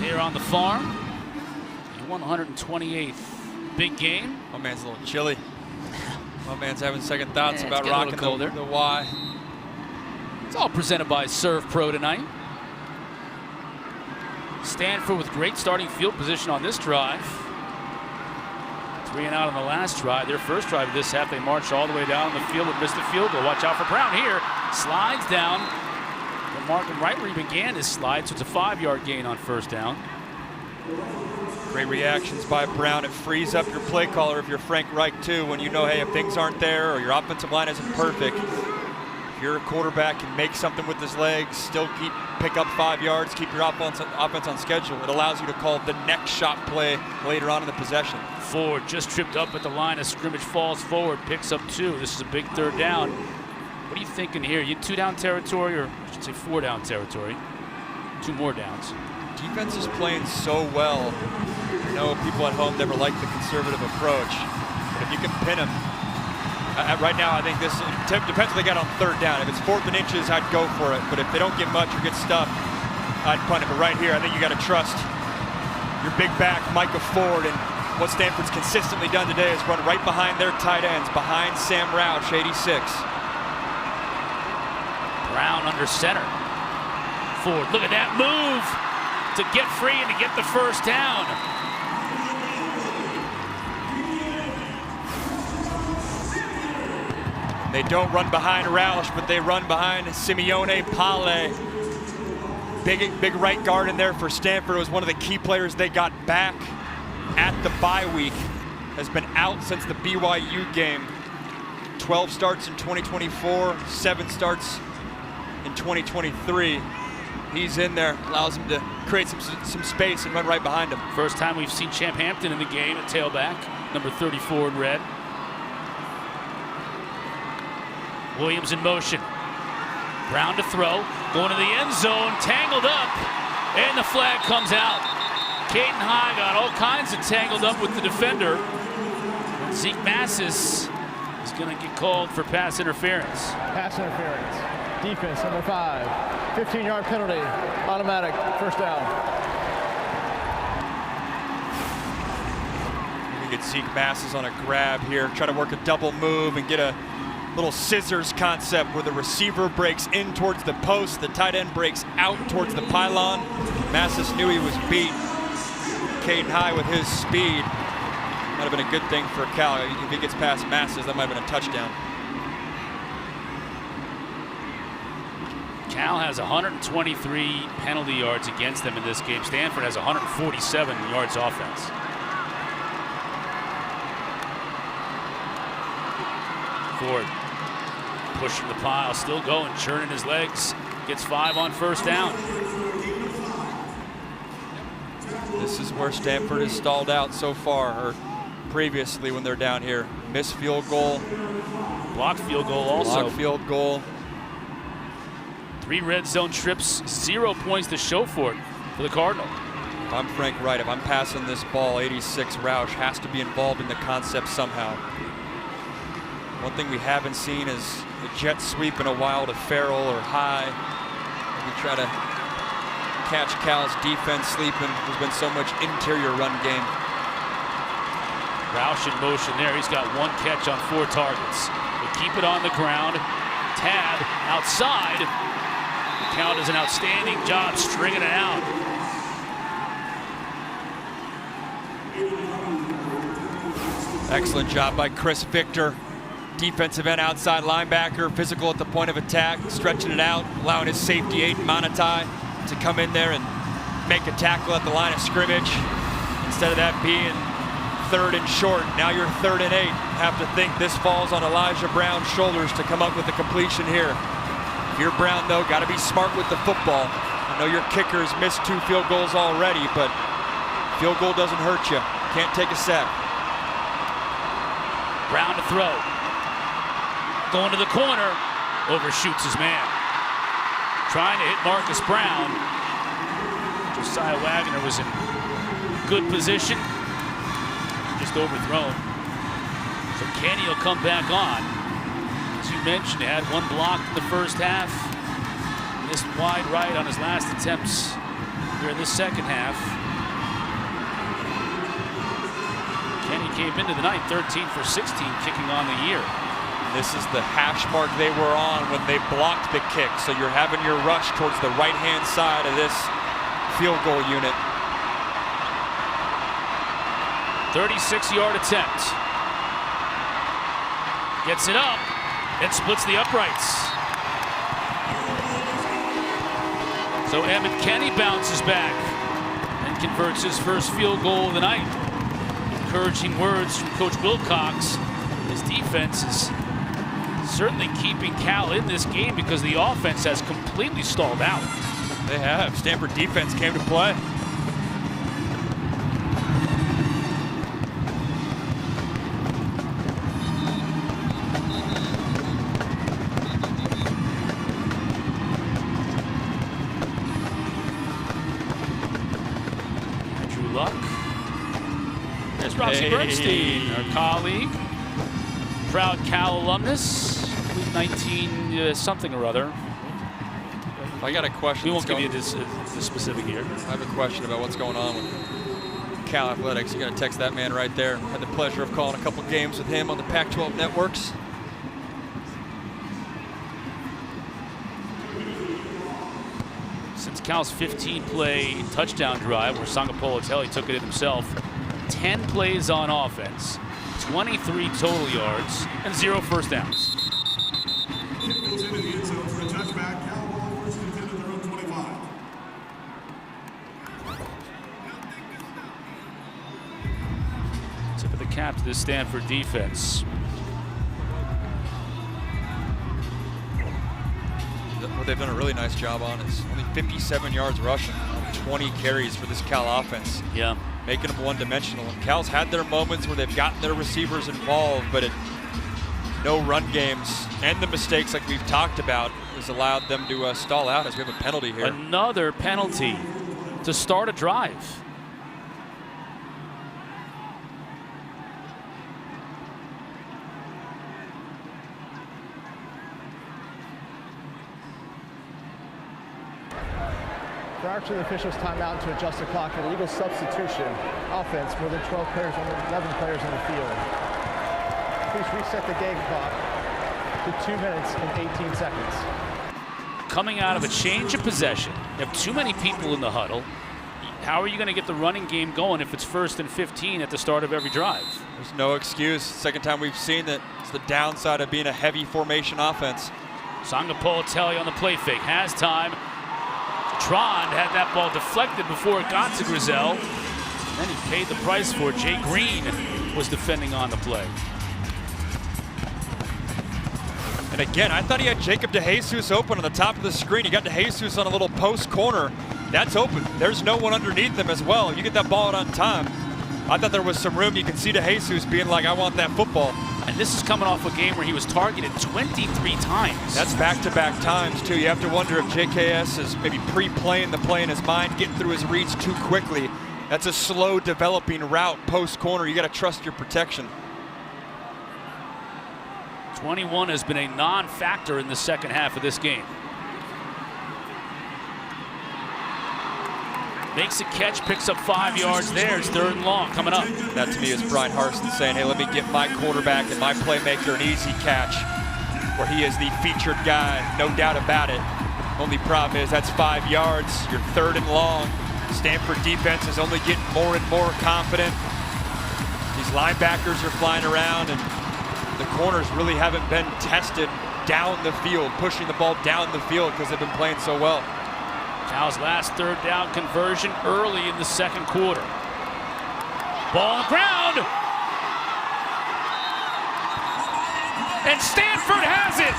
Here on the farm. The 128th big game. My man's a little chilly. My man's having second thoughts about rocking the Y. It's all presented by Serve Pro tonight. Stanford with great starting field position on this drive. 3 and out on the last drive. Their first drive of this half, they marched all the way down the field and missed the field goal. Watch out for Brown here. Slides down. The marking right where he began his slide, so it's a 5-yard gain on first down. Great reactions by Brown. It frees up your play caller if you're Frank Reich too, when you know, hey, if things aren't there or your offensive line isn't perfect, if you're a quarterback, can make something with his legs, still pick up 5 yards, keep your offense on schedule. It allows you to call the next shot play later on in the possession. Ford just tripped up at the line of scrimmage, falls forward, picks up 2. This is a big third down. What are you thinking here? You 2-down territory, or I should say 4-down territory? 2 more downs. Defense is playing so well. I know people at home never like the conservative approach, but if you can pin them, right now I think this depends what they got on third down. If it's 4th and inches, I'd go for it, but if they don't get much or get stuffed, I'd punt it. But right here, I think you got to trust your big back, Micah Ford, and what Stanford's consistently done today is run right behind their tight ends, behind Sam Roush, 86. Brown under center. Ford, look at that move to get free and to get the first down. They don't run behind Roush, but they run behind Simeone Pale. Big right guard in there for Stanford. It was one of the key players they got back at the bye week. Has been out since the BYU game. 12 starts in 2024, 7 starts in 2023. He's in there, allows him to create some space and run right behind him. First time we've seen Champ Hampton in the game at tailback, number 34 in red. Williams in motion. Brown to throw, going to the end zone, tangled up, and the flag comes out. Caden High got all kinds of tangled up with the defender. And Zeke Massis is going to get called for pass interference. Pass interference. Defense, number 5. 15-yard penalty, automatic, first down. You get Zeke Massis on a grab here, try to work a double move and get a little scissors concept where the receiver breaks in towards the post, the tight end breaks out towards the pylon. Massis knew he was beat. Caden High with his speed. Might have been a good thing for Cal. If he gets past Massis, that might have been a touchdown. Cal has 123 penalty yards against them in this game. Stanford has 147 yards offense. Ford pushing the pile, still going, churning his legs. Gets 5 on first down. This is where Stanford has stalled out so far, or previously when they're down here. Missed field goal. Blocked field goal also. Blocked field goal. 3 red zone trips, 0 points to show for it for the Cardinal. If I'm Frank Wright, if I'm passing this ball, 86 Roush has to be involved in the concept somehow. One thing we haven't seen is a jet sweep in a while to Farrell or High. We try to catch Cal's defense sleeping. There's been so much interior run game. Roush in motion there. He's got 1 catch on 4 targets. They keep it on the ground. Tab outside. The Cal does an outstanding job stringing it out. Excellent job by Chris Victor. Defensive end outside linebacker, physical at the point of attack, stretching it out, allowing his safety Aiden Monotai to come in there and make a tackle at the line of scrimmage. Instead of that being 3rd and short, now you're 3rd and 8. Have to think this falls on Elijah Brown's shoulders to come up with the completion here. If you're Brown, though, got to be smart with the football. I know your kicker's missed 2 field goals already, but field goal doesn't hurt you. Can't take a sack. Brown to throw. Going to the corner, overshoots his man. Trying to hit Marcus Brown. Josiah Wagner was in good position. Just overthrown. So Kenny will come back on. As you mentioned, he had one block in the first half. Missed wide right on his last attempts here in the second half. Kenny came into the night 13 for 16, kicking on the year. This is the hash mark they were on when they blocked the kick. So you're having your rush towards the right-hand side of this field goal unit. 36-yard attempt. Gets it up and splits the uprights. So Emmett Kenny bounces back and converts his first field goal of the night. Encouraging words from Coach Wilcox. His defense is certainly keeping Cal in this game because the offense has completely stalled out. They have. Stanford defense came to play. There's Roxy Bernstein, our colleague, proud Cal alumnus, 19 something or other. I got a question. We won't give you this specific year. I have a question about what's going on with Cal Athletics. You got to text that man right there. Had the pleasure of calling a couple games with him on the Pac-12 networks. Since Cal's 15-play touchdown drive, where Sangapolatelli took it in himself, 10 plays on offense, 23 total yards, and 0 first downs. Tip of the cap to the Stanford defense. What they've done a really nice job on is only 57 yards rushing on 20 carries for this Cal offense. Yeah. Making them one-dimensional. And Cal's had their moments where they've gotten their receivers involved, but no run games and the mistakes like we've talked about has allowed them to stall out as we have a penalty here. Another penalty to start a drive. Prior to the officials' timeout to adjust the clock, an Eagles substitution offense, more than 11 players on the field. Please reset the game clock to 2 minutes and 18 seconds. Coming out of a change of possession, you have too many people in the huddle. How are you going to get the running game going if it's 1st and 15 at the start of every drive? There's no excuse. Second time we've seen that. It's the downside of being a heavy formation offense. Sangapolatelli on the play fake, has time. Tron had that ball deflected before it got to Grizel. And then he paid the price for it. Jay Green was defending on the play. And again, I thought he had Jacob DeJesus open on the top of the screen. He got DeJesus on a little post corner. That's open. There's no one underneath them as well. You get that ball out on time. I thought there was some room. You can see DeJesus being like, I want that football. And this is coming off a game where he was targeted 23 times. That's back-to-back times, too. You have to wonder if JKS is maybe pre-playing the play in his mind, getting through his reads too quickly. That's a slow developing route post-corner. You got to trust your protection. 21 has been a non-factor in the second half of this game. Makes a catch, picks up 5 yards there. It's 3rd and long coming up. That to me is Brian Harsin saying, hey, let me get my quarterback and my playmaker an easy catch, where he is the featured guy, no doubt about it. Only problem is that's 5 yards. You're 3rd and long. Stanford defense is only getting more and more confident. These linebackers are flying around, and the corners really haven't been tested down the field, pushing the ball down the field because they've been playing so well. Cal's last 3rd down conversion early in the second quarter. Ball on the ground. And Stanford has it.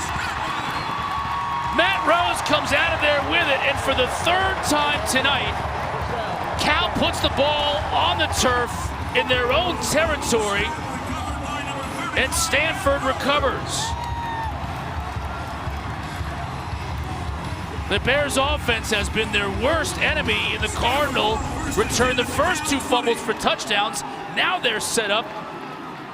Matt Rose comes out of there with it, and for the 3rd time tonight, Cal puts the ball on the turf in their own territory, and Stanford recovers. The Bears offense has been their worst enemy, and the Cardinal returned the first 2 fumbles for touchdowns. Now they're set up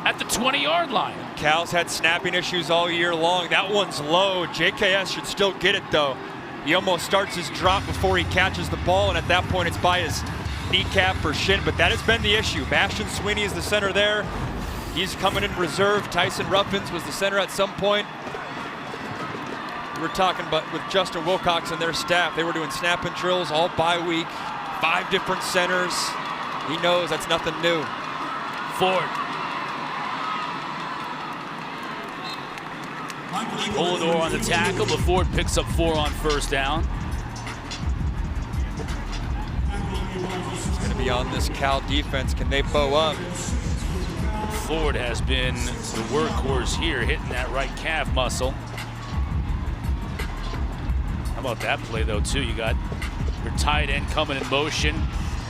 at the 20-yard line. Cal's had snapping issues all year long. That one's low. JKS should still get it, though. He almost starts his drop before he catches the ball, and at that point it's by his kneecap or shin, but that has been the issue. Bastion Sweeney is the center there. He's coming in reserve. Tyson Ruffins was the center at some point. We were talking about with Justin Wilcox and their staff. They were doing snapping drills all bye week. 5 different centers. He knows that's nothing new. Ford. Polidor on the tackle, but Ford picks up 4 on first down. It's going to be on this Cal defense. Can they bow up? Ford has been the workhorse here, hitting that right calf muscle. How about that play, though, too? You got your tight end coming in motion.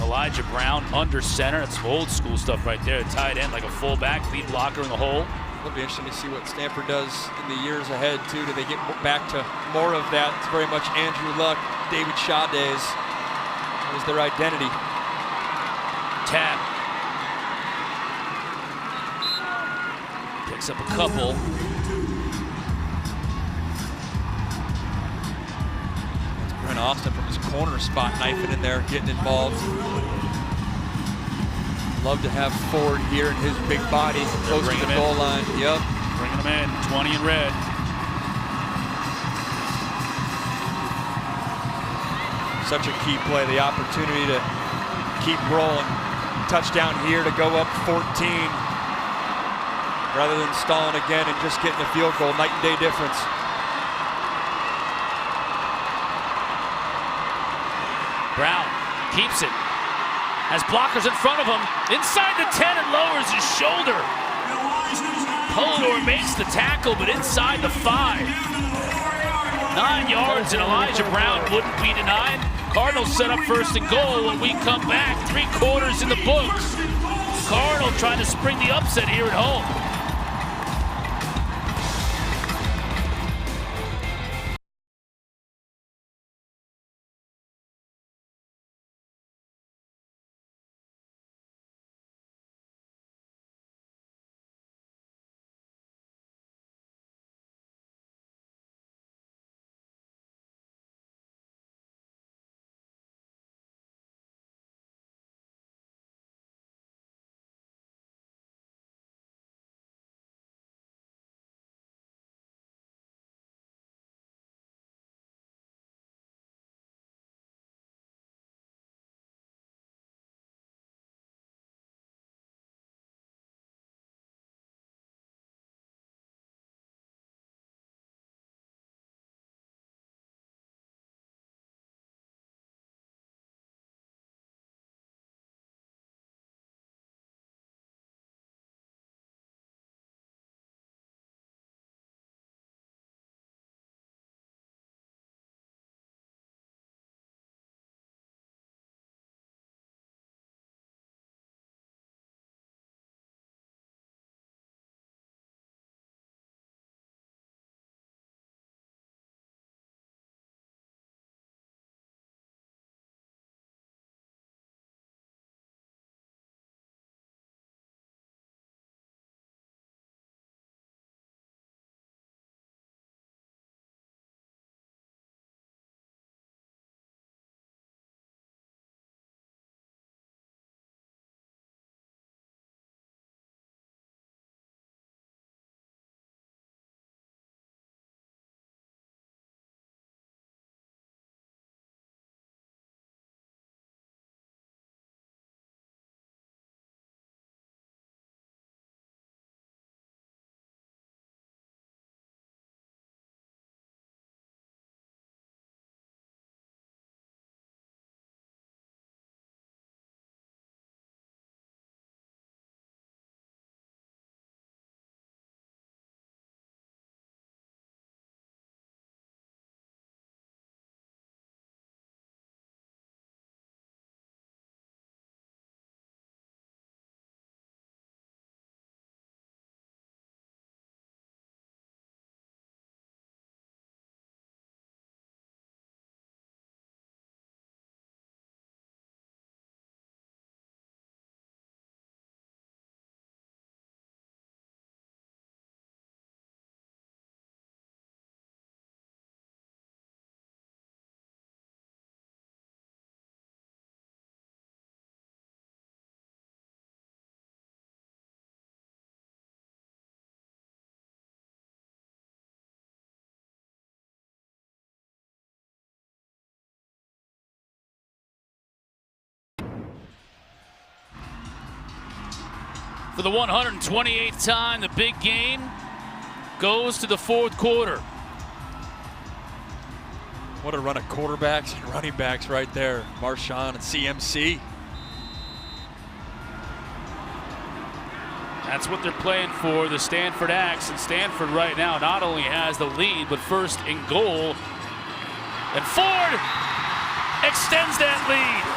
Elijah Brown under center. That's some old school stuff right there. Tight end like a fullback, lead blocker in the hole. It'll be interesting to see what Stanford does in the years ahead, too. Do they get back to more of that? It's very much Andrew Luck, David Shaw days. That was their identity. Tap. Picks up a couple. Brent Austin from his corner spot, knifing in there, getting involved. Love to have Ford here in his big body, close to the goal line. Yep. Bringing him in, 20 in red. Such a key play, the opportunity to keep rolling. Touchdown here to go up 14. Rather than stalling again and just getting a field goal, night and day difference. Brown keeps it. Has blockers in front of him. Inside the 10 and lowers his shoulder. Polidor makes the tackle, but inside the 5. 9 yards, and Elijah Brown wouldn't be denied. Cardinals set up first and goal. When we come back, 3 quarters in the books. Cardinals trying to spring the upset here at home. For the 128th time, the big game goes to the fourth quarter. What a run of quarterbacks and running backs right there. Marshawn and CMC. That's what they're playing for, the Stanford Axe. And Stanford right now not only has the lead, but first in goal. And Ford extends that lead.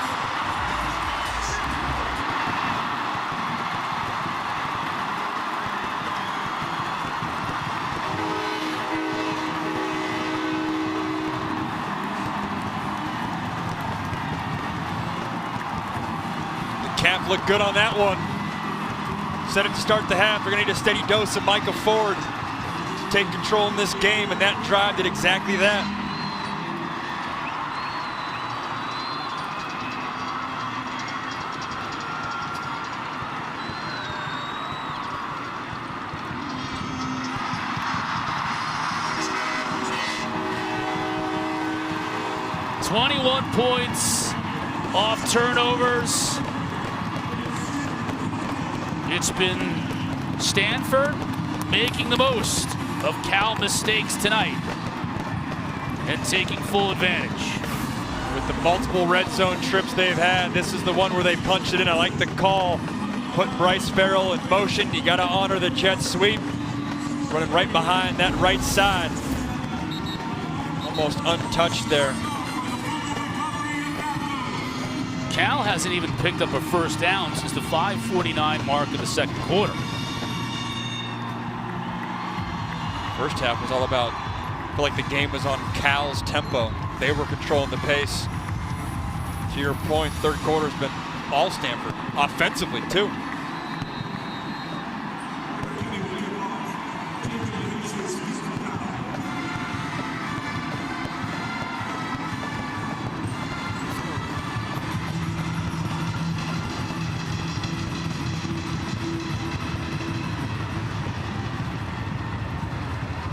Camp looked good on that one. Set it to start the half. They're going to need a steady dose of Micah Ford to take control in this game, and that drive did exactly that. "21 points off turnovers." It's been Stanford making the most of Cal mistakes tonight and taking full advantage. With the multiple red zone trips they've had, this is the one where they punch it in. I like the call. Put Bryce Farrell in motion. You got to honor the jet sweep. Running right behind that right side. Almost untouched there. Cal hasn't even picked up a first down since the 5:49 mark of the second quarter. First half was all about, I feel like the game was on Cal's tempo. They were controlling the pace. To your point, third quarter's been all Stanford, offensively too.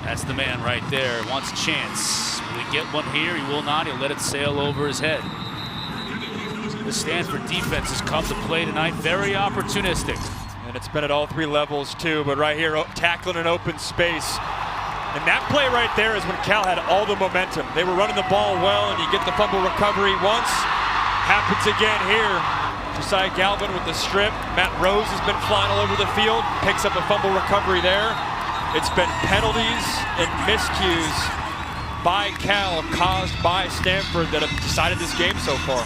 That's the man right there. Wants a chance. Will he get one here? He will not. He'll let it sail over his head. The Stanford defense has come to play tonight. Very opportunistic. And it's been at all three levels too, but right here, tackling an open space. And that play right there is when Cal had all the momentum. They were running the ball well, and you get the fumble recovery once. Happens again here. Josiah Galvin with the strip. Matt Rose has been flying all over the field. Picks up a fumble recovery there. It's been penalties and miscues by Cal caused by Stanford that have decided this game so far.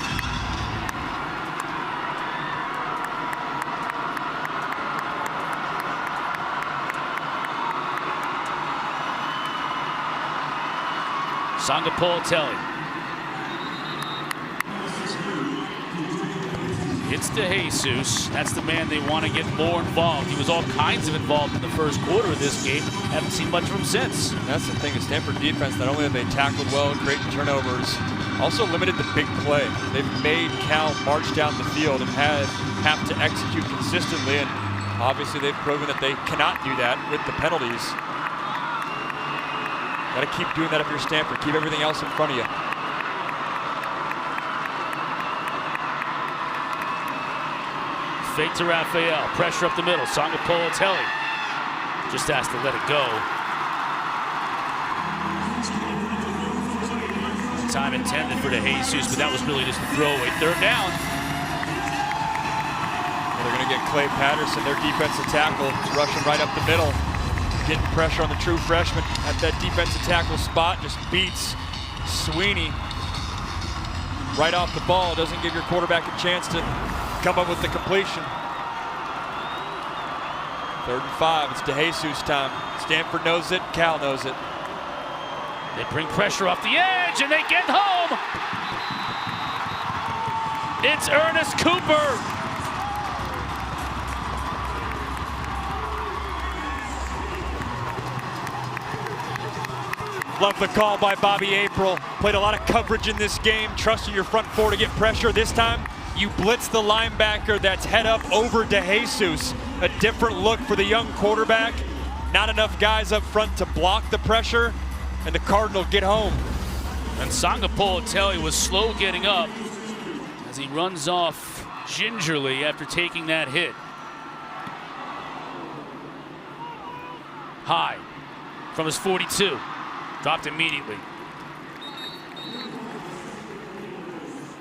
Sangapolatelli. It's DeJesus. That's the man they want to get more involved. He was all kinds of involved in the first quarter of this game. Haven't seen much of him since. That's the thing, the Stanford defense, not only have they tackled well, creating turnovers, also limited the big play. They've made Cal march down the field and have to execute consistently, and obviously they've proven that they cannot do that with the penalties. Got to keep doing that if you're Stanford. Keep everything else in front of you. Fake to Raphael, pressure up the middle. Sangapolatelli just has to let it go. Time intended for DeJesus, but that was really just a throwaway. Third down. They're going to get Clay Patterson, their defensive tackle, rushing right up the middle. Getting pressure on the true freshman at that defensive tackle spot. Just beats Sweeney right off the ball. Doesn't give your quarterback a chance to come up with the completion. 3rd and 5. It's DeJesus time. Stanford knows it. Cal knows it. They bring pressure off the edge and they get home. It's Ernest Cooper. Love the call by Bobby April. Played a lot of coverage in this game, trusting your front four to get pressure. This time, you blitz the linebacker that's head up over DeJesus. A different look for the young quarterback. Not enough guys up front to block the pressure, and the Cardinals get home. And Sangapolatelli was slow getting up as he runs off gingerly after taking that hit. high from his 42. Dropped immediately.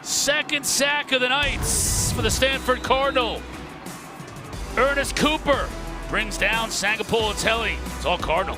Second sack of the night for the Stanford Cardinal. Ernest Cooper brings down Sangapolatelli. It's all Cardinal.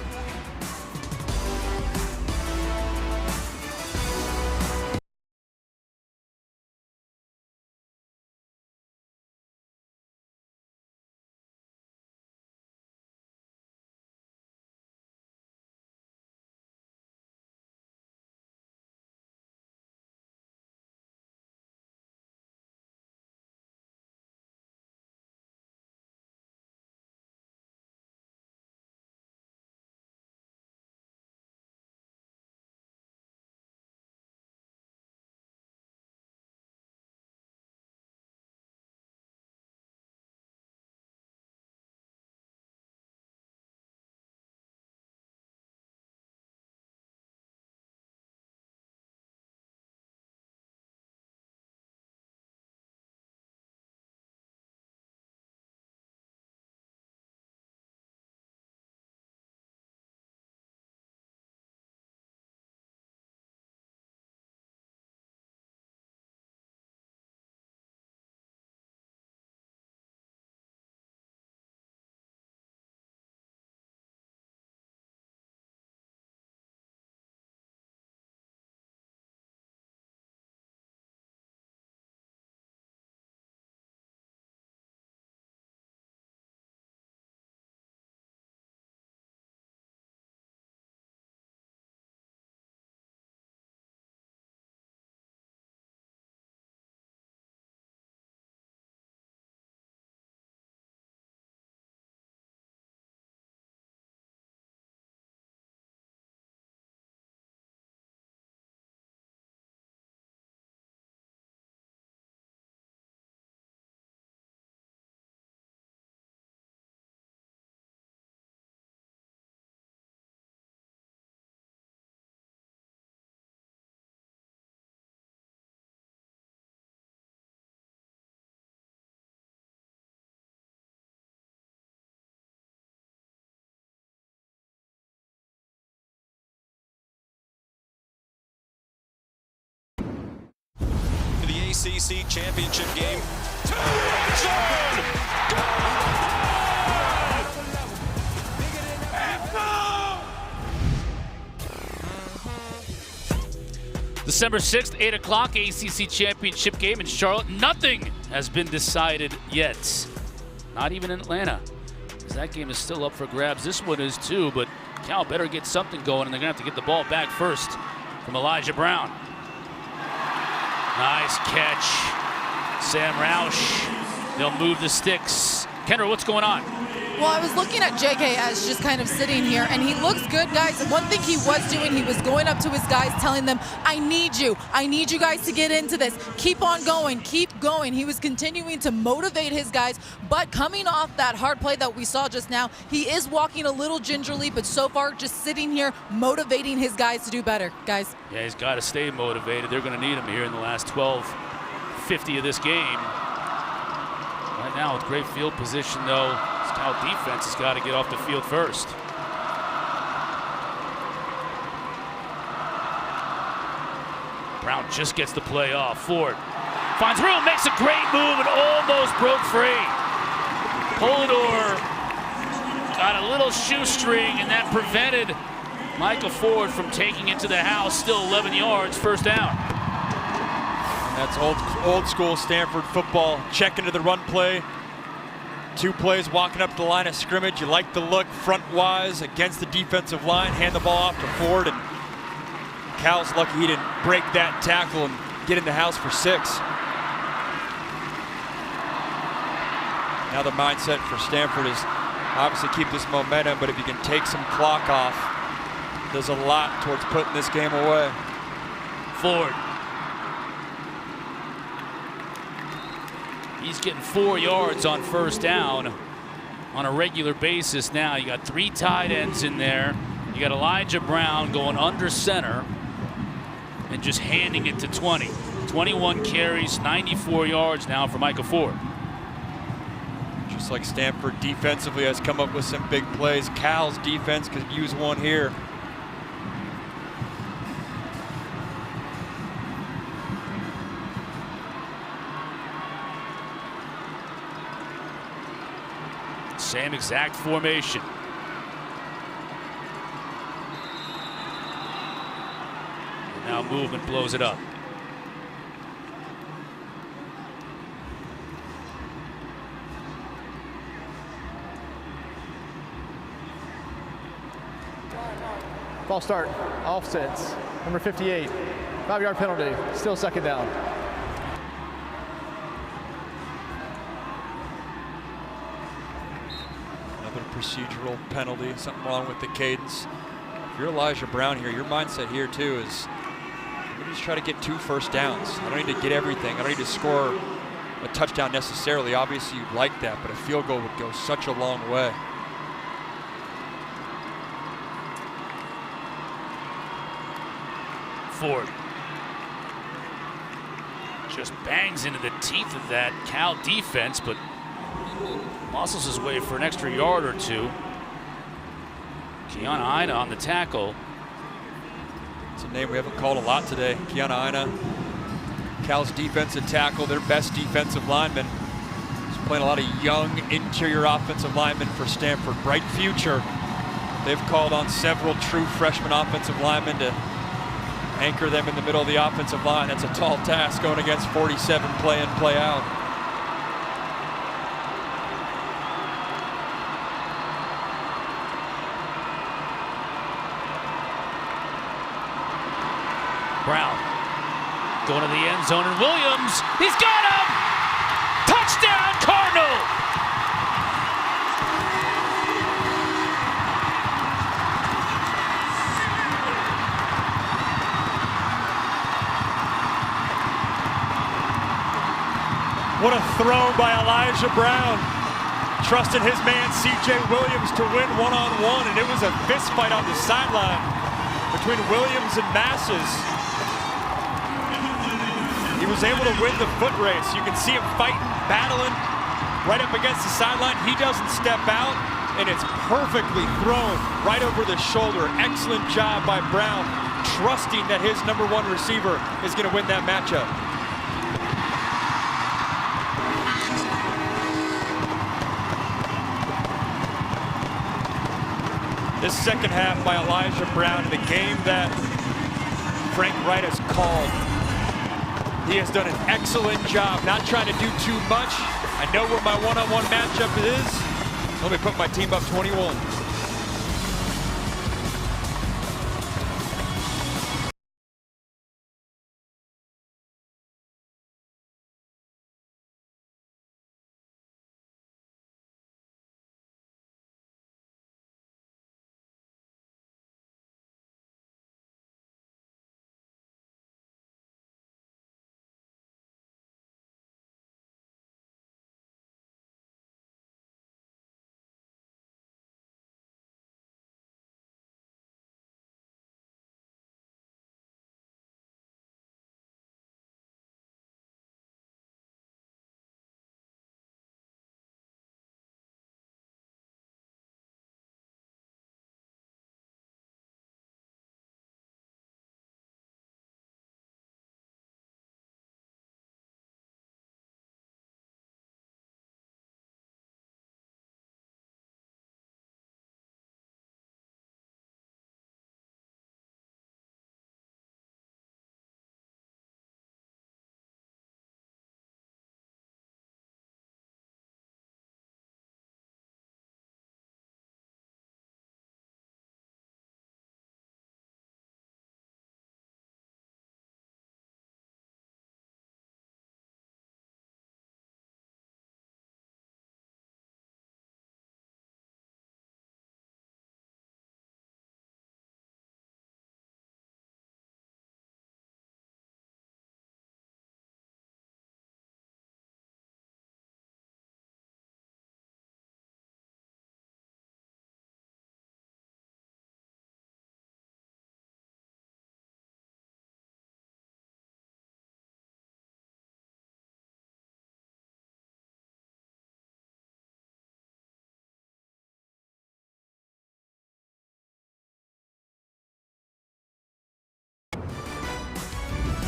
ACC championship game. December 6th, 8 o'clock, ACC championship game in Charlotte. Nothing has been decided yet. Not even in Atlanta. That game is still up for grabs. This one is too, but Cal better get something going, and they're going to have to get the ball back first from Elijah Brown. Nice catch. Sam Roush. They'll move the sticks. Kendra, what's going on? Well, I was looking at JKS just kind of sitting here, and he looks good, guys. And one thing he was doing, he was going up to his guys, telling them, I need you guys to get into this. Keep on going, keep going. He was continuing to motivate his guys, but coming off that hard play that we saw just now, he is walking a little gingerly, but so far just sitting here motivating his guys to do better, guys. Yeah, he's got to stay motivated. They're going to need him here in the last 12:50 of this game. Right now with great field position, though, Cal defense has got to get off the field first. Brown just gets the play off. Ford finds room, makes a great move, and almost broke free. Polidor got a little shoestring, and that prevented Michael Ford from taking it to the house. Still 11 yards, first down. And that's old school Stanford football. Check into the run play. 2 plays walking up the line of scrimmage. You like the look front-wise against the defensive line. Hand the ball off to Ford, and Cal's lucky he didn't break that tackle and get in the house for 6. Now the mindset for Stanford is obviously keep this momentum, but if you can take some clock off, there's a lot towards putting this game away. Ford. He's getting 4 yards on first down on a regular basis now. You got 3 tight ends in there. You got Elijah Brown going under center and just handing it to 20. 21 carries, 94 yards now for Michael Ford. Looks like Stanford defensively has come up with some big plays. Cal's defense could use one here. Same exact formation. And now movement blows it up. False start, offsets, number 58, 5-yard penalty, still second down. Another procedural penalty, something wrong with the cadence. If you're Elijah Brown here, your mindset here too is, let me just try to get 2 first downs. I don't need to get everything. I don't need to score a touchdown necessarily. Obviously you'd like that, but a field goal would go such a long way. Ford just bangs into the teeth of that Cal defense, but muscles his way for an extra yard or two. Kiana Ina on the tackle. It's a name we haven't called a lot today. Kiana Ina, Cal's defensive tackle, their best defensive lineman. He's playing a lot of young interior offensive linemen for Stanford. Bright future. They've called on several true freshman offensive linemen to anchor them in the middle of the offensive line. That's a tall task going against 47 play in, play out. Brown going to the end zone, and Williams, he's got him! Touchdown, Cardinal! What a throw by Elijah Brown. Trusting his man C.J. Williams to win one-on-one, and it was a fist fight on the sideline between Williams and Masses. He was able to win the foot race. You can see him fighting, battling right up against the sideline. He doesn't step out, and it's perfectly thrown right over the shoulder. Excellent job by Brown, trusting that his #1 receiver is going to win that matchup. This second half by Elijah Brown, the game that Frank Wright has called. He has done an excellent job, not trying to do too much. I know where my one-on-one matchup is. Let me put my team up 21.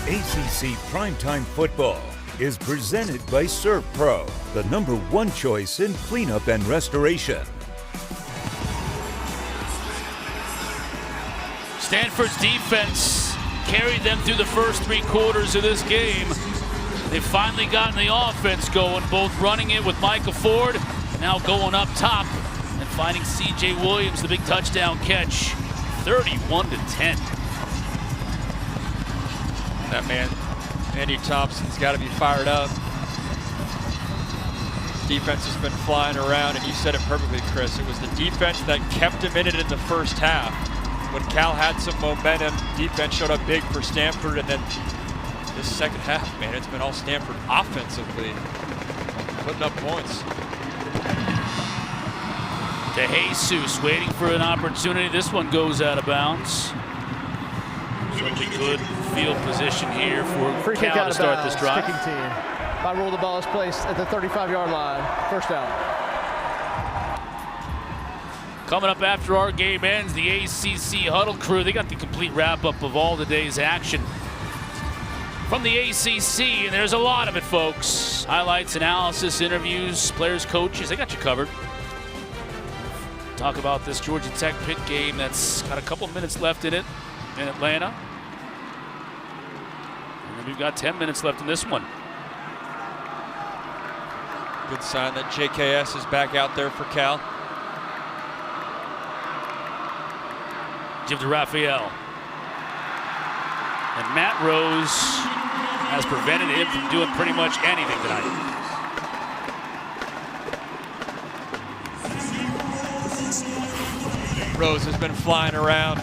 ACC Primetime Football is presented by Serve Pro, the #1 choice in cleanup and restoration. Stanford's defense carried them through the first 3 quarters of this game. They've finally gotten the offense going, both running it with Micah Ford, now going up top and finding C.J. Williams, the big touchdown catch, 31-10. That man, Andy Thompson's got to be fired up. Defense has been flying around, and you said it perfectly, Chris. It was the defense that kept him in it in the first half. When Cal had some momentum, defense showed up big for Stanford, and then this second half, man, it's been all Stanford offensively, putting up points. DeJesus waiting for an opportunity. This one goes out of bounds. Certainly good field position here for Cal to start this drive. Kicking team. By rule, the ball is placed at the 35-yard line. First down. Coming up after our game ends, the ACC Huddle crew, they got the complete wrap-up of all the day's action from the ACC, and there's a lot of it, folks. Highlights, analysis, interviews, players, coaches, they got you covered. Talk about this Georgia Tech Pitt game that's got a couple minutes left in it in Atlanta. And then we've got 10 minutes left in this one. Good sign that JKS is back out there for Cal. Give to Raphael. And Matt Rose has prevented him from doing pretty much anything tonight. Rose has been flying around.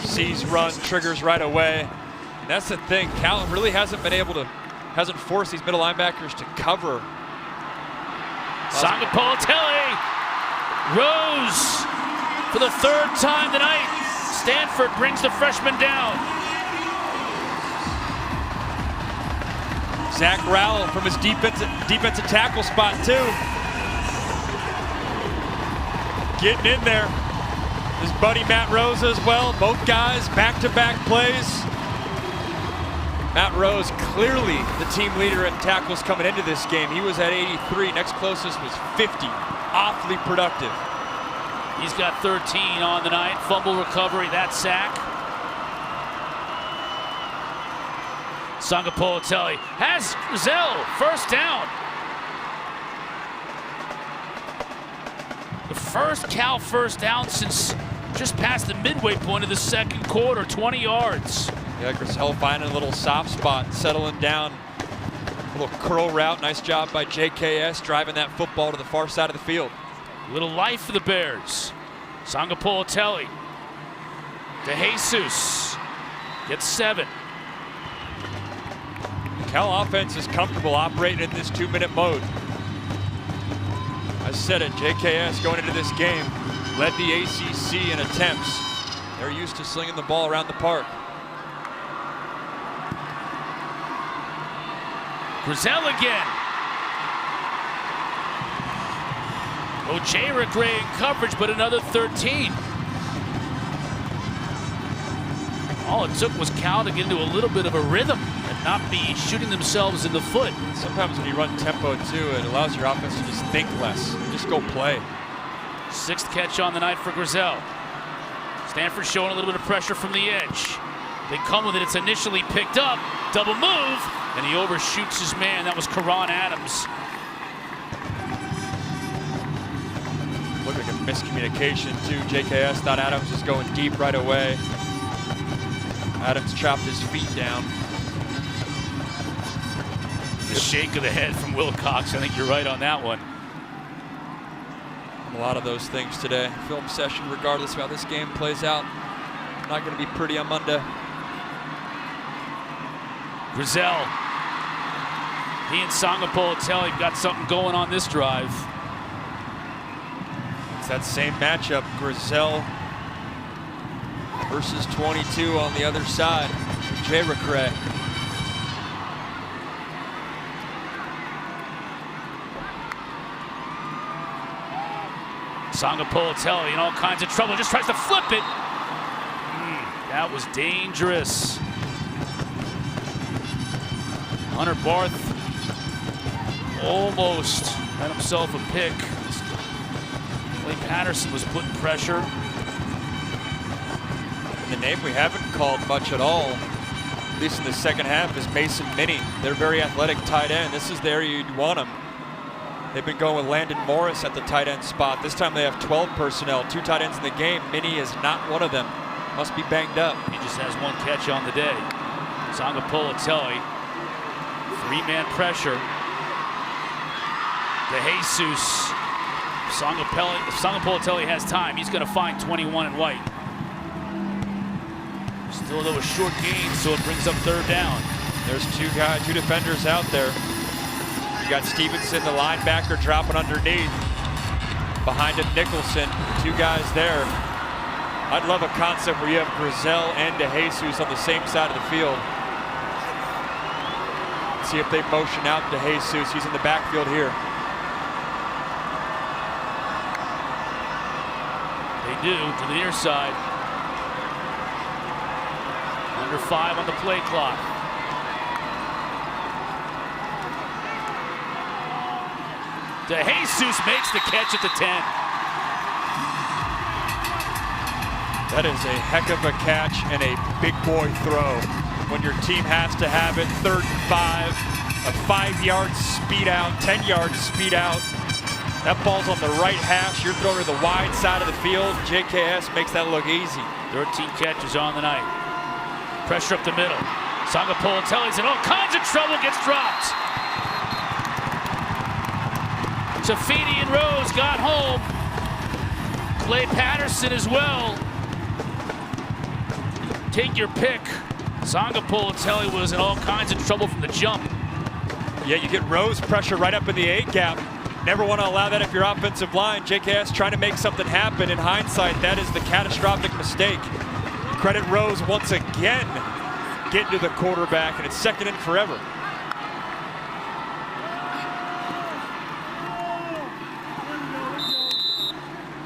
Sees run, triggers right away. And that's the thing, Cal really hasn't forced these middle linebackers to cover. Sangapolatelli, Rose for the 3rd time tonight. Stanford brings the freshman down. Zach Rowell from his defensive tackle spot too. Getting in there. His buddy Matt Rose as well. Both guys back-to-back plays. Matt Rose, clearly the team leader in tackles coming into this game. He was at 83. Next closest was 50. Awfully productive. He's got 13 on the night. Fumble recovery, that sack. Sangapolatelli has Grizel, first down. The first Cal first down since just past the midway point of the second quarter, 20 yards. Yeah, Grizel finding a little soft spot, settling down. A little curl route, nice job by JKS, driving that football to the far side of the field. Little life for the Bears. Sangapolatelli. DeJesus gets 7. Cal offense is comfortable operating in this 2-minute mode. I said it, JKS going into this game led the ACC in attempts. They're used to slinging the ball around the park. Grizel again. Ojera in coverage, but another 13. All it took was Cal to get into a little bit of a rhythm and not be shooting themselves in the foot. Sometimes when you run tempo too, it allows your offense to just think less. Just go play. 6th catch on the night for Grizel. Stanford showing a little bit of pressure from the edge. They come with it. It's initially picked up. Double move, and he overshoots his man. That was Karan Adams. Looked like a miscommunication too. JKS thought Adams was going deep right away. Adams chopped his feet down. The shake of the head from Wilcox. I think you're right on that one. A lot of those things today. Film session, regardless of how this game plays out, not going to be pretty on Monday. Grizel. He and Sangapolatelli got something going on this drive. It's that same matchup, Grizel versus 22 on the other side. J-Recre. Sangapolatelli in all kinds of trouble, just tries to flip it. That was dangerous. Hunter Barth almost had himself a pick. Clay Patterson was putting pressure. And the name we haven't called much at all, at least in the second half, is Mason Minnie. They're very athletic tight end. This is the area you'd want them. They've been going with Landon Morris at the tight end spot. This time they have 12 personnel, 2 tight ends in the game. Minnie is not one of them. Must be banged up. He just has 1 catch on the day. Songa Politelli, 3-man pressure. DeJesus. If Songa Politelli has time, he's going to find 21 and White. Still though a short gain, so it brings up 3rd down. There's 2 defenders out there. You got Stevenson, the linebacker, dropping underneath. Behind him, Nicholson, 2 guys there. I'd love a concept where you have Grizel and DeJesus on the same side of the field. See if they motion out DeJesus. He's in the backfield here. They do, to the near side. Under 5 on the play clock. DeJesus makes the catch at the 10. That is a heck of a catch and a big boy throw. When your team has to have it, 3rd and 5, a 5-yard speed out, 10-yard speed out. That ball's on the right hash. You're throwing to the wide side of the field. JKS makes that look easy. 13 catches on the night. Pressure up the middle. Songa Politelli's in all kinds of trouble, gets dropped. Safidi and Rose got home. Clay Patterson as well. Take your pick. Songa Politelli was in all kinds of trouble from the jump. Yeah, you get Rose pressure right up in the 8 gap. Never want to allow that if you're offensive line. JKS trying to make something happen. In hindsight, that is the catastrophic mistake. Credit Rose once again getting to the quarterback, and it's 2nd and forever.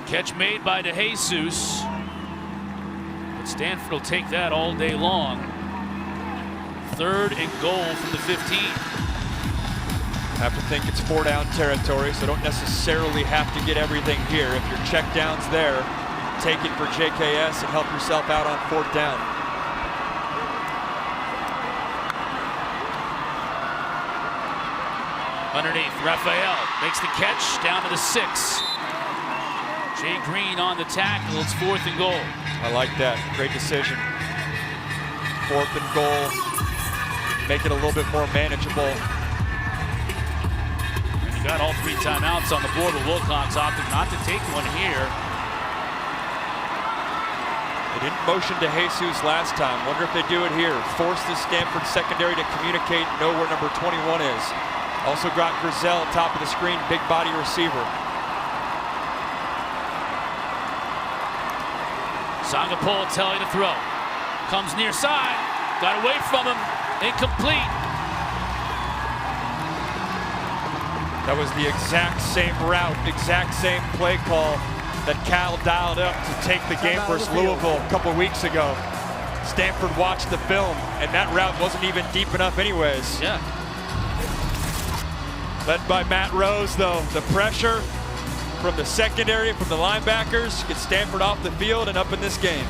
Catch made by DeJesus. But Stanford will take that all day long. 3rd and goal from the 15. Have to think it's 4-down territory, so don't necessarily have to get everything here. If your check down's there, take it for JKS and help yourself out on 4th down. Underneath, Raphael makes the catch down to the 6. Jay Green on the tackle. It's 4th and goal. I like that. Great decision. 4th and goal. Make it a little bit more manageable. Got all 3 timeouts on the board, but Wilcox opted not to take one here. They didn't motion to Jesus last time. Wonder if they do it here. Force the Stanford secondary to communicate, know where number 21 is. Also got Grizel top of the screen, big body receiver. Songa Politelli to throw. Comes near side. Got away from him. Incomplete. That was the exact same route, exact same play call that Cal dialed up to take the game versus Louisville a couple weeks ago. Stanford watched the film, and that route wasn't even deep enough anyways. Yeah. Led by Matt Rose, though. The pressure from the secondary, from the linebackers, gets Stanford off the field and up in this game.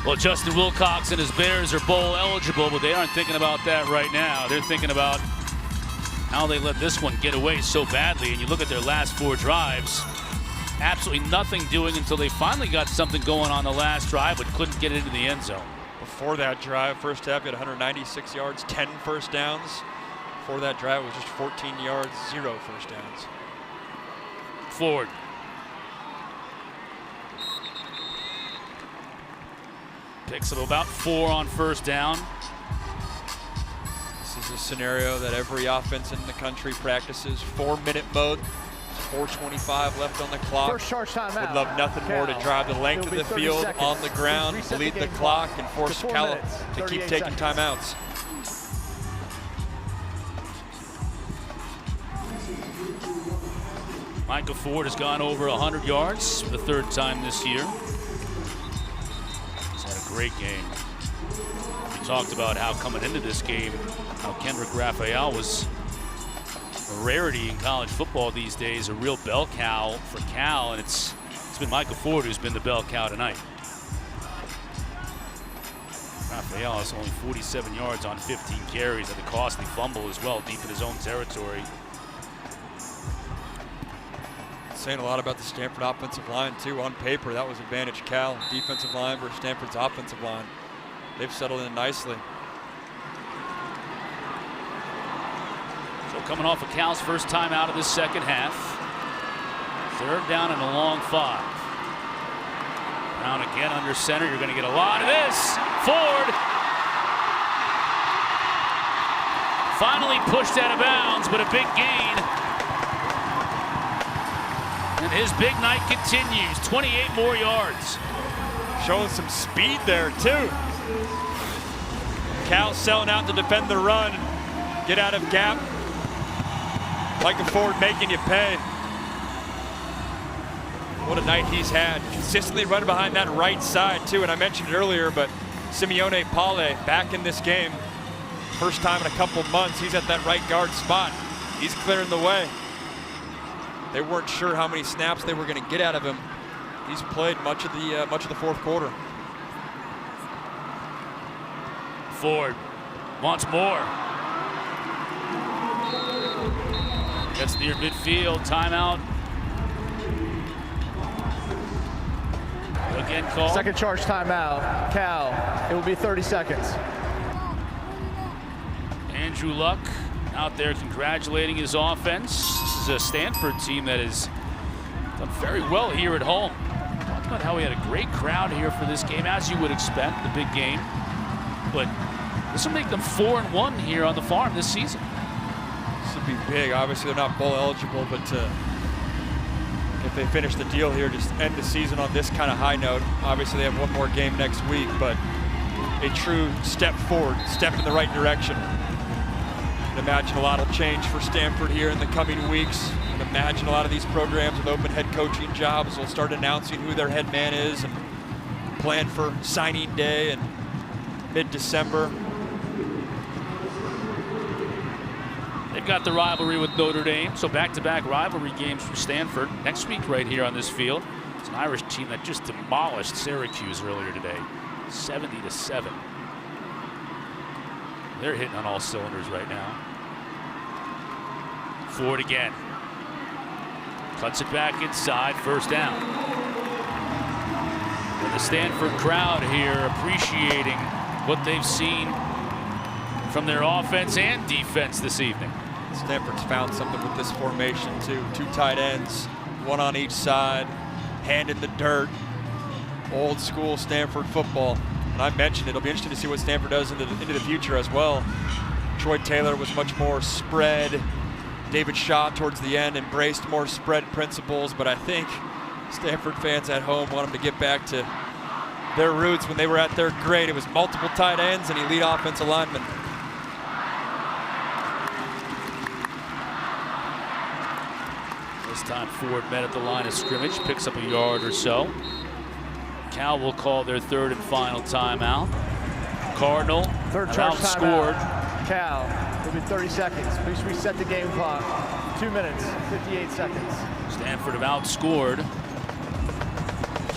Well, Justin Wilcox and his Bears are bowl eligible, but they aren't thinking about that right now. They're thinking about how they let this one get away so badly. And you look at their last 4 drives, absolutely nothing doing until they finally got something going on the last drive, but couldn't get it into the end zone. Before that drive, first half, he had 196 yards, 10 first downs. Before that drive, it was just 14 yards, 0 first downs. Ford. Picks up about 4 on first down. This is a scenario that every offense in the country practices. 4-minute mode. 4:25 left on the clock. First charge timeout. Would love nothing more to drive the length of the field on the ground, bleed the clock, and force Cal to keep taking timeouts. Micah Ford has gone over 100 yards for the 3rd time this year. He's had a great game. We talked about how coming into this game, how Kendrick Raphael was a rarity in college football these days, a real bell cow for Cal, and it's been Micah Ford who's been the bell cow tonight. Raphael has only 47 yards on 15 carries, and a costly fumble as well, deep in his own territory. Saying a lot about the Stanford offensive line too. On paper, that was advantage Cal defensive line versus Stanford's offensive line. They've settled in nicely. So coming off of Cal's first time out of this second half. 3rd down and a long 5. Brown again under center. You're going to get a lot of this. Ford finally pushed out of bounds, but a big gain. And his big night continues. 28 more yards. Showing some speed there too. Cal selling out to defend the run. Get out of gap. Micah Ford making you pay. What a night he's had. Consistently running behind that right side too. And I mentioned it earlier, but Simeone Pale back in this game. First time in a couple months, he's at that right guard spot. He's clearing the way. They weren't sure how many snaps they were going to get out of him. He's played much of the 4th quarter. Ford wants more. Gets near midfield. Timeout. Again called. Second charge timeout. Cal. It will be 30 seconds. Andrew Luck out there congratulating his offense. This is a Stanford team that has done very well here at home. Talked about how we had a great crowd here for this game, as you would expect, the big game. But this will make them 4-1 here on the farm this season. This would be big. Obviously, they're not bowl eligible, but if they finish the deal here, just end the season on this kind of high note. Obviously, they have one more game next week, but a true step forward, step in the right direction. I imagine a lot will change for Stanford here in the coming weeks. I imagine a lot of these programs with open head coaching jobs will start announcing who their head man is and plan for signing day in mid-December. They've got the rivalry with Notre Dame, so back-to-back rivalry games for Stanford next week right here on this field. It's an Irish team that just demolished Syracuse earlier today, 70-7. They're hitting on all cylinders right now. Ford again. Cuts it back inside, 1st down. And the Stanford crowd here appreciating what they've seen from their offense and defense this evening. Stanford's found something with this formation too. 2 tight ends, 1 on each side, hand in the dirt. Old school Stanford football. And I mentioned it'll be interesting to see what Stanford does into the future as well. Troy Taylor was much more spread. David Shaw towards the end embraced more spread principles, but I think Stanford fans at home want them to get back to their roots when they were at their great. It was multiple tight ends and elite offensive linemen. This time Ford met at the line of scrimmage, picks up a yard or so. Cal will call their 3rd and final timeout. Cardinal, 3rd charge outscored. timeout. Cal, it'll be 30 seconds. Please reset the game clock. 2 minutes, 58 seconds. Stanford have outscored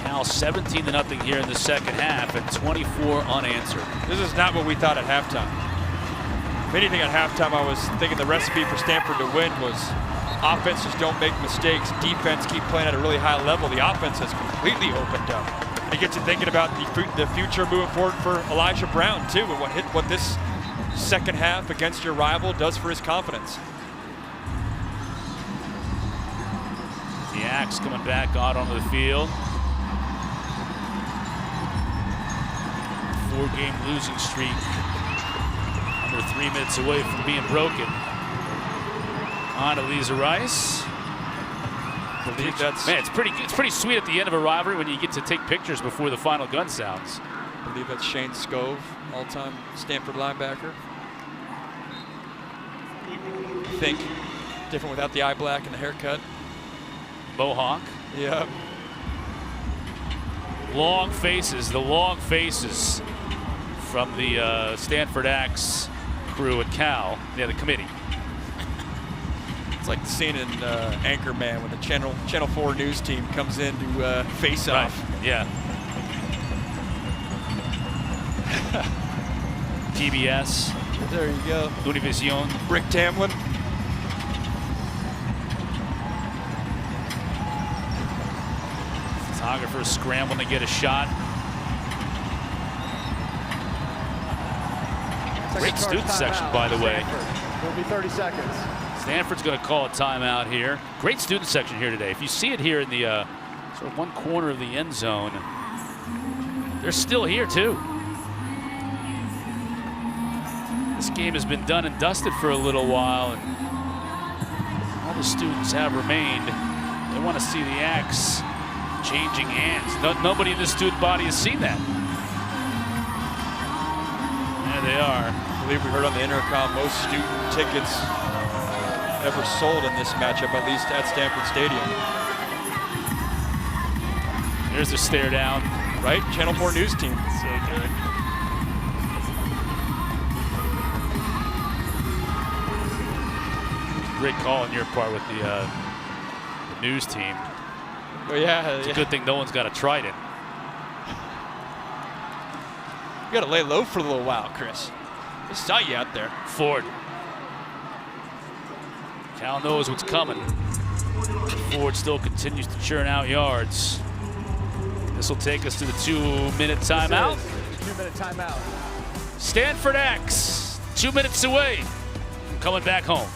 Cal 17-0 here in the second half and 24 unanswered. This is not what we thought at halftime. If anything, at halftime, I was thinking the recipe for Stanford to win was offense just don't make mistakes, defense keep playing at a really high level. The offense has completely opened up. And it gets you thinking about the future moving forward for Elijah Brown, too, and what this second half against your rival does for his confidence. The Axe coming back out onto the field. 4-game losing streak. Under 3 minutes away from being broken. On to Lisa Rice. Man, it's pretty sweet at the end of a rivalry when you get to take pictures before the final gun sounds. I believe that's Shane Scove, all-time Stanford linebacker. I think different without the eye black and the haircut. Mohawk. Yeah. Long faces, the long faces from the Stanford Axe crew at Cal. Yeah, the committee. It's like the scene in Anchorman when the Channel 4 news team comes in to face off. Right. Yeah. TBS. There you go. Univision. Rick Tamlin. Photographers scrambling to get a shot. Great student section, by the way. It'll be 30 seconds. Stanford's going to call a timeout here. Great student section here today. If you see it here in the sort of one corner of the end zone, they're still here too. This game has been done and dusted for a little while, and all the students have remained. They want to see the Axe changing hands. Nobody in the student body has seen that. There they are. I believe we heard on the intercom most student tickets ever sold in this matchup, at least at Stanford Stadium. There's the stare down. Right? Channel 4 news team. So good. Great call on your part with the news team. Oh, yeah. It's a good thing no one's got a trident. You got to lay low for a little while, Chris. I saw you out there. Ford. Cal knows what's coming. Ford still continues to churn out yards. This will take us to the 2-minute timeout. 2-minute timeout. Stanford Axe, 2 minutes away from coming back home.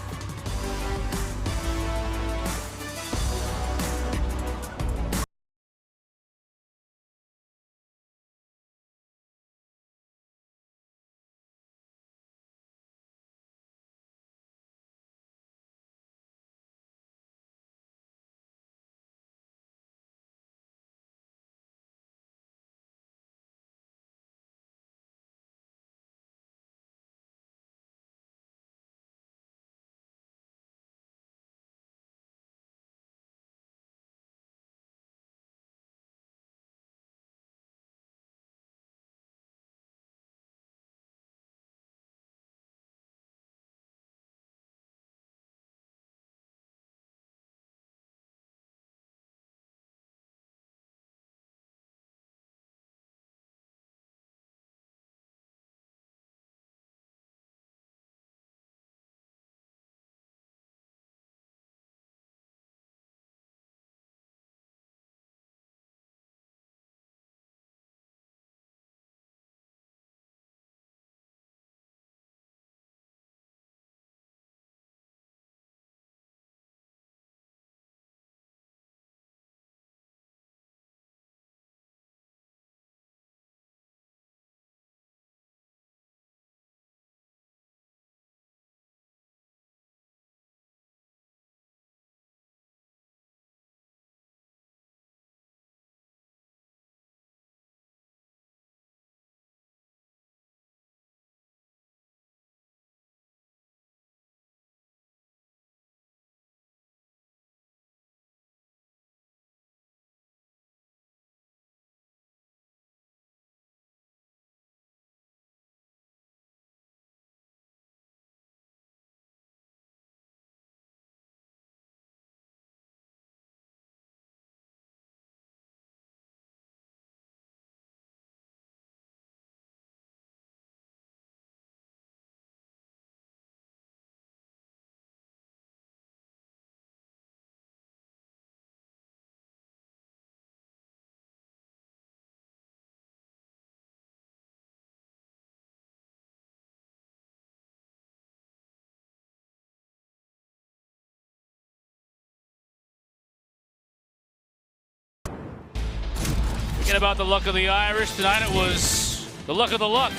Thinking about the luck of the Irish, tonight it was the luck of the luck.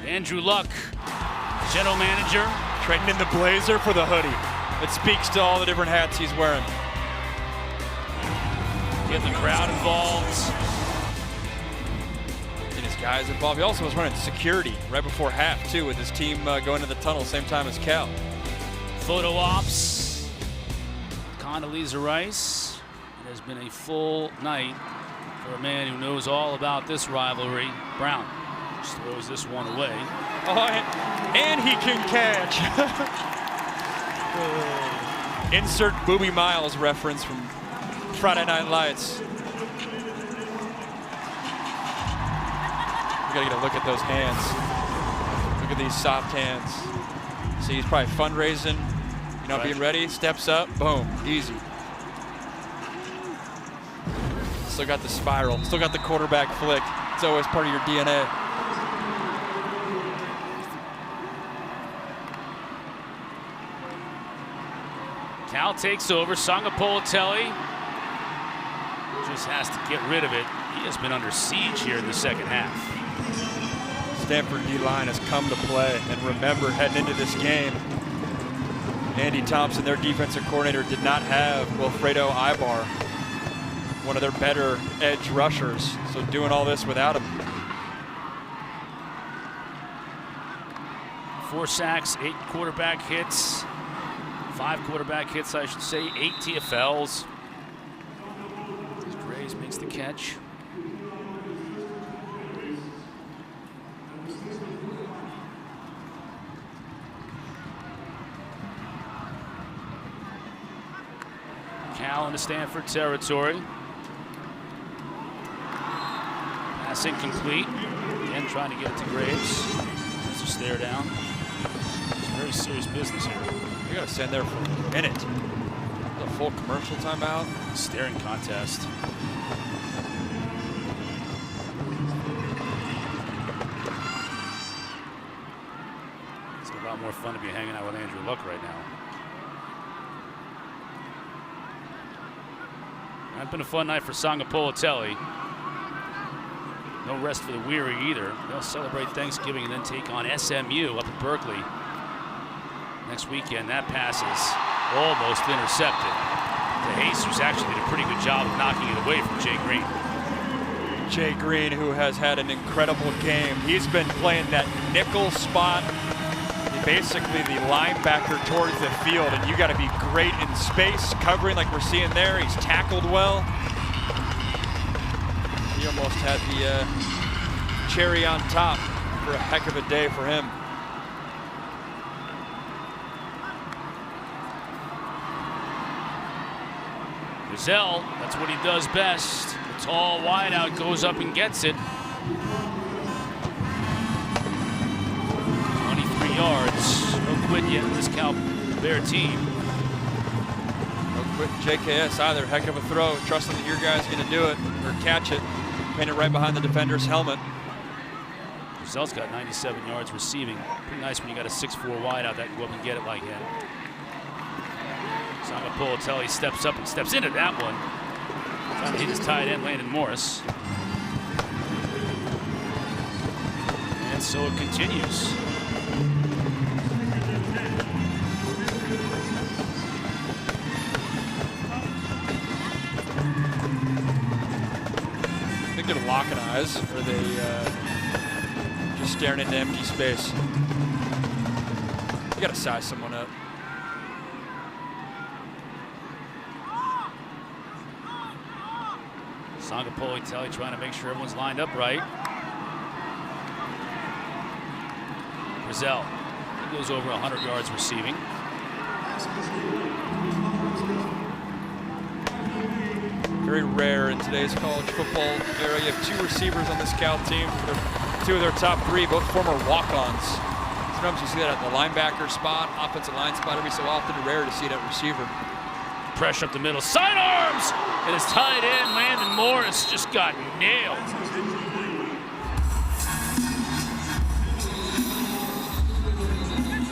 Andrew Luck, general manager. Trading in the blazer for the hoodie. It speaks to all the different hats he's wearing. Get the crowd involved. Get his guys involved. He also was running security right before half, too, with his team going to the tunnel same time as Cal. Photo ops. Condoleezza Rice. It has been a full night for a man who knows all about this rivalry. Brown just throws this one away. Oh, and he can catch. Insert Boobie Miles reference from Friday Night Lights. We gotta get a look at those hands. Look at these soft hands. See, he's probably fundraising, you know, being ready, steps up, boom, easy. Still got the spiral, still got the quarterback flick. It's always part of your DNA. Cal takes over. Sangapolatelli just has to get rid of it. He has been under siege here in the second half. Stanford D-line has come to play. And remember, heading into this game, Andy Thompson, their defensive coordinator, did not have Wilfredo Ibar, one of their better edge rushers. So doing all this without him. 4 sacks, 8 quarterback hits. 5 quarterback hits, I should say, 8 TFLs. Graves makes the catch. Cal into Stanford territory. Pass incomplete. Again, trying to get it to Graves. That's a stare down. It's very serious business here. We got to stand there for a minute. A full commercial timeout. Staring contest. It's a lot more fun to be hanging out with Andrew Luck right now. It's been a fun night for Sangapolatelli. No rest for the weary either. They'll celebrate Thanksgiving and then take on SMU up at Berkeley next weekend. That pass is almost intercepted. DeJesus actually did a pretty good job of knocking it away from Jay Green. Jay Green, who has had an incredible game. He's been playing that nickel spot, basically the linebacker towards the field, and you got to be great in space, covering like we're seeing there. He's tackled well. He almost had the cherry on top for a heck of a day for him. Giselle, that's what he does best. The tall wideout goes up and gets it. 23 yards. No quit yet in this Cal Bear team. No quit JKS either. Heck of a throw. Trusting that your guy's going to do it or catch it. Pin it right behind the defender's helmet. Giselle's got 97 yards receiving. Pretty nice when you got a 6'4 wideout that can go up and get it like him. Sangapolatelli steps up and steps into that one. Trying to hit his tight end, Landon Morris. And so it continues. I think they're locking eyes, or they just staring into empty space. You got to size someone up. Sangapolatelli trying to make sure everyone's lined up right. Brazell, he goes over 100 yards receiving. Very rare in today's college football era. You have 2 receivers on this Cal team. 2 of their top 3, both former walk-ons. Sometimes you see that at the linebacker spot, offensive line spot every so often. Rare to see that receiver. Pressure up the middle, sidearms, and his tight end, Landon Morris, just got nailed.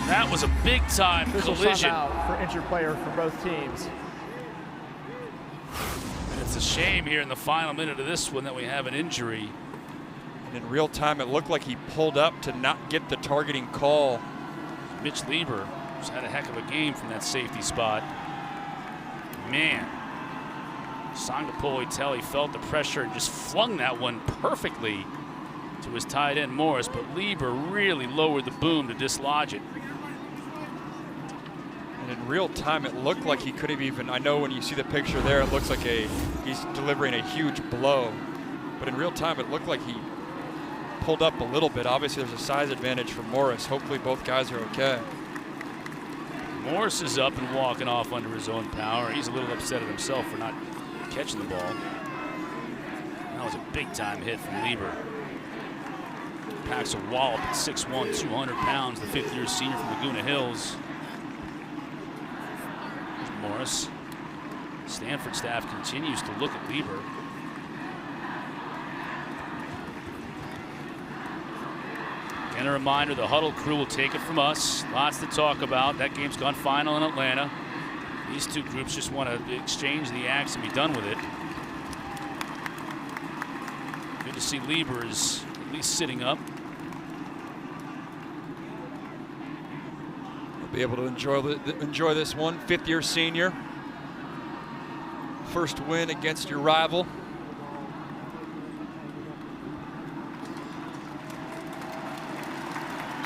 That was a big-time collision. Out for injured player for both teams. It's a shame here in the final minute of this one that we have an injury. And in real time, it looked like he pulled up to not get the targeting call. Mitch Lieber has had a heck of a game from that safety spot. Man, Sangapoli-Telly felt the pressure and just flung that one perfectly to his tight end Morris, but Lieber really lowered the boom to dislodge it. And in real time, it looked like he could have even, I know when you see the picture there, it looks like he's delivering a huge blow. But in real time, it looked like he pulled up a little bit. Obviously, there's a size advantage for Morris. Hopefully, both guys are okay. Morris is up and walking off under his own power. He's a little upset at himself for not catching the ball. That was a big-time hit from Lieber. Packs a wallop at 6'1", 200 pounds, the fifth-year senior from Laguna Hills. There's Morris. Stanford staff continues to look at Lieber. And a reminder, the huddle crew will take it from us. Lots to talk about. That game's gone final in Atlanta. These two groups just want to exchange the axe and be done with it. Good to see Lieber is at least sitting up. We'll be able to enjoy this one. Fifth-year senior. First win against your rival.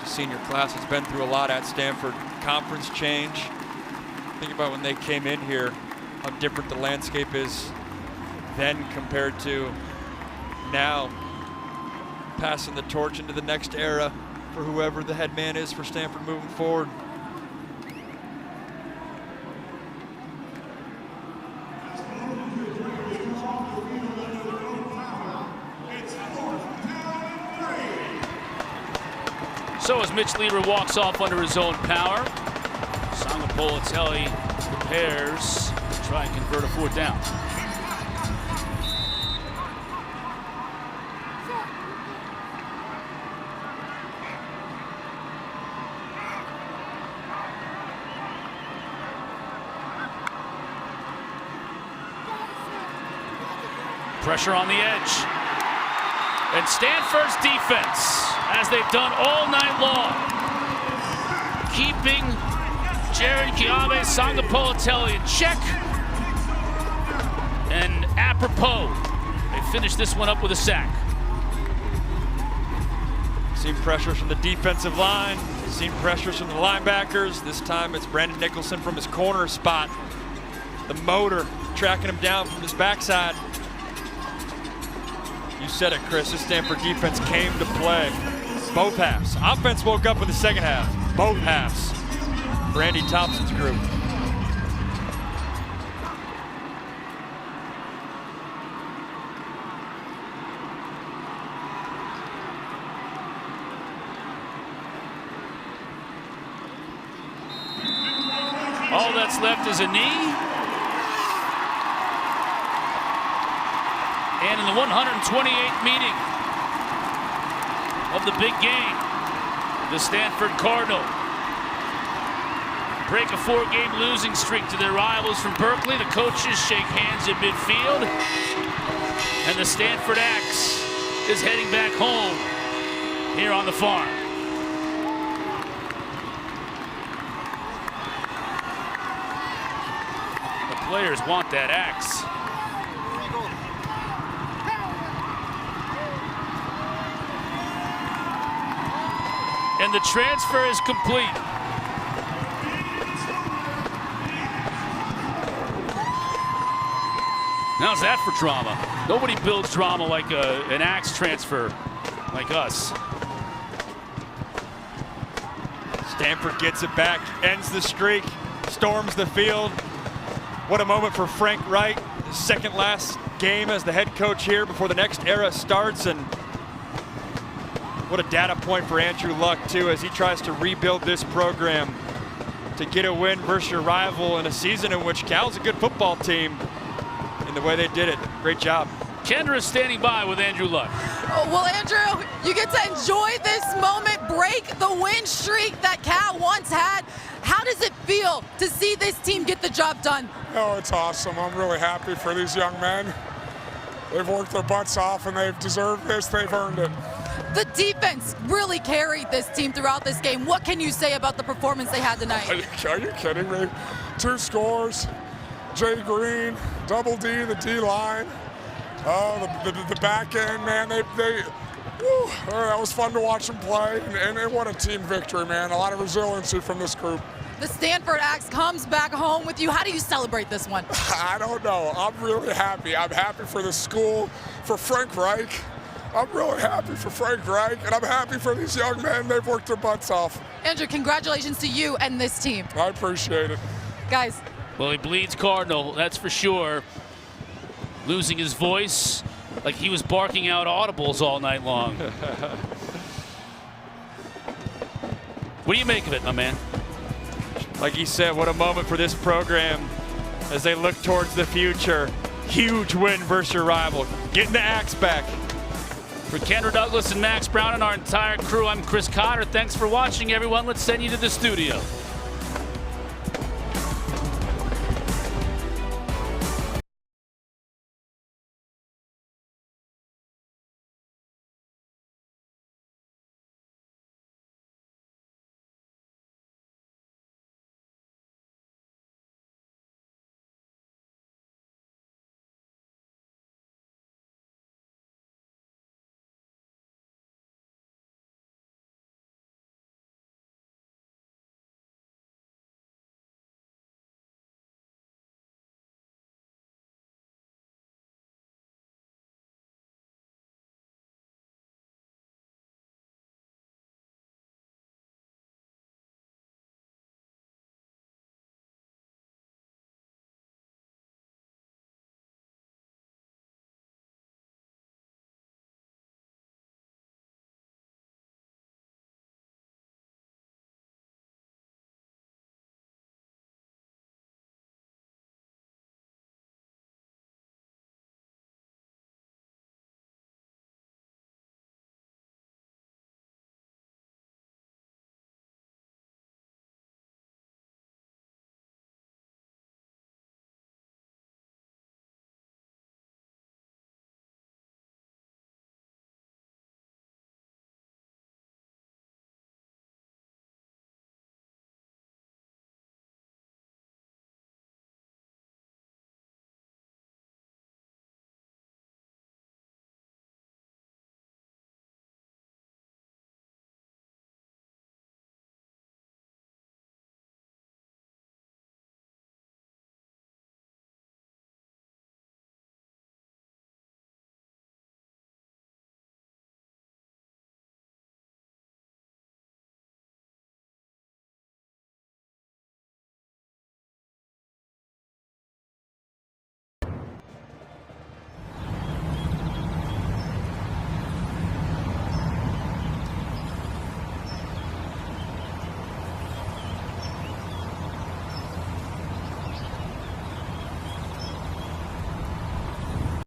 Senior class has been through a lot at Stanford. Conference change. Think about when they came in here, how different the landscape is then compared to now. Passing the torch into the next era for whoever the head man is for Stanford moving forward. So as Mitch Lieber walks off under his own power, Sangapoli-Telly prepares to try and convert a fourth down. Pressure on the edge. And Stanford's defense, as they've done all night long, keeping Jared Kiave, Sangapoli-Telly in check. And apropos, they finish this one up with a sack. Seen pressures from the defensive line, seen pressures from the linebackers. This time it's Brandon Nicholson from his corner spot. The motor tracking him down from his backside. You said it, Chris. This Stanford defense came to play. Both halves. Offense woke up in the second half. Both halves. Randy Thompson's group. All that's left is a knee. And in the 128th meeting of the big game, the Stanford Cardinal break a 4-game losing streak to their rivals from Berkeley. The coaches shake hands at midfield. And the Stanford Axe is heading back home here on the farm. The players want that axe. And the transfer is complete. How's that for drama? Nobody builds drama like an axe transfer like us. Stanford gets it back, ends the streak, storms the field. What a moment for Frank Wright. His second last game as the head coach here before the next era starts. And what a data point for Andrew Luck, too, as he tries to rebuild this program to get a win versus your rival in a season in which Cal's a good football team. In the way they did it. Great job. Kendra is standing by with Andrew Luck. Oh, well, Andrew, you get to enjoy this moment, break the win streak that Cal once had. How does it feel to see this team get the job done? Oh, it's awesome. I'm really happy for these young men. They've worked their butts off, and they've deserved this. They've earned it. The defense really carried this team throughout this game. What can you say about the performance they had tonight? Are you kidding me? 2 scores. Jay Green, Double D, the D-line. Oh, the back end, man, whew, that was fun to watch them play. And what a team victory, man. A lot of resiliency from this group. The Stanford Axe comes back home with you. How do you celebrate this one? I don't know. I'm really happy. I'm happy for the school, for Frank Reich. I'm really happy for Frank Reich, and I'm happy for these young men. They've worked their butts off. Andrew, congratulations to you and this team. I appreciate it. Guys. Well, he bleeds Cardinal, that's for sure. Losing his voice like he was barking out audibles all night long. What do you make of it, my man? Like he said, what a moment for this program as they look towards the future. Huge win versus your rival. Getting the Axe back. For Kendra Douglas and Max Brown and our entire crew, I'm Chris Cotter. Thanks for watching, everyone. Let's send you to the studio.